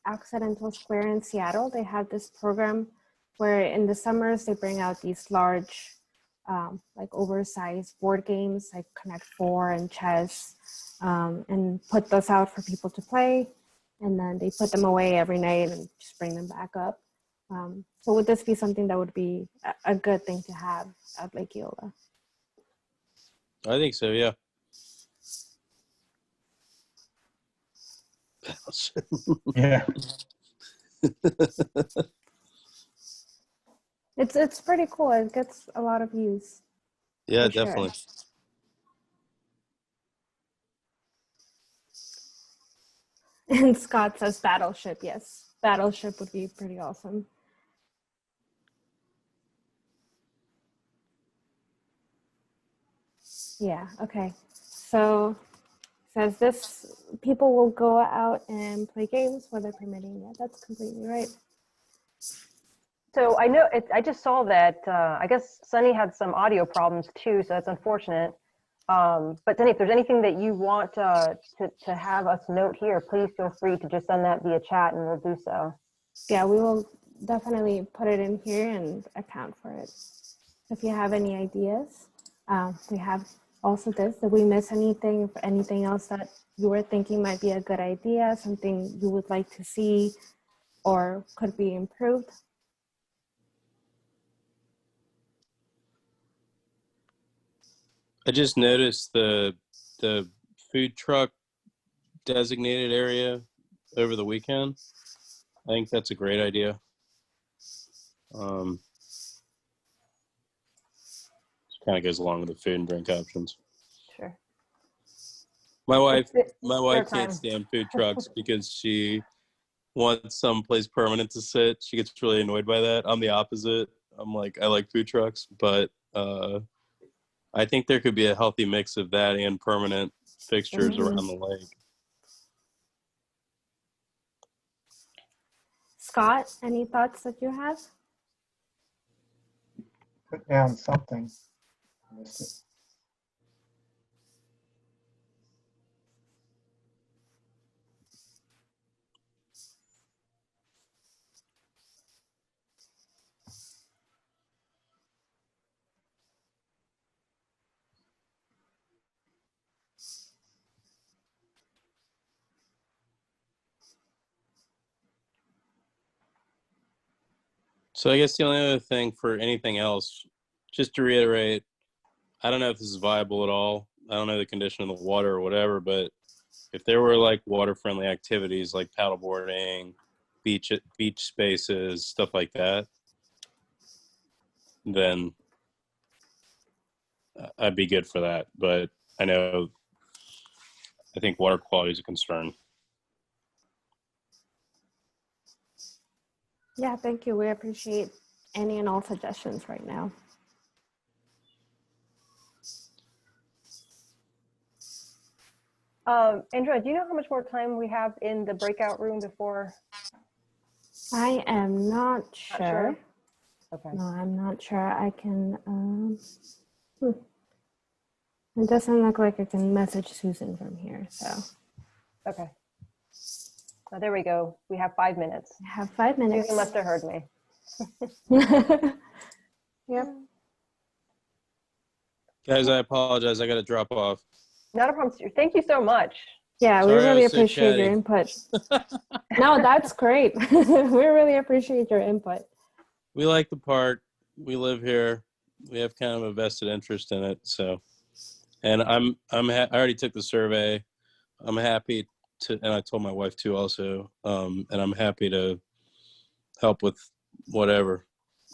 Accidental Square in Seattle. They have this program where in the summers they bring out these large, like oversized board games like Connect Four and chess, and put those out for people to play. And then they put them away every night and just bring them back up. So would this be something that would be a good thing to have at Lake Eola? I think so, yeah. Yeah. It's pretty cool. It gets a lot of views. Yeah, definitely. Sure. And Scott says Battleship. Yes, Battleship would be pretty awesome. Yeah, okay. So says this, people will go out and play games whether permitting. Yeah, that's completely right. So I know I just saw that I guess Sunny had some audio problems too, so that's unfortunate. But Sunny, if there's anything that you want to have us note here, please feel free to just send that via chat and we'll do so. Yeah, we will definitely put it in here and account for it. If you have any ideas, we have also this. Did we miss anything? Anything else that you were thinking might be a good idea, something you would like to see or could be improved? I just noticed the food truck designated area over the weekend. I think that's a great idea. kind of goes along with the food and drink options. Sure. My wife their can't time. stand food trucks because she wants someplace permanent to sit. She gets really annoyed by that. I'm the opposite. I'm like, I like food trucks, but I think there could be a healthy mix of that and permanent fixtures around the lake. Scott, any thoughts that you have? Put down something. I missed it. So I guess the only other thing for anything else, just to reiterate, I don't know if this is viable at all. I don't know the condition of the water or whatever, but if there were like water-friendly activities like paddleboarding, beach spaces, stuff like that, then I'd be good for that. But I think water quality is a concern. Yeah, thank you. We appreciate any and all suggestions right now. Andrea, do you know how much more time we have in the breakout room before? I am not Not sure. Okay. No, I'm not sure. I can, it doesn't look like I can message Susan from here, so. Okay. Oh, there we go. We have 5 minutes. I have 5 minutes. Susan must have heard me. Yep. Guys, I apologize. I got to drop off. Not a problem. Thank you so much. Yeah, Sorry, we I really was so appreciate your chatty. input. No, that's great. We really appreciate your input. We like the park. We live here. We have kind of a vested interest in it. So, and I already took the survey. I'm happy to, and I told my wife too also, and I'm happy to help with whatever.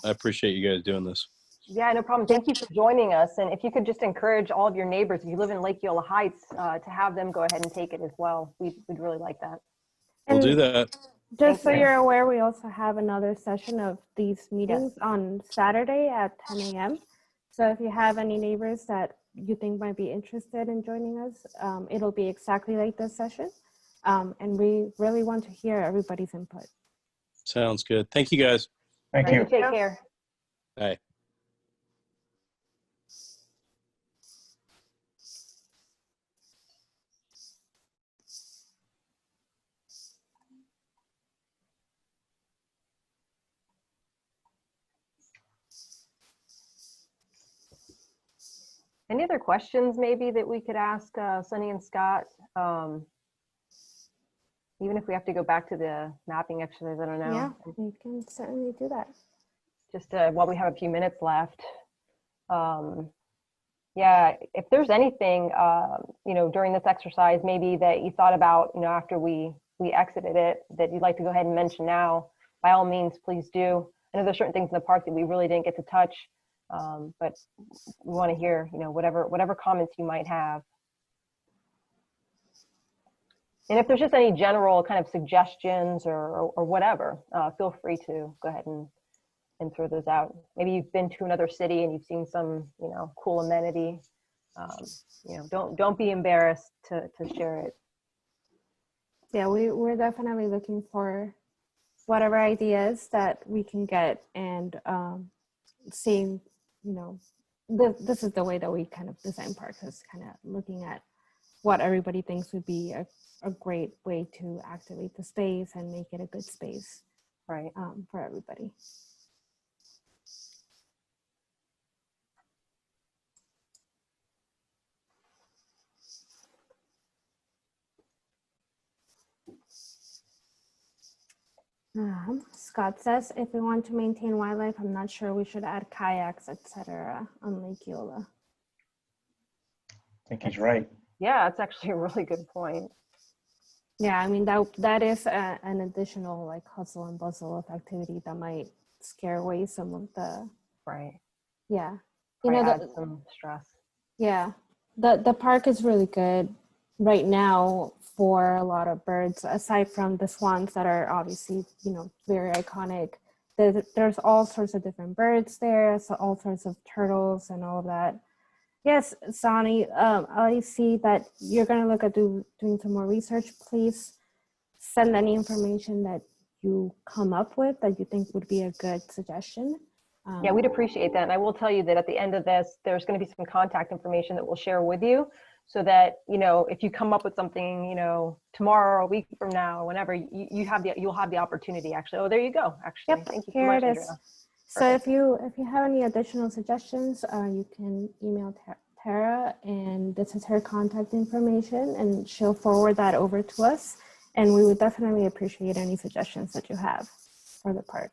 I appreciate you guys doing this. Yeah, no problem. Thank you for joining us. And if you could just encourage all of your neighbors, if you live in Lake Eola Heights, to have them go ahead and take it as well. We'd really like that. We'll do that. Just so Thank you. you're aware, we also have another session of these meetings on Saturday at 10 a.m. So if you have any neighbors that you think might be interested in joining us, it'll be exactly like this session. And we really want to hear everybody's input. Sounds good. Thank you guys. Thank you. Take care. Bye. Any other questions maybe that we could ask Sunny and Scott? Even if we have to go back to the mapping exercise, I don't know. Yeah, we can certainly do that. Just while we have a few minutes left. Yeah, if there's anything, during this exercise, maybe that you thought about, after we exited it, that you'd like to go ahead and mention now, by all means, please do. I know there's certain things in the park that we really didn't get to touch, but we want to hear, whatever comments you might have. And if there's just any general kind of suggestions or whatever, feel free to go ahead and throw those out. Maybe you've been to another city and you've seen some, cool amenity. Don't be embarrassed to share it. Yeah, we're definitely looking for whatever ideas that we can get and seeing, this is the way that we kind of design parks, is kind of looking at what everybody thinks would be a great way to activate the space and make it a good space, right, for everybody. Scott says, if we want to maintain wildlife, I'm not sure we should add kayaks, etc. on Lake Eola. I think he's right. Yeah, that's actually a really good point. Yeah, I mean, that is an additional like hustle and bustle of activity that might scare away some of the. Right. Yeah. You know, add some stress. Yeah, the park is really good right now for a lot of birds, aside from the swans that are obviously, very iconic. There's all sorts of different birds there, so all sorts of turtles and all of that. Yes, Sonny, I see that you're going to look at doing some more research. Please send any information that you come up with that you think would be a good suggestion. Yeah, we'd appreciate that. And I will tell you that at the end of this, there's going to be some contact information that we'll share with you so that, if you come up with something, tomorrow or a week from now, whenever you'll have the opportunity actually. Oh, there you go. Actually, Yep, thank you here so it much, is. Andrea. So if you have any additional suggestions, you can email Tara, and this is her contact information, and she'll forward that over to us. And we would definitely appreciate any suggestions that you have for the park.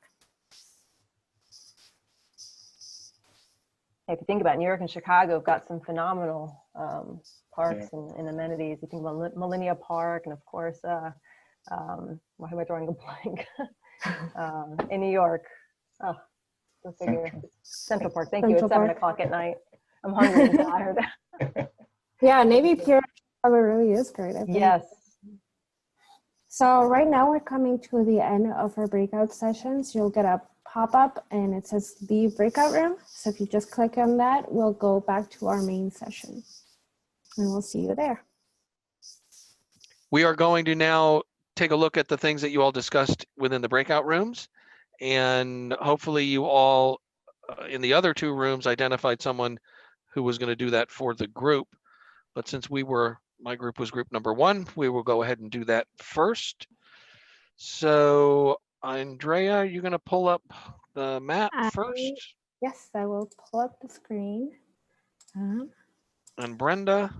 If you think about it, New York and Chicago have got some phenomenal parks and amenities. You think about Millennia Park, and of course, why am I drawing a blank? In New York, go figure. Central Park. Thank you. It's 7 o'clock at night. I'm hungry and tired. Yeah, Navy Pier probably really is great, I think. Yes. So right now we're coming to the end of our breakout sessions. You'll get a pop-up and it says leave breakout room. So if you just click on that, we'll go back to our main session and we'll see you there. We are going to now take a look at the things that you all discussed within the breakout rooms. And hopefully you all in the other 2 rooms identified someone who was going to do that for the group. But since my group was group number 1, we will go ahead and do that first. So Andrea, you're going to pull up the map first? Yes, I will pull up the screen. And Brenda?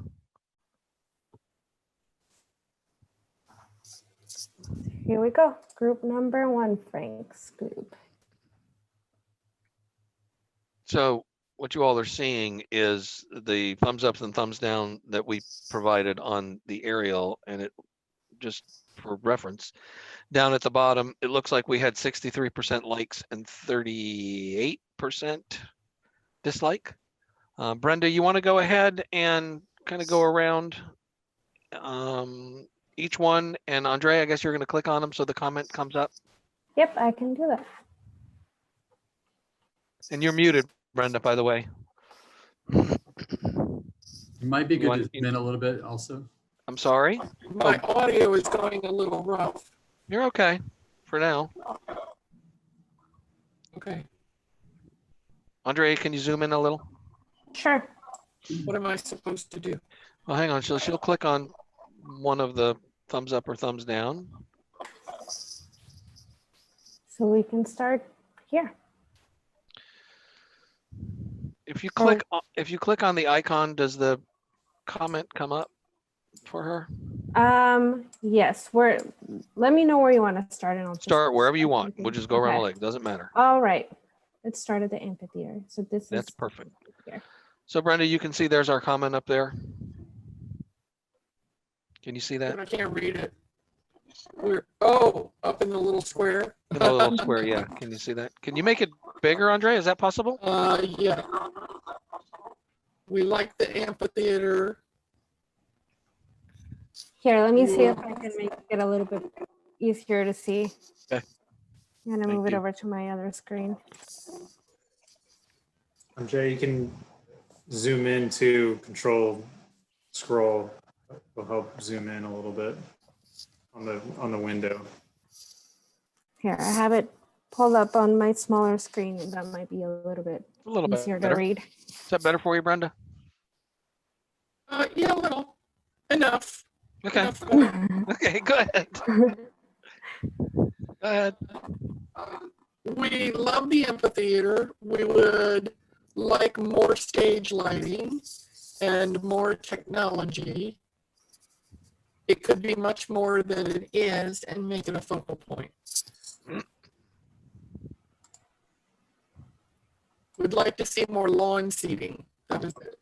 Here we go. Group number 1, Frank's group. So what you all are seeing is the thumbs ups and thumbs down that we provided on the aerial, and it just for reference, down at the bottom, it looks like we had 63% likes and 38% dislike. Brenda, you want to go ahead and kind of go around each one, and Andrea, I guess you're going to click on them so the comment comes up. Yep, I can do that. And you're muted, Brenda, by the way. It might be good to zoom in a little bit also. I'm sorry? My audio is going a little rough. You're okay for now. Okay. Andrea, can you zoom in a little? Sure. What am I supposed to do? Well, hang on. She'll click on one of the thumbs up or thumbs down. So we can start here. If you click on the icon, does the comment come up for her? Yes. Let me know where you want to start, and I'll start wherever you want. We'll just go around the lake. Doesn't matter. All right. Let's start at the amphitheater. So that's perfect. So Brenda, you can see there's our comment up there. Can you see that? I can't read it. Up in the little square. In the little square, yeah. Can you see that? Can you make it bigger, Andrea? Is that possible? Yeah. We like the amphitheater. Here, let me see if I can make it a little bit easier to see. Okay. I'm gonna move it over to my other screen. Andrea, you can zoom in to control scroll. Will help zoom in a little bit on the window. Here, I have it pulled up on my smaller screen, and that might be a little bit easier to read. Is that better for you, Brenda? Yeah, a little. Enough. Okay. Enough. Okay, go ahead. Go ahead. We love the amphitheater. We would like more stage lighting and more technology. It could be much more than it is and make it a focal point. We'd like to see more lawn seating. That is it.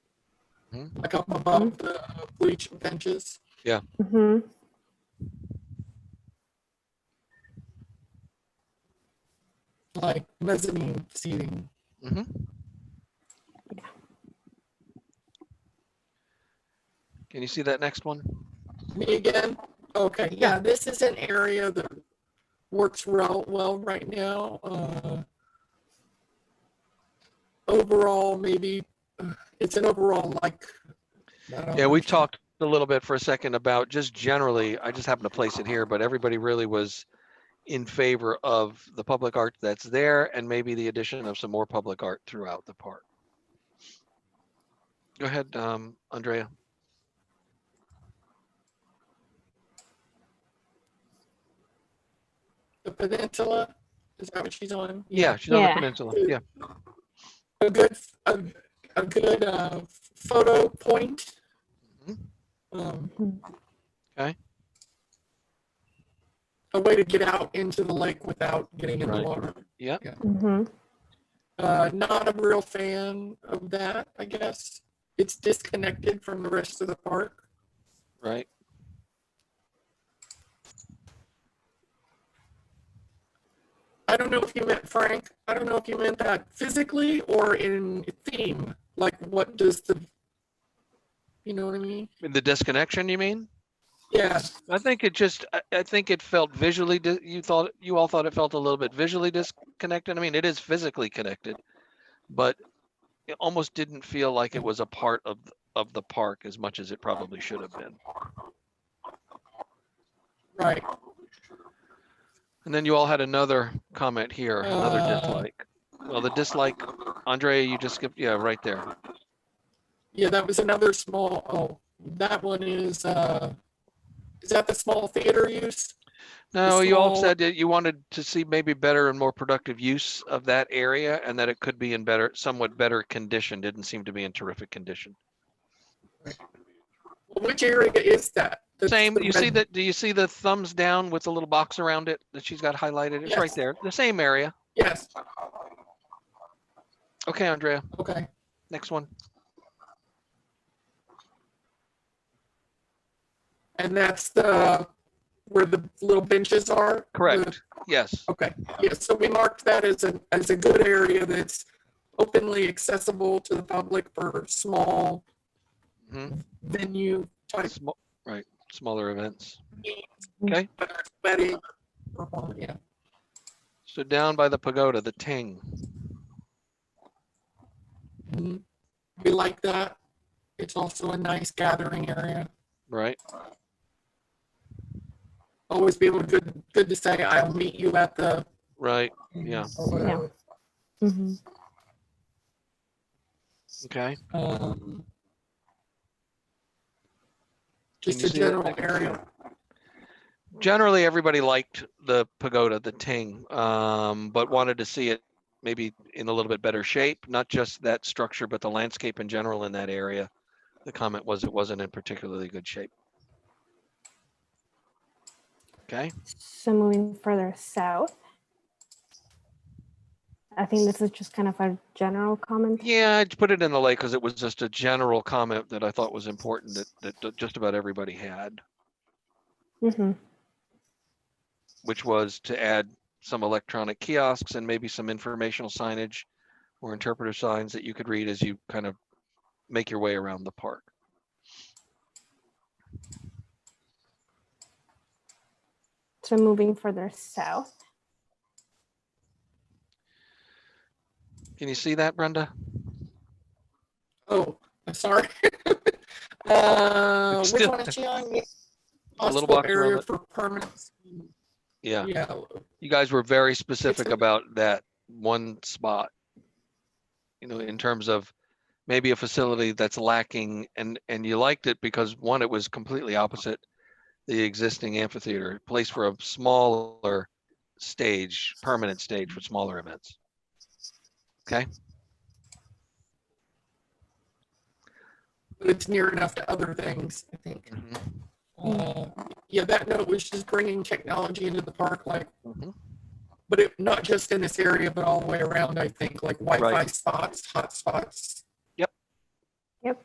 Like up above the bleach benches. Yeah. Like mezzanine seating. Can you see that next one? Me again? Okay, yeah, this is an area that works well right now. Overall, maybe it's an overall like. Yeah, we talked a little bit for a second about just generally, I just happened to place it here, but everybody really was in favor of the public art that's there and maybe the addition of some more public art throughout the park. Go ahead, Andrea. The peninsula, is that what she's on? Yeah, she's on the peninsula. Yeah. A good photo point. Okay. A way to get out into the lake without getting in the water. Yeah. Not a real fan of that, I guess. It's disconnected from the rest of the park. Right. I don't know if you meant, Frank, I don't know if you meant that physically or in theme. Like, what does the, you know what I mean? The disconnection, you mean? Yeah. I think it just, I think it felt visually, you all thought it felt a little bit visually disconnected. I mean, it is physically connected, but it almost didn't feel like it was a part of the park as much as it probably should have been. Right. And then you all had another comment here, another dislike. Well, the dislike, Andrea, you just skipped, yeah, right there. Yeah, that was another small, oh, that one is that the small theater use? No, you all said that you wanted to see maybe better and more productive use of that area and that it could be in better, somewhat better condition. Didn't seem to be in terrific condition. Well, which area is that? Same, you see that, do you see the thumbs down with the little box around it that she's got highlighted? It's right there, the same area. Yes. Okay, Andrea. Okay. Next one. And that's the, where the little benches are? Correct, yes. Okay, yeah, so we marked that as a good area that's openly accessible to the public for small venue type. Right, smaller events. Okay. Wedding, yeah. So down by the pagoda, the Ting. We like that. It's also a nice gathering area. Right. Always be able to good to say, I'll meet you at the. Right, yeah. Or whatever. Okay. Just a general area. Generally, everybody liked the pagoda, the Ting, but wanted to see it maybe in a little bit better shape, not just that structure, but the landscape in general in that area. The comment was it wasn't in particularly good shape. Okay. So moving further south, I think this is just kind of a general comment. Yeah, I put it in the lake because it was just a general comment that I thought was important that just about everybody had, which was to add some electronic kiosks and maybe some informational signage or interpretive signs that you could read as you kind of make your way around the park. So moving further south. Can you see that, Brenda? Oh, I'm sorry. Which one is she on? A little box area around it. for permanent. Yeah. Yeah. You guys were very specific about that one spot, you know, in terms of maybe a facility that's lacking, and you liked it because one, it was completely opposite the existing amphitheater, place for a smaller stage, permanent stage for smaller events. Okay. But it's near enough to other things, I think. Yeah, that note was just bringing technology into the park, like, but not just in this area, but all the way around, I think, like Wi-Fi spots, hot spots. Yep. Yep.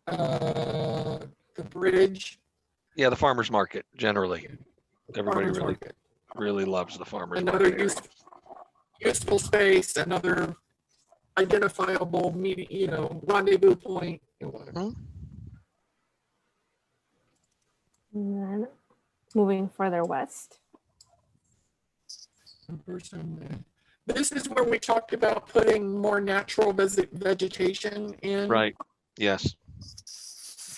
The bridge. Yeah, the farmer's market, generally. Everybody farmer's really, market. really loves the farmer's Another market. useful space, another identifiable meeting, rendezvous point. Mhm. And then moving further west. This is where we talked about putting more natural vegetation in. Right. Yes.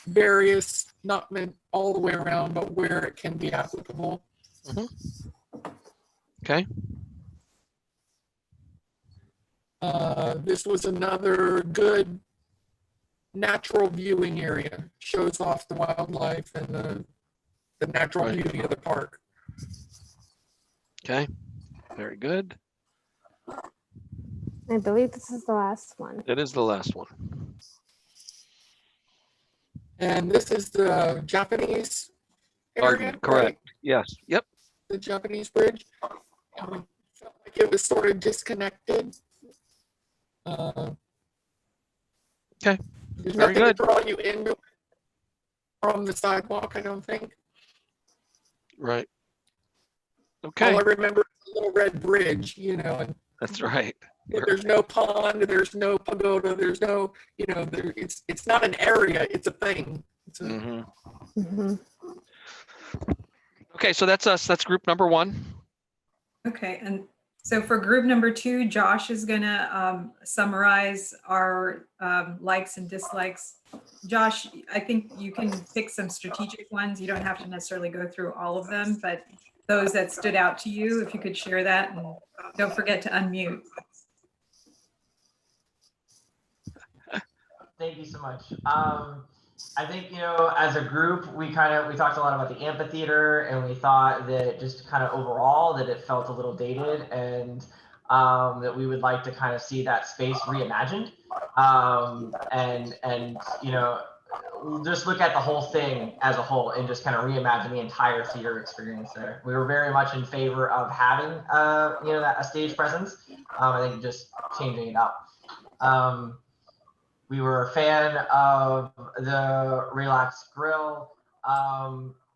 Various, not meant all the way around, but where it can be applicable. Okay. This was another good natural viewing area. Shows off the wildlife and the natural beauty of the park. Okay. Very good. I believe this is the last one. It is the last one. And this is the Japanese area, Correct. right? Yes. Yep. The Japanese bridge. And we felt like it was sort of disconnected. Okay. There's Very nothing good. to draw you into from the sidewalk, I don't think. Right. Okay. All I remember is a little red bridge, and That's right. there's no pond, there's no pagoda, there's no, it's not an area, it's a thing. It's a, Okay, so that's us. That's group number one. Okay, and so for group number 2, Josh is gonna summarize our likes and dislikes. Josh, I think you can pick some strategic ones. You don't have to necessarily go through all of them, but those that stood out to you, if you could share that, and don't forget to unmute. Thank you so much. I think, as a group, we talked a lot about the amphitheater, and we thought that just kind of overall that it felt a little dated, and that we would like to kind of see that space reimagined. And just look at the whole thing as a whole and just kind of reimagine the entire theater experience there. We were very much in favor of having, a stage presence. I think just changing it up. We were a fan of the Relax Grill.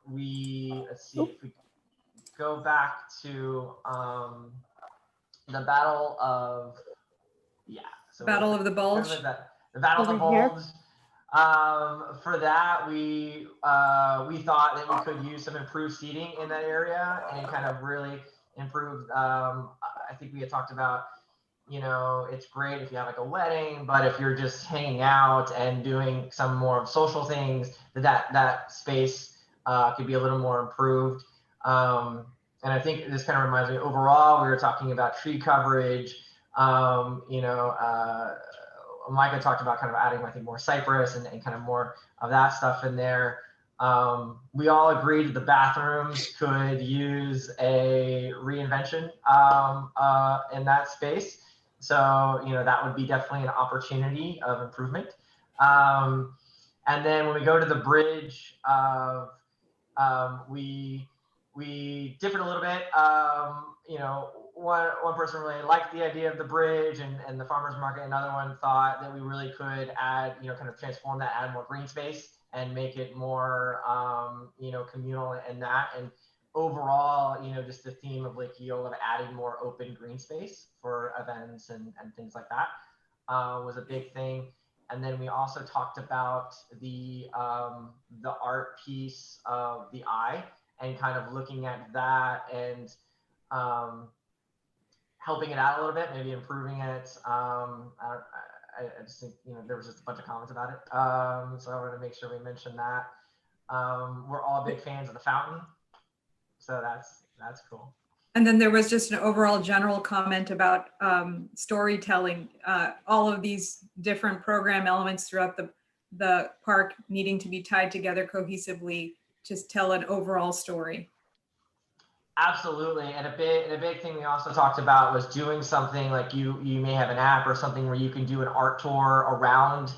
Let's see if we go back to the Battle of, Battle of the Bulge. The Battle of the Bulge. For that, we thought that we could use some improved seating in that area and kind of really improve. I think we had talked about, it's great if you have like a wedding, but if you're just hanging out and doing some more social things, that space could be a little more improved. And I think this kind of reminds me, overall, we were talking about tree coverage. Micah talked about kind of adding, I think, more cypress and kind of more of that stuff in there. We all agreed that the bathrooms could use a reinvention in that space. So, that would be definitely an opportunity of improvement. And then when we go to the bridge, we differed a little bit. One person really liked the idea of the bridge and the farmer's market. Another one thought that we really could add, kind of transform that, add more green space and make it more, communal and that. And overall, just the theme of Lake Eola of adding more open green space for events and things like that was a big thing. And then we also talked about the art piece of the eye and kind of looking at that and helping it out a little bit, maybe improving it. I just think, there was just a bunch of comments about it. So I wanted to make sure we mentioned that. We're all big fans of the fountain. So that's cool. And then there was just an overall general comment about storytelling. All of these different program elements throughout the park needing to be tied together cohesively to tell an overall story. Absolutely, and a big thing we also talked about was doing something like you may have an app or something where you can do an art tour around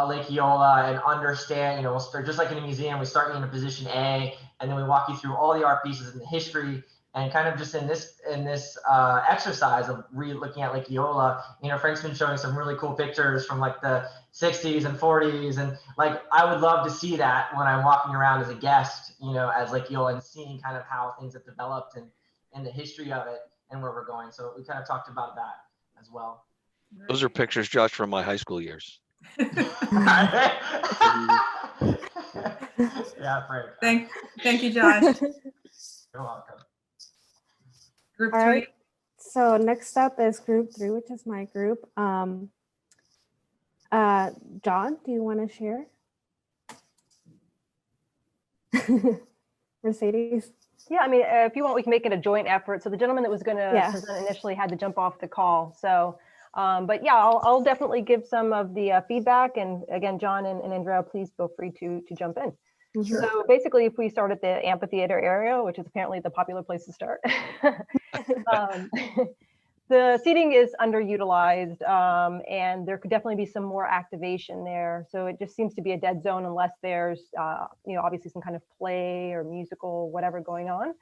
Lake Eola and understand. We'll start just like in a museum. We start in a position A, and then we walk you through all the art pieces and the history. And kind of just in this exercise of looking at Lake Eola, Frank's been showing some really cool pictures from like the 60s and 40s, and like I would love to see that when I'm walking around as a guest, as Lake Eola, and seeing kind of how things have developed and the history of it and where we're going. So we kind of talked about that as well. Those are pictures, Josh, from my high school years. Yeah, Frank. Thank you, Josh. You're welcome. Group All 3. right. So next up is group 3, which is my group. John, do you want to share? Mercedes? Yeah, I mean, if you want, we can make it a joint effort. So the gentleman that was going to present initially had to jump off the call. So, but yeah, I'll definitely give some of the feedback. And again, John and Andrea, please feel free to jump in. Sure. So basically, if we start at the amphitheater area, which is apparently the popular place to start, the seating is underutilized, and there could definitely be some more activation there. So it just seems to be a dead zone unless there's, obviously some kind of play or musical, whatever going on.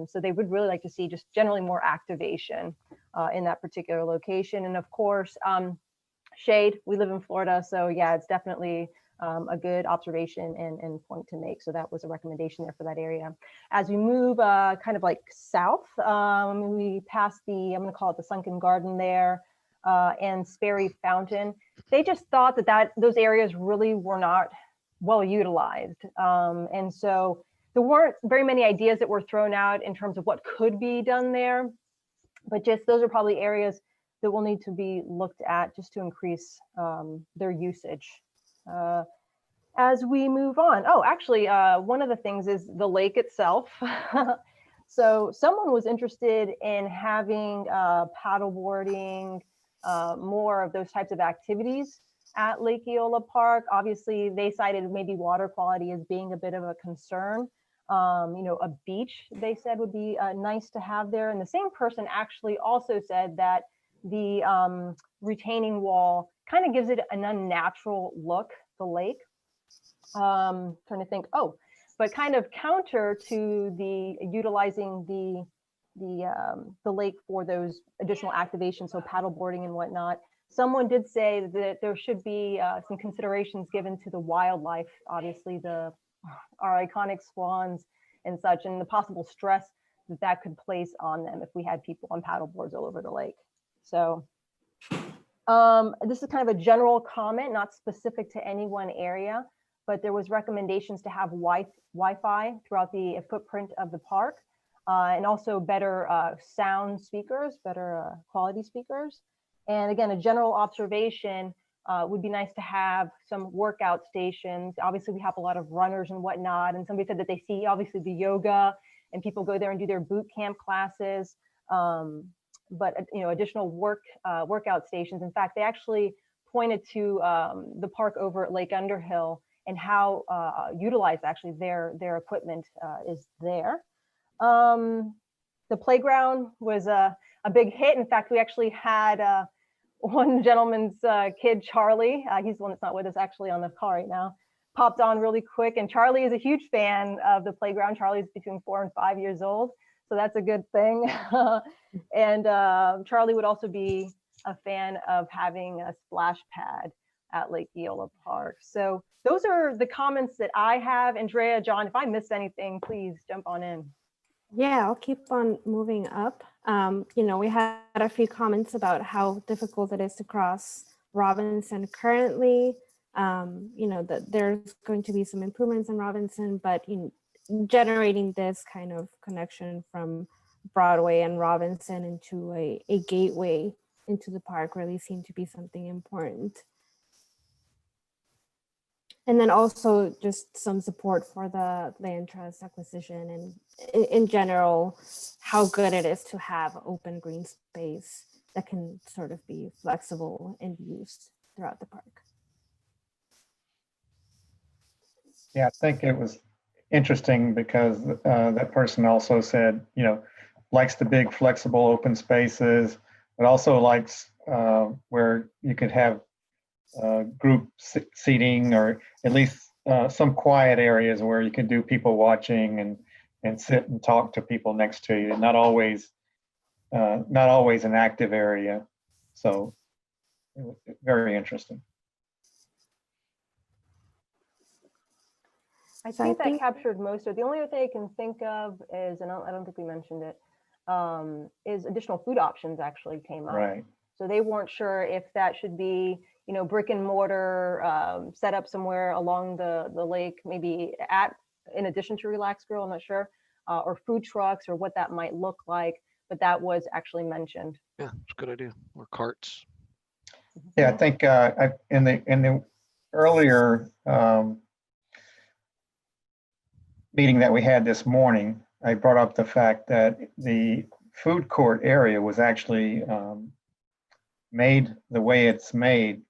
So they would really like to see just generally more activation in that particular location. And of course, shade. We live in Florida, so yeah, it's definitely a good observation and point to make. So that was a recommendation there for that area. As we move kind of like south, we pass I'm going to call it the Sunken Garden there, and Sperry Fountain. They just thought that those areas really were not well utilized. And so there weren't very many ideas that were thrown out in terms of what could be done there, but just those are probably areas that will need to be looked at just to increase their usage. As we move on, actually, one of the things is the lake itself. So someone was interested in having paddleboarding, more of those types of activities at Lake Eola Park. Obviously, they cited maybe water quality as being a bit of a concern. A beach, they said, would be nice to have there. And the same person actually also said that the retaining wall kind of gives it an unnatural look, the lake. Trying to think, but kind of counter to the utilizing the lake for those additional activations, so paddleboarding and whatnot. Someone did say that there should be some considerations given to the wildlife, obviously our iconic swans and such, and the possible stress that could place on them if we had people on paddleboards all over the lake. So this is kind of a general comment, not specific to any one area, but there was recommendations to have Wi-Fi throughout the footprint of the park, and also better sound speakers, better quality speakers. And again, a general observation would be nice to have some workout stations. Obviously, we have a lot of runners and whatnot, and somebody said that they see obviously the yoga and people go there and do their boot camp classes. But additional workout stations. In fact, they actually pointed to the park over at Lake Underhill and how utilized actually their equipment is there. The playground was a big hit. In fact, we actually had one gentleman's kid, Charlie, he's the one that's not with us actually on the call right now, popped on really quick. And Charlie is a huge fan of the playground. Charlie's between 4 and 5 years old. So that's a good thing. And Charlie would also be a fan of having a splash pad at Lake Eola Park. So those are the comments that I have. Andrea, John, if I missed anything, please jump on in. Yeah, I'll keep on moving up. We had a few comments about how difficult it is to cross Robinson currently. That there's going to be some improvements in Robinson, but generating this kind of connection from Broadway and Robinson into a gateway into the park really seemed to be something important. And then also just some support for the land trust acquisition and in general, how good it is to have open green space that can sort of be flexible and used throughout the park. Yeah, I think it was interesting because that person also said, likes the big flexible open spaces, but also likes where you could have group seating or at least some quiet areas where you can do people watching and sit and talk to people next to you. Not always an active area. So it was very interesting. I think that captured most of it. The only other thing I can think of is, and I don't think we mentioned it, is additional food options actually came up. Right. So they weren't sure if that should be, you know, brick and mortar set up somewhere along the lake, maybe in addition to Relax Grill, I'm not sure, or food trucks or what that might look like, but that was actually mentioned. Yeah, it's a good idea. Or carts. Yeah, I think in the earlier meeting that we had this morning, I brought up the fact that the food court area was actually made the way it's made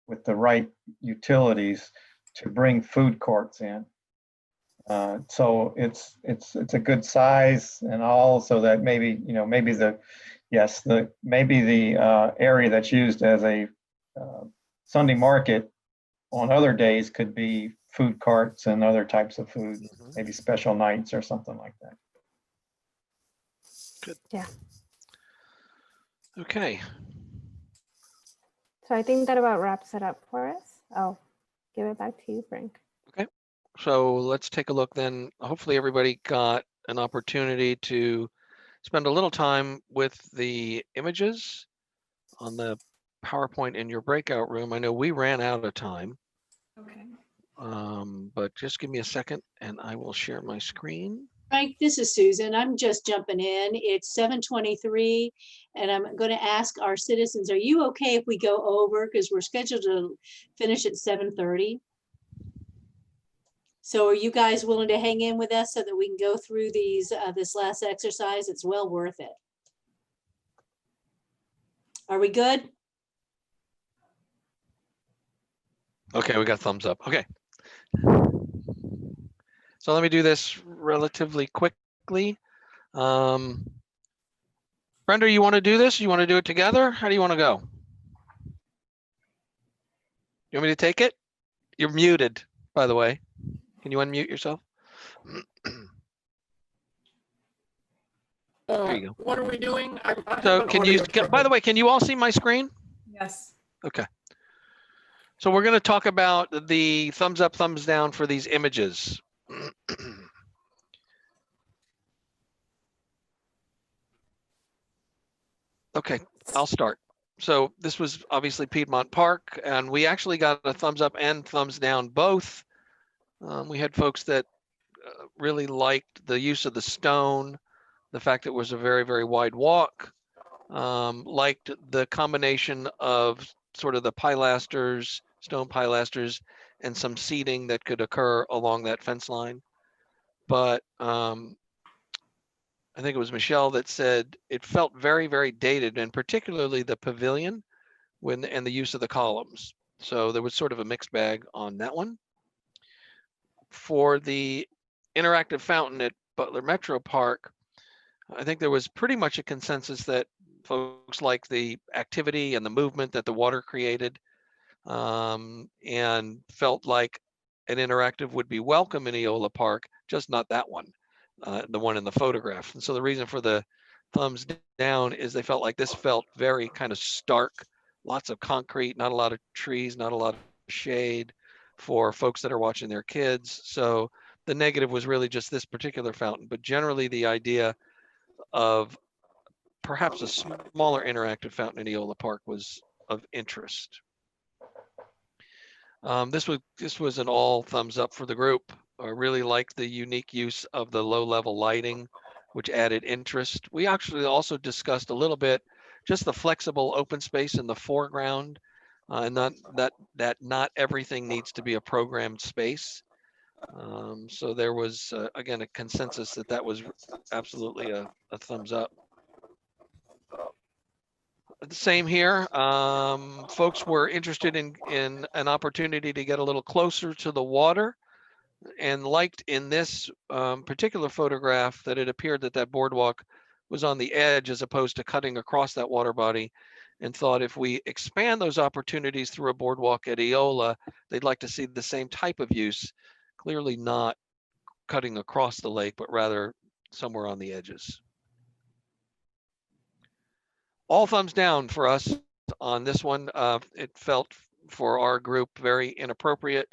with the right utilities to bring food courts in. So it's a good size and all, so that maybe, you know, maybe the area that's used as a Sunday market on other days could be food carts and other types of food, maybe special nights or something like that. Good. Yeah. Okay. So I think that about wraps it up for us. I'll give it back to you, Frank. Okay. So let's take a look then. Hopefully everybody got an opportunity to spend a little time with the images on the PowerPoint in your breakout room. I know we ran out of time. Okay. But just give me a second and I will share my screen. Frank, this is Susan. I'm just jumping in. It's 7:23, and I'm going to ask our citizens, are you okay if we go over? Because we're scheduled to finish at 7:30. So are you guys willing to hang in with us so that we can go through these this last exercise? It's well worth it. Are we good? Okay, we got thumbs up. Okay. So let me do this relatively quickly. Brenda, you want to do this? You want to do it together? How do you want to go? You want me to take it? You're muted, by the way. Can you unmute yourself? There you go. What are we doing? So can you, by the way, can you all see my screen? Yes. Okay. So we're going to talk about the thumbs up, thumbs down for these images. Okay, I'll start. So this was obviously Piedmont Park, and we actually got a thumbs up and thumbs down both. We had folks that really liked the use of the stone, the fact that it was a very, very wide walk, liked the combination of sort of the pilasters, stone pilasters, and some seating that could occur along that fence line. But I think it was Michelle that said it felt very, very dated, and particularly the pavilion and the use of the columns. So there was sort of a mixed bag on that one. For the interactive fountain at Butler Metro Park, I think there was pretty much a consensus that folks like the activity and the movement that the water created, and felt like an interactive would be welcome in Eola Park, just not that one. The one in the photograph. And so the reason for the thumbs down is they felt like this felt very kind of stark, lots of concrete, not a lot of trees, not a lot of shade for folks that are watching their kids. So the negative was really just this particular fountain, but generally the idea of perhaps a smaller interactive fountain in Eola Park was of interest. This was an all thumbs up for the group. I really liked the unique use of the low level lighting, which added interest. We actually also discussed a little bit just the flexible open space in the foreground, and that not everything needs to be a programmed space. So there was again a consensus that was absolutely a thumbs up. The same here. Folks were interested in an opportunity to get a little closer to the water, and liked in this particular photograph that it appeared that that boardwalk was on the edge as opposed to cutting across that water body, and thought if we expand those opportunities through a boardwalk at Eola, they'd like to see the same type of use, clearly not cutting across the lake, but rather somewhere on the edges. All thumbs down for us on this one. It felt for our group very inappropriate.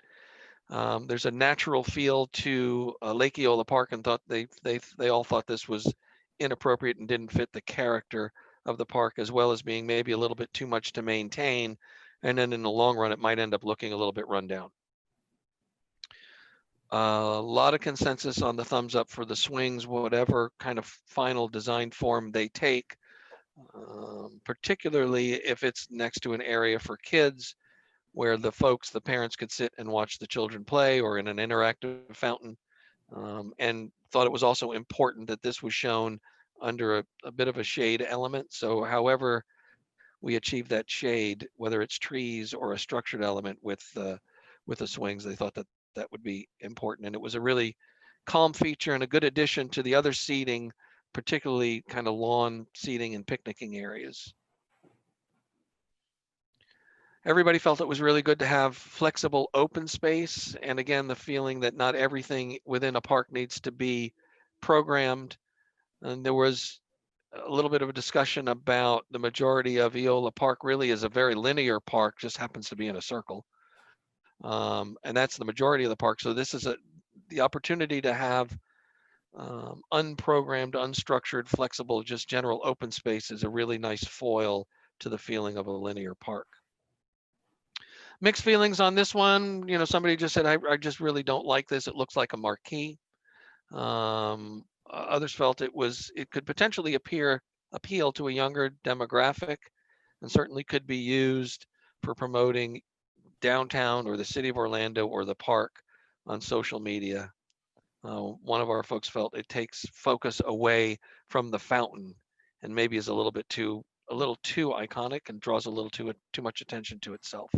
There's a natural feel to Lake Eola Park, and thought they all thought this was inappropriate and didn't fit the character of the park, as well as being maybe a little bit too much to maintain. And then in the long run, it might end up looking a little bit run down. A lot of consensus on the thumbs up for the swings, whatever kind of final design form they take, particularly if it's next to an area for kids where the parents could sit and watch the children play, or in an interactive fountain. And thought it was also important that this was shown under a bit of a shade element. So however we achieve that shade, whether it's trees or a structured element with the swings, they thought that that would be important. And it was a really calm feature and a good addition to the other seating, particularly kind of lawn seating and picnicking areas. Everybody felt it was really good to have flexible open space. And again, the feeling that not everything within a park needs to be programmed. And there was a little bit of a discussion about the majority of Eola Park really is a very linear park, just happens to be in a circle. And that's the majority of the park. So this is the opportunity to have unprogrammed, unstructured, flexible, just general open space is a really nice foil to the feeling of a linear park. Mixed feelings on this one. You know, somebody just said, I just really don't like this. It looks like a marquee. Others felt it could potentially appeal to a younger demographic, and certainly could be used for promoting downtown or the city of Orlando or the park on social media. One of our folks felt it takes focus away from the fountain and maybe is a little too iconic and draws a little too much attention to itself.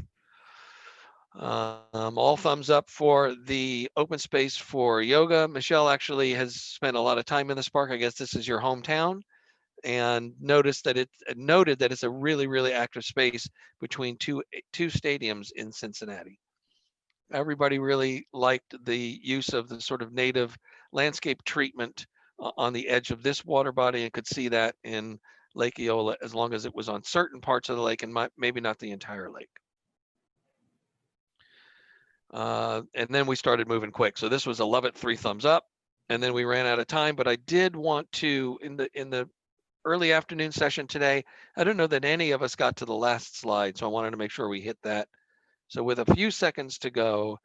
All thumbs up for the open space for yoga. Michelle actually has spent a lot of time in this park. I guess this is your hometown, and noted that it's a really, really active space between two stadiums in Cincinnati. Everybody really liked the use of the sort of native landscape treatment on the edge of this water body, and could see that in Lake Eola as long as it was on certain parts of the lake and maybe not the entire lake. And then we started moving quick. So this was a love it, 3 thumbs up, and then we ran out of time. But I did want to, in the early afternoon session today, I don't know that any of us got to the last slide, so I wanted to make sure we hit that. So with a few seconds to go,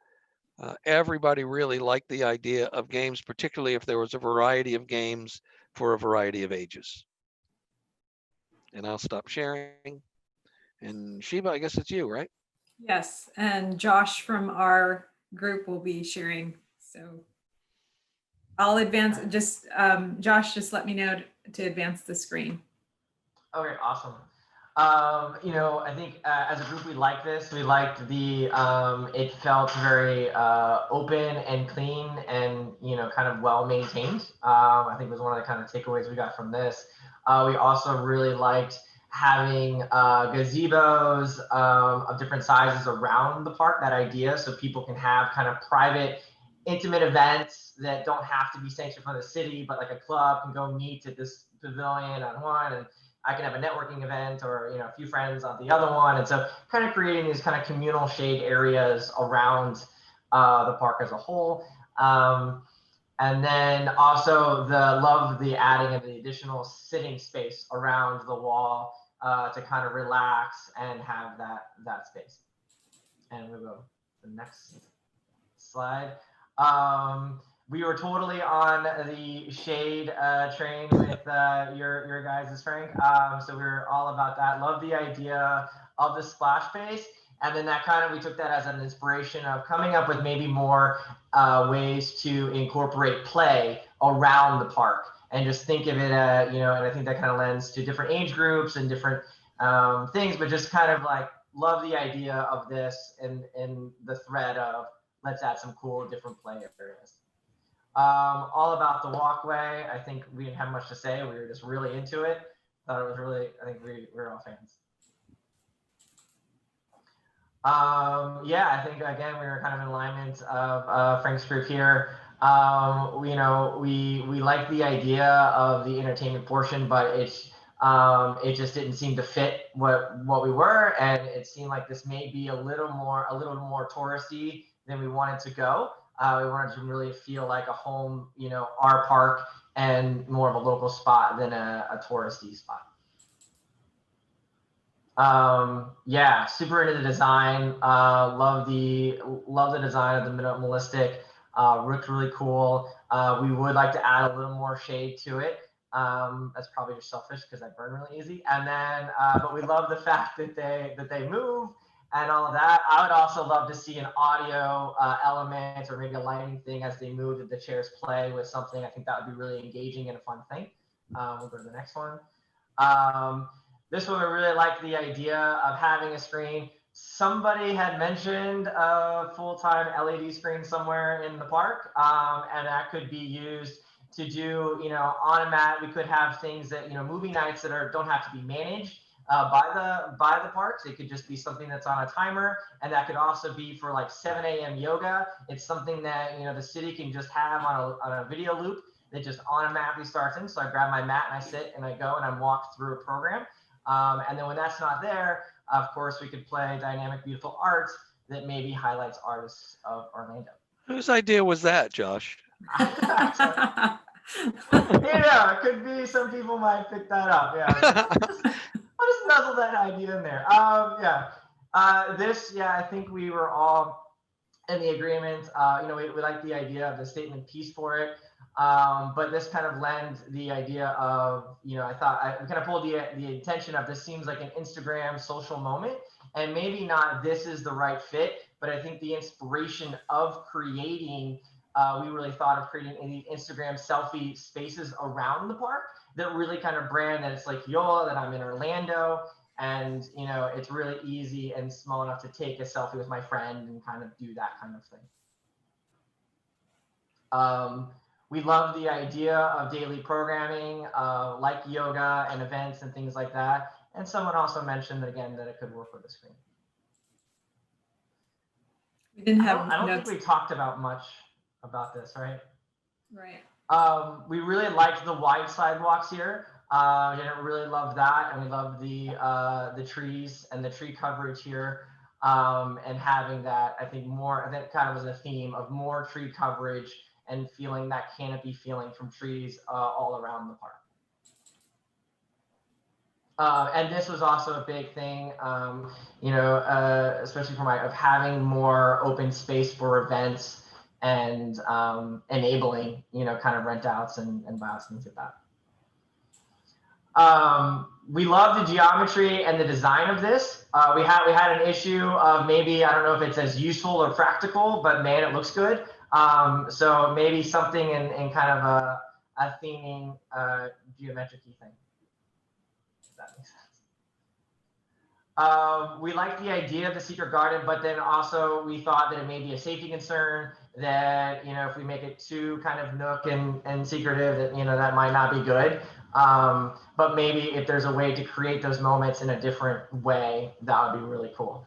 everybody really liked the idea of games, particularly if there was a variety of games for a variety of ages. And I'll stop sharing. And Sheba, I guess it's you, right? Yes, and Josh from our group will be sharing. So I'll advance, Josh, just let me know to advance the screen. Okay, awesome. You know, I think as a group, we liked this. We liked it felt very open and clean and, you know, kind of well maintained. I think was one of the kind of takeaways we got from this. We also really liked having gazebos of different sizes around the park, that idea, so people can have kind of private, intimate events that don't have to be sanctioned from the city, but like a club can go meet at this pavilion on one, and I can have a networking event or, you know, a few friends on the other one. And so kind of creating these kind of communal shade areas around the park as a whole. And then also the adding of the additional sitting space around the wall to kind of relax and have that space. And we'll go to the next slide. We were totally on the shade train with your guys' Frank. So we were all about that. Love the idea of the splash base. And then we took that as an inspiration of coming up with maybe more ways to incorporate play around the park, and just think of it, you know, and I think that kind of lends to different age groups and different things, but just kind of like love the idea of this and the thread of let's add some cool different play areas. All about the walkway. I think we didn't have much to say. We were just really into it. Thought it was really, I think we were all fans. Yeah, I think again we were kind of in alignment of Frank's group here. You know, we like the idea of the entertainment portion, but it just didn't seem to fit what we were, and it seemed like this may be a little more touristy than we wanted to go. We wanted to really feel like a home, you know, our park, and more of a local spot than a touristy spot. Yeah, super into the design. Love the design of the minimalistic. Looked really cool. We would like to add a little more shade to it. That's probably just selfish because I burn really easy. And then, but we love the fact that they move and all of that. I would also love to see an audio element or maybe a lighting thing as they move, that the chairs play with something. I think that would be really engaging and a fun thing. We'll go to the next one. This one, we really like the idea of having a screen. Somebody had mentioned a full-time LED screen somewhere in the park, and that could be used to do, on a mat. We could have things that, movie nights that don't have to be managed by the parks. It could just be something that's on a timer, and that could also be for like 7 a.m. yoga. It's something that the city can just have on a video loop that just automatically starts in. So I grab my mat and I sit and I go and I'm walked through a program. And then when that's not there, of course, we could play dynamic, beautiful arts that maybe highlights artists of Orlando. Whose idea was that, Josh? It could be some people might pick that up. Yeah, I'll just nuzzle that idea in there. I think we were all in the agreement. We like the idea of the statement piece for it. But this kind of lends the idea of, I thought I kind of pulled the attention of this seems like an Instagram social moment, and maybe not this is the right fit, but I think the inspiration of creating, we really thought of creating any Instagram selfie spaces around the park that really kind of brand that it's like Eola, that I'm in Orlando, and it's really easy and small enough to take a selfie with my friend and kind of do that kind of thing. We love the idea of daily programming, like yoga and events and things like that. And someone also mentioned that, again, that it could work with a screen. We didn't have I don't think we talked about much about this, right? Right. We really liked the wide sidewalks here. Didn't really love that, and we love the trees and the tree coverage here, and having that. I think that kind of was a theme of more tree coverage and feeling that canopy feeling from trees all around the park. And this was also a big thing, especially for of having more open space for events and enabling, kind of rent outs and buyouts, things like that. We love the geometry and the design of this. We had an issue of maybe, I don't know if it's as useful or practical, but man, it looks good. So maybe something in kind of a theming geometric-y thing. If that makes sense. We like the idea of the secret garden, but then also we thought that it may be a safety concern, that if we make it too kind of nook and secretive, that that might not be good. But maybe if there's a way to create those moments in a different way, that would be really cool.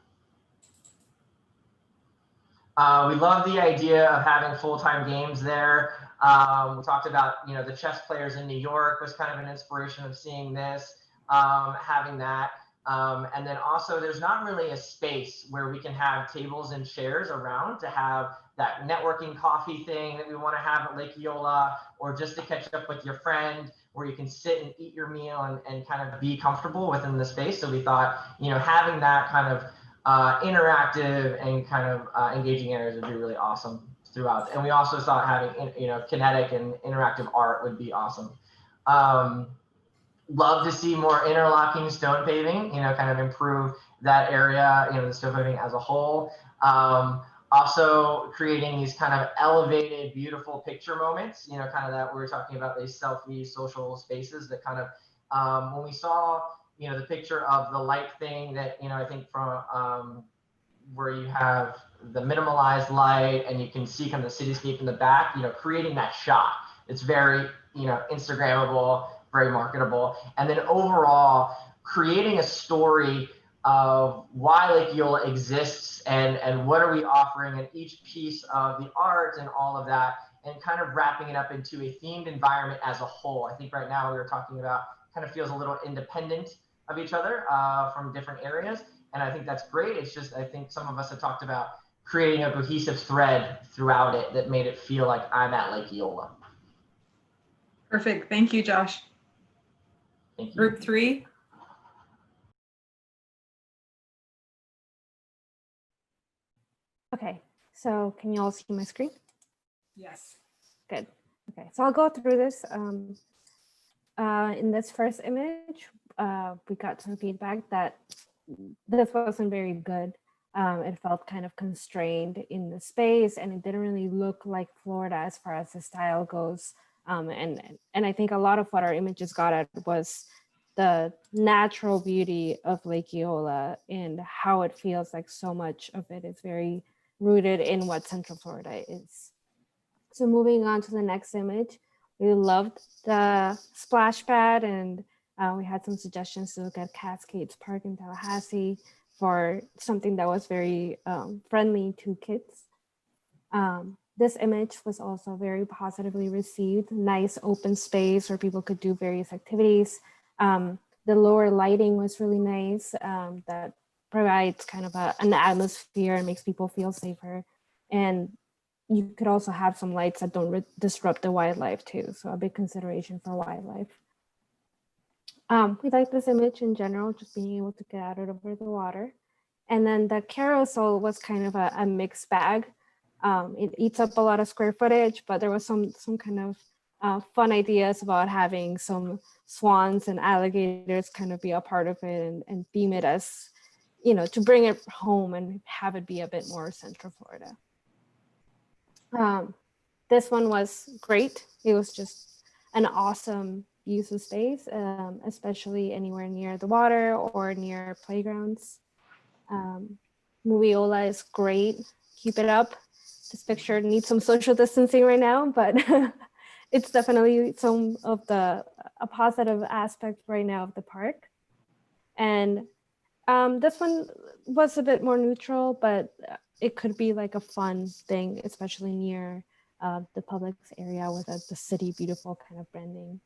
We love the idea of having full-time games there. We talked about, the chess players in New York was kind of an inspiration of seeing this, having that. And then also there's not really a space where we can have tables and chairs around to have that networking coffee thing that we want to have at Lake Eola, or just to catch up with your friend, where you can sit and eat your meal and kind of be comfortable within the space. So we thought, having that kind of interactive and kind of engaging areas would be really awesome throughout. And we also thought having, kinetic and interactive art would be awesome. Love to see more interlocking stone paving, kind of improve that area, the stone paving as a whole. Also creating these kind of elevated, beautiful picture moments, kind of that we were talking about, these selfie social spaces that kind of, when we saw, the picture of the light thing that, I think from where you have the minimalized light and you can see kind of the cityscape in the back, creating that shot. It's very, Instagrammable, very marketable. And then overall, creating a story of why Lake Eola exists and what are we offering in each piece of the art and all of that, and kind of wrapping it up into a themed environment as a whole. I think right now we were talking about kind of feels a little independent of each other from different areas. And I think that's great. It's just, I think some of us have talked about creating a cohesive thread throughout it that made it feel like I'm at Lake Eola. Perfect. Thank you, Josh. Thank you. Group 3. Okay, so can you all see my screen? Yes. Good. Okay, so I'll go through this. In this first image, we got some feedback that this wasn't very good. It felt kind of constrained in the space, and it didn't really look like Florida as far as the style goes. And I think a lot of what our images got at was the natural beauty of Lake Eola and how it feels like so much of it is very rooted in what Central Florida is. So moving on to the next image, we loved the splash pad, and we had some suggestions to look at Cascades Park in Tallahassee for something that was very friendly to kids. This image was also very positively received. Nice open space where people could do various activities. The lower lighting was really nice. That provides kind of an atmosphere and makes people feel safer. And you could also have some lights that don't disrupt the wildlife too. So a big consideration for wildlife. We like this image in general, just being able to get out over the water. And then the carousel was kind of a mixed bag. It eats up a lot of square footage, but there was some kind of fun ideas about having some swans and alligators kind of be a part of it and theme it as, you know, to bring it home and have it be a bit more Central Florida. This one was great. It was just an awesome use of space, especially anywhere near the water or near playgrounds. Eola is great. Keep it up. This picture needs some social distancing right now, but it's definitely some of a positive aspect right now of the park. And this one was a bit more neutral, but it could be like a fun thing, especially near the Publix area with the City Beautiful kind of branding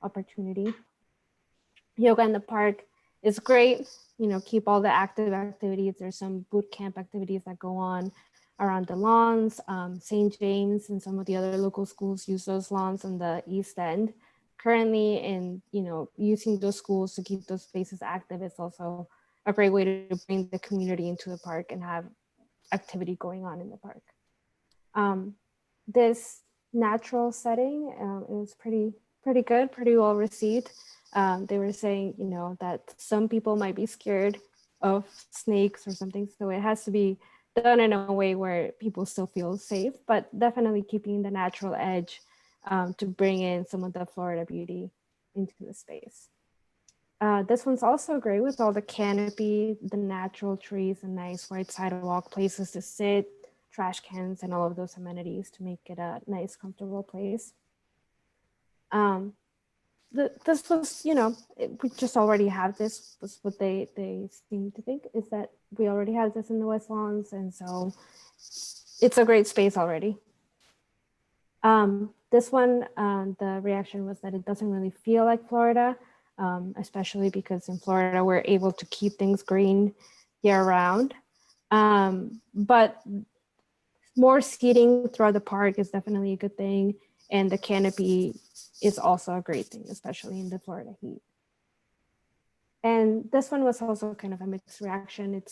opportunity. Yoga in the park is great. You know, keep all the active activities. There's some boot camp activities that go on around the lawns. St. James and some of the other local schools use those lawns on the East End currently, and you know, using those schools to keep those spaces active is also a great way to bring the community into the park and have activity going on in the park. This natural setting, it was pretty good, pretty well received. They were saying, you know, that some people might be scared of snakes or something, so it has to be done in a way where people still feel safe, but definitely keeping the natural edge to bring in some of the Florida beauty into the space. This one's also great with all the canopy, the natural trees, and nice wide sidewalk places to sit, trash cans, and all of those amenities to make it a nice, comfortable place. This was, you know, we just already have this, was what they seem to think, is that we already have this in the West Lawns, and so it's a great space already. This one, the reaction was that it doesn't really feel like Florida, especially because in Florida, we're able to keep things green year round. But more seating throughout the park is definitely a good thing. And the canopy is also a great thing, especially in the Florida heat. And this one was also kind of a mixed reaction.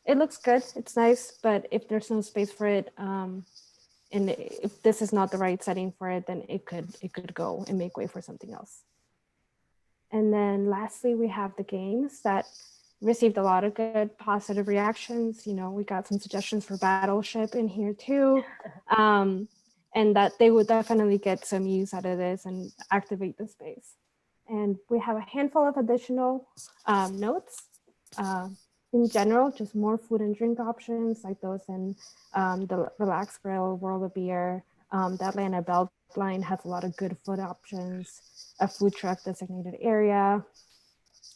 It looks good, it's nice, but if there's no space for it, and if this is not the right setting for it, then it could go and make way for something else. And then lastly, we have the games that received a lot of good positive reactions. You know, we got some suggestions for Battleship in here too. And that they would definitely get some use out of this and activate the space. And we have a handful of additional notes. In general, just more food and drink options like those in the Relax Grill, World of Beer. The Atlanta Beltline has a lot of good food options, a food truck designated area.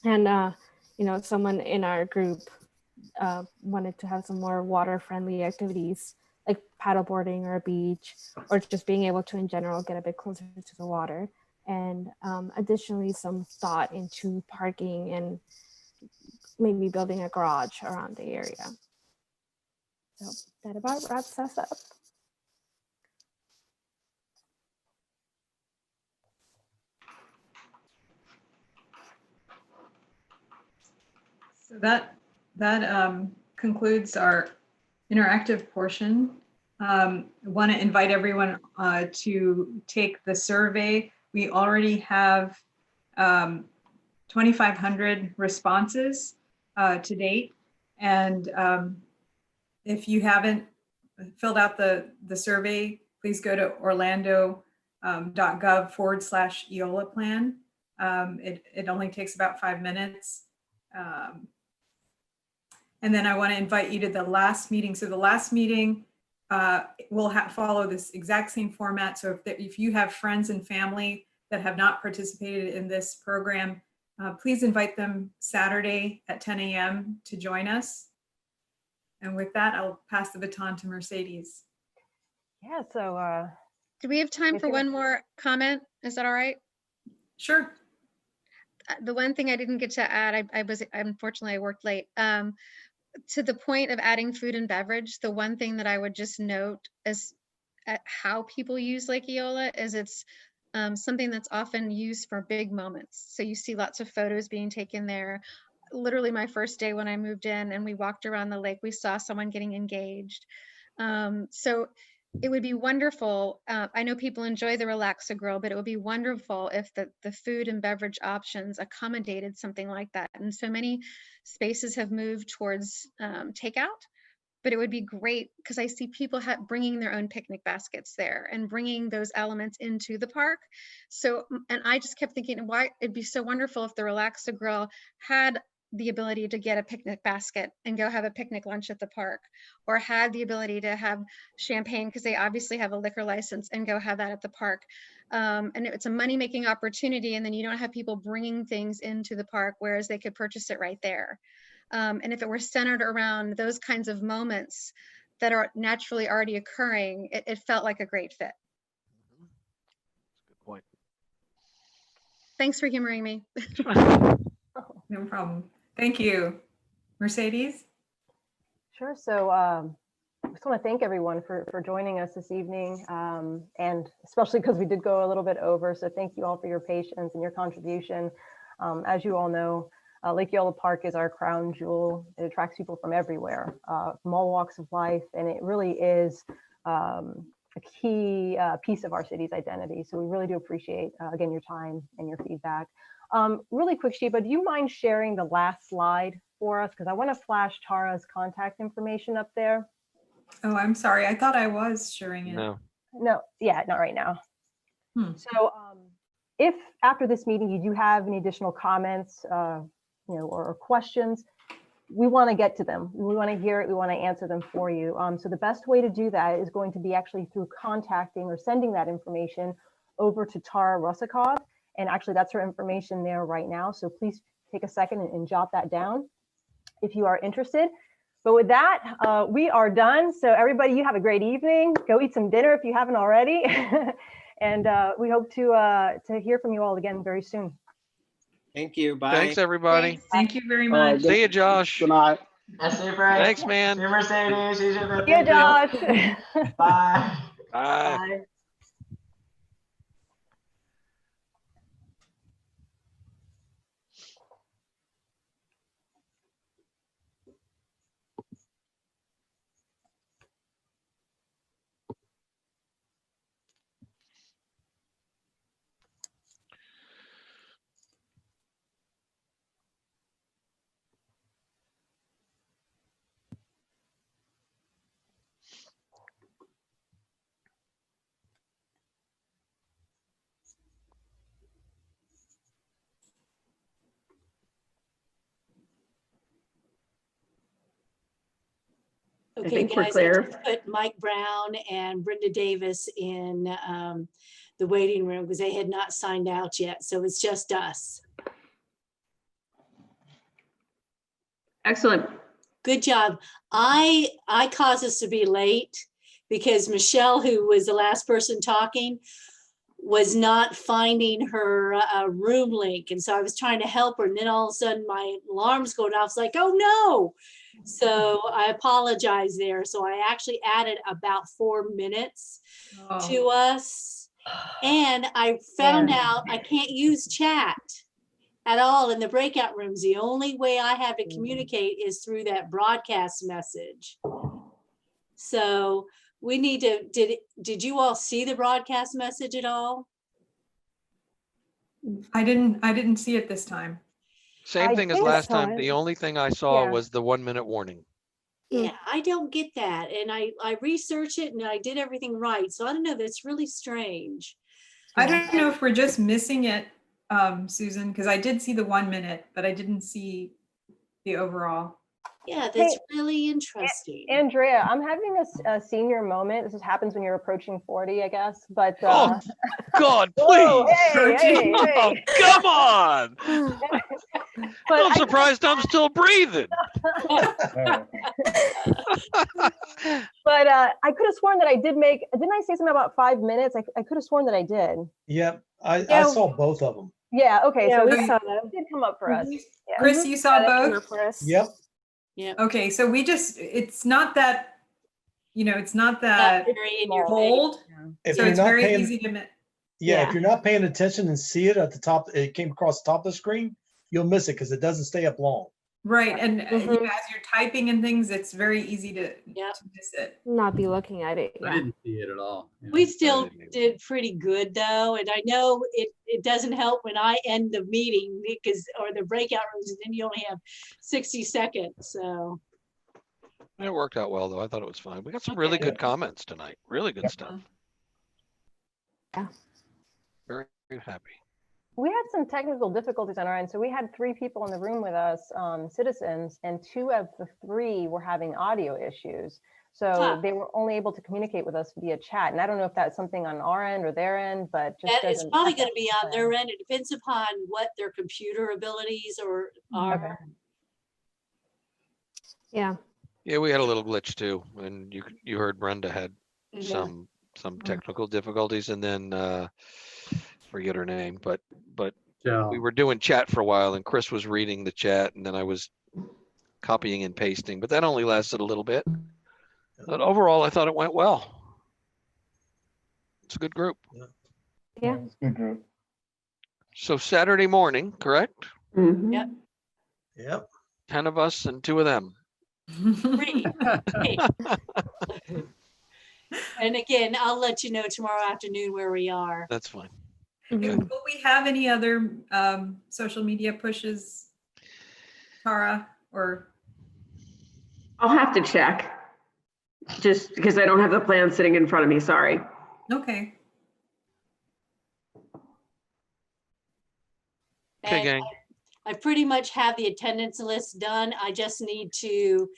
And, you know, someone in our group wanted to have some more water-friendly activities like paddleboarding or a beach, or just being able to in general get a bit closer to the water. And additionally, some thought into parking and maybe building a garage around the area. So that about wraps us up. So that concludes our interactive portion. Want to invite everyone to take the survey. We already have 2,500 responses to date. And if you haven't filled out the survey, please go to orlando.gov/eolaplan. It only takes about 5 minutes. And then I want to invite you to the last meeting. So the last meeting will follow this exact same format. So if you have friends and family that have not participated in this program, please invite them Saturday at 10 a.m. to join us. And with that, I'll pass the baton to Mercedes. Yeah, so do we have time for one more comment? Is that all right? Sure. The one thing I didn't get to add, unfortunately I worked late. To the point of adding food and beverage, the one thing that I would just note is how people use Lake Eola is it's something that's often used for big moments. So you see lots of photos being taken there. Literally my first day when I moved in and we walked around the lake, we saw someone getting engaged. So it would be wonderful. I know people enjoy the Relax-A-Grill, but it would be wonderful if the food and beverage options accommodated something like that. And so many spaces have moved towards takeout, but it would be great because I see people bringing their own picnic baskets there and bringing those elements into the park. So, and I just kept thinking, why it'd be so wonderful if the Relax-A-Grill had the ability to get a picnic basket and go have a picnic lunch at the park, or had the ability to have champagne because they obviously have a liquor license and go have that at the park. And it's a money-making opportunity, and then you don't have people bringing things into the park, whereas they could purchase it right there. And if it were centered around those kinds of moments that are naturally already occurring, it felt like a great fit. Good point. Thanks for humoring me. No problem. Thank you. Mercedes? Sure. So I just want to thank everyone for joining us this evening, and especially because we did go a little bit over. So thank you all for your patience and your contribution. As you all know, Lake Eola Park is our crown jewel. It attracts people from everywhere, from all walks of life, and it really is a key piece of our city's identity. So we really do appreciate, again, your time and your feedback. Really quick, Sheba, do you mind sharing the last slide for us? Because I want to flash Tara's contact information up there. Oh, I'm sorry. I thought I was sharing it. No, yeah, not right now. So if after this meeting you do have any additional comments, or questions, we want to get to them. We want to hear it. We want to answer them for you. So the best way to do that is going to be actually through contacting or sending that information over to Tara Rusakov. And actually that's her information there right now. So please take a second and jot that down if you are interested. But with that, we are done. So everybody, you have a great evening. Go eat some dinner if you haven't already. And we hope to hear from you all again very soon. Thank you. Bye. thanks everybody. Thank you very much. See you, Josh. Good night. See you, Frank. Thanks, man. See you, Mercedes. See you, Shippa. See you, Josh. Bye. Bye. Bye. Okay, guys, I just put Mike Brown and Brenda Davis in the waiting room because they had not signed out yet. So it's just us. Excellent. Good job. I caused us to be late because Michelle, who was the last person talking, was not finding her room link. And so I was trying to help her. And then all of a sudden my alarm's going off. It's like, oh no. So I apologize there. So I actually added about 4 minutes to us. And I found out I can't use chat at all in the breakout rooms. The only way I have to communicate is through that broadcast message. So we need to, did you all see the broadcast message at all? I didn't see it this time. Same thing as think last so. time. The only thing I saw Yeah. was the 1 minute warning. Yeah, I don't get that. And I researched it and I did everything right. So I don't know, that's really strange. I don't know if we're just missing it, Susan, because I did see the 1 minute, but I didn't see the overall. Yeah, that's really interesting. Andrea, I'm having a senior moment. This happens when you're approaching 40, I guess. But Oh, God, whoa, please. hey, Oh, hey. come on. But I'm surprised I'm still breathing. But I could have sworn that I didn't I say something about 5 minutes? I could have sworn that I did. Yep, I Yeah. saw both of them. Yeah, okay. Yeah, So we it saw that. did come up for us. Yeah. Chris, you saw That came both? up for us. Yep. Yeah. Okay, so it's not that, it's not that very in your bold. If So you're it's not very paying- easy to miss. Yeah, if you're not paying attention and see it at the top, it came across the top of the screen, you'll miss it because it doesn't stay up long. Right, and as you're typing and things, it's very easy to miss it. Not be looking at it. I didn't see it at all. We still did pretty good though. And I know it doesn't help when I end the meeting or the breakout rooms, and then you only have 60 seconds. So. It worked out well, though. I thought it was fine. We got some really good comments tonight. Really good stuff. Yeah. Very, very happy. We had some technical difficulties on our end. So we had 3 people in the room with us, citizens, and 2 of the 3 were having audio issues. So they were only able to communicate with us via chat. And I don't know if that's something on our end or their end, but just That is probably going to be on their end. It depends upon what their computer abilities are. Yeah. Yeah, we had a little glitch too, and you heard Brenda had some technical difficulties, and then forget her name, but we were doing chat for a while, and Chris was reading the chat, and then I was copying and pasting, but that only lasted a little bit. But overall, I thought it went well. It's a good group. Yeah. It's a good group. So Saturday morning, correct? Yep. Yep. 10 of us and 2 of them. 3. And again, I'll let you know tomorrow afternoon where we are. That's fine. Okay. Will we have any other social media pushes, Tara, or? I'll have to check, just because I don't have the plan sitting in front of me, sorry. Okay. Okay, gang. I pretty much have the attendance list done. I just need to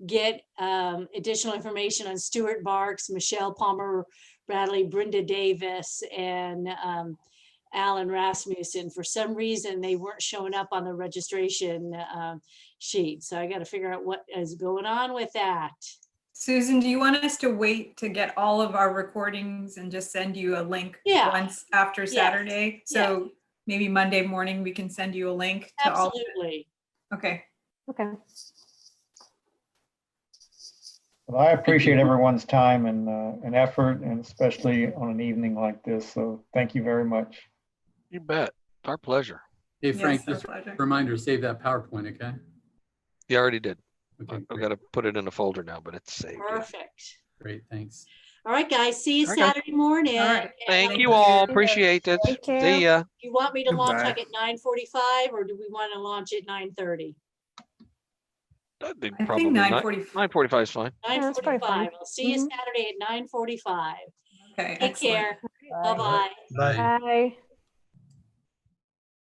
get additional information on Stuart Barks, Michelle Palmer Bradley, Brenda Davis, and Alan Rasmussen. For some reason, they weren't showing up on the registration sheet. So I got to figure out what is going on with that. Susan, do you want us to wait to get all of our recordings and just send you a link once after Saturday? So maybe Monday morning we can send you a link to all. Absolutely. Okay. Okay. Well, I appreciate everyone's time and effort, and especially on an evening like this. So thank you very much. You bet. Our pleasure. Hey, Frank, Yes, just our pleasure. a reminder, save that PowerPoint, okay? You already did. Okay, I've got to put it in a folder now, but it's saved. Perfect. great, thanks. All right, guys. See you All right, guys. Saturday morning. All right. Thank you all. Appreciate it. Thank you. See ya. You want me to launch Goodbye. like at 9:45, or do we want to launch at 9:30? I think I probably think 9:45. 9:45 is fine. Yeah, that's probably 9:45. fine. I'll see you Saturday at 9:45. Okay. Take Excellent. care. Bye-bye. Bye. Bye.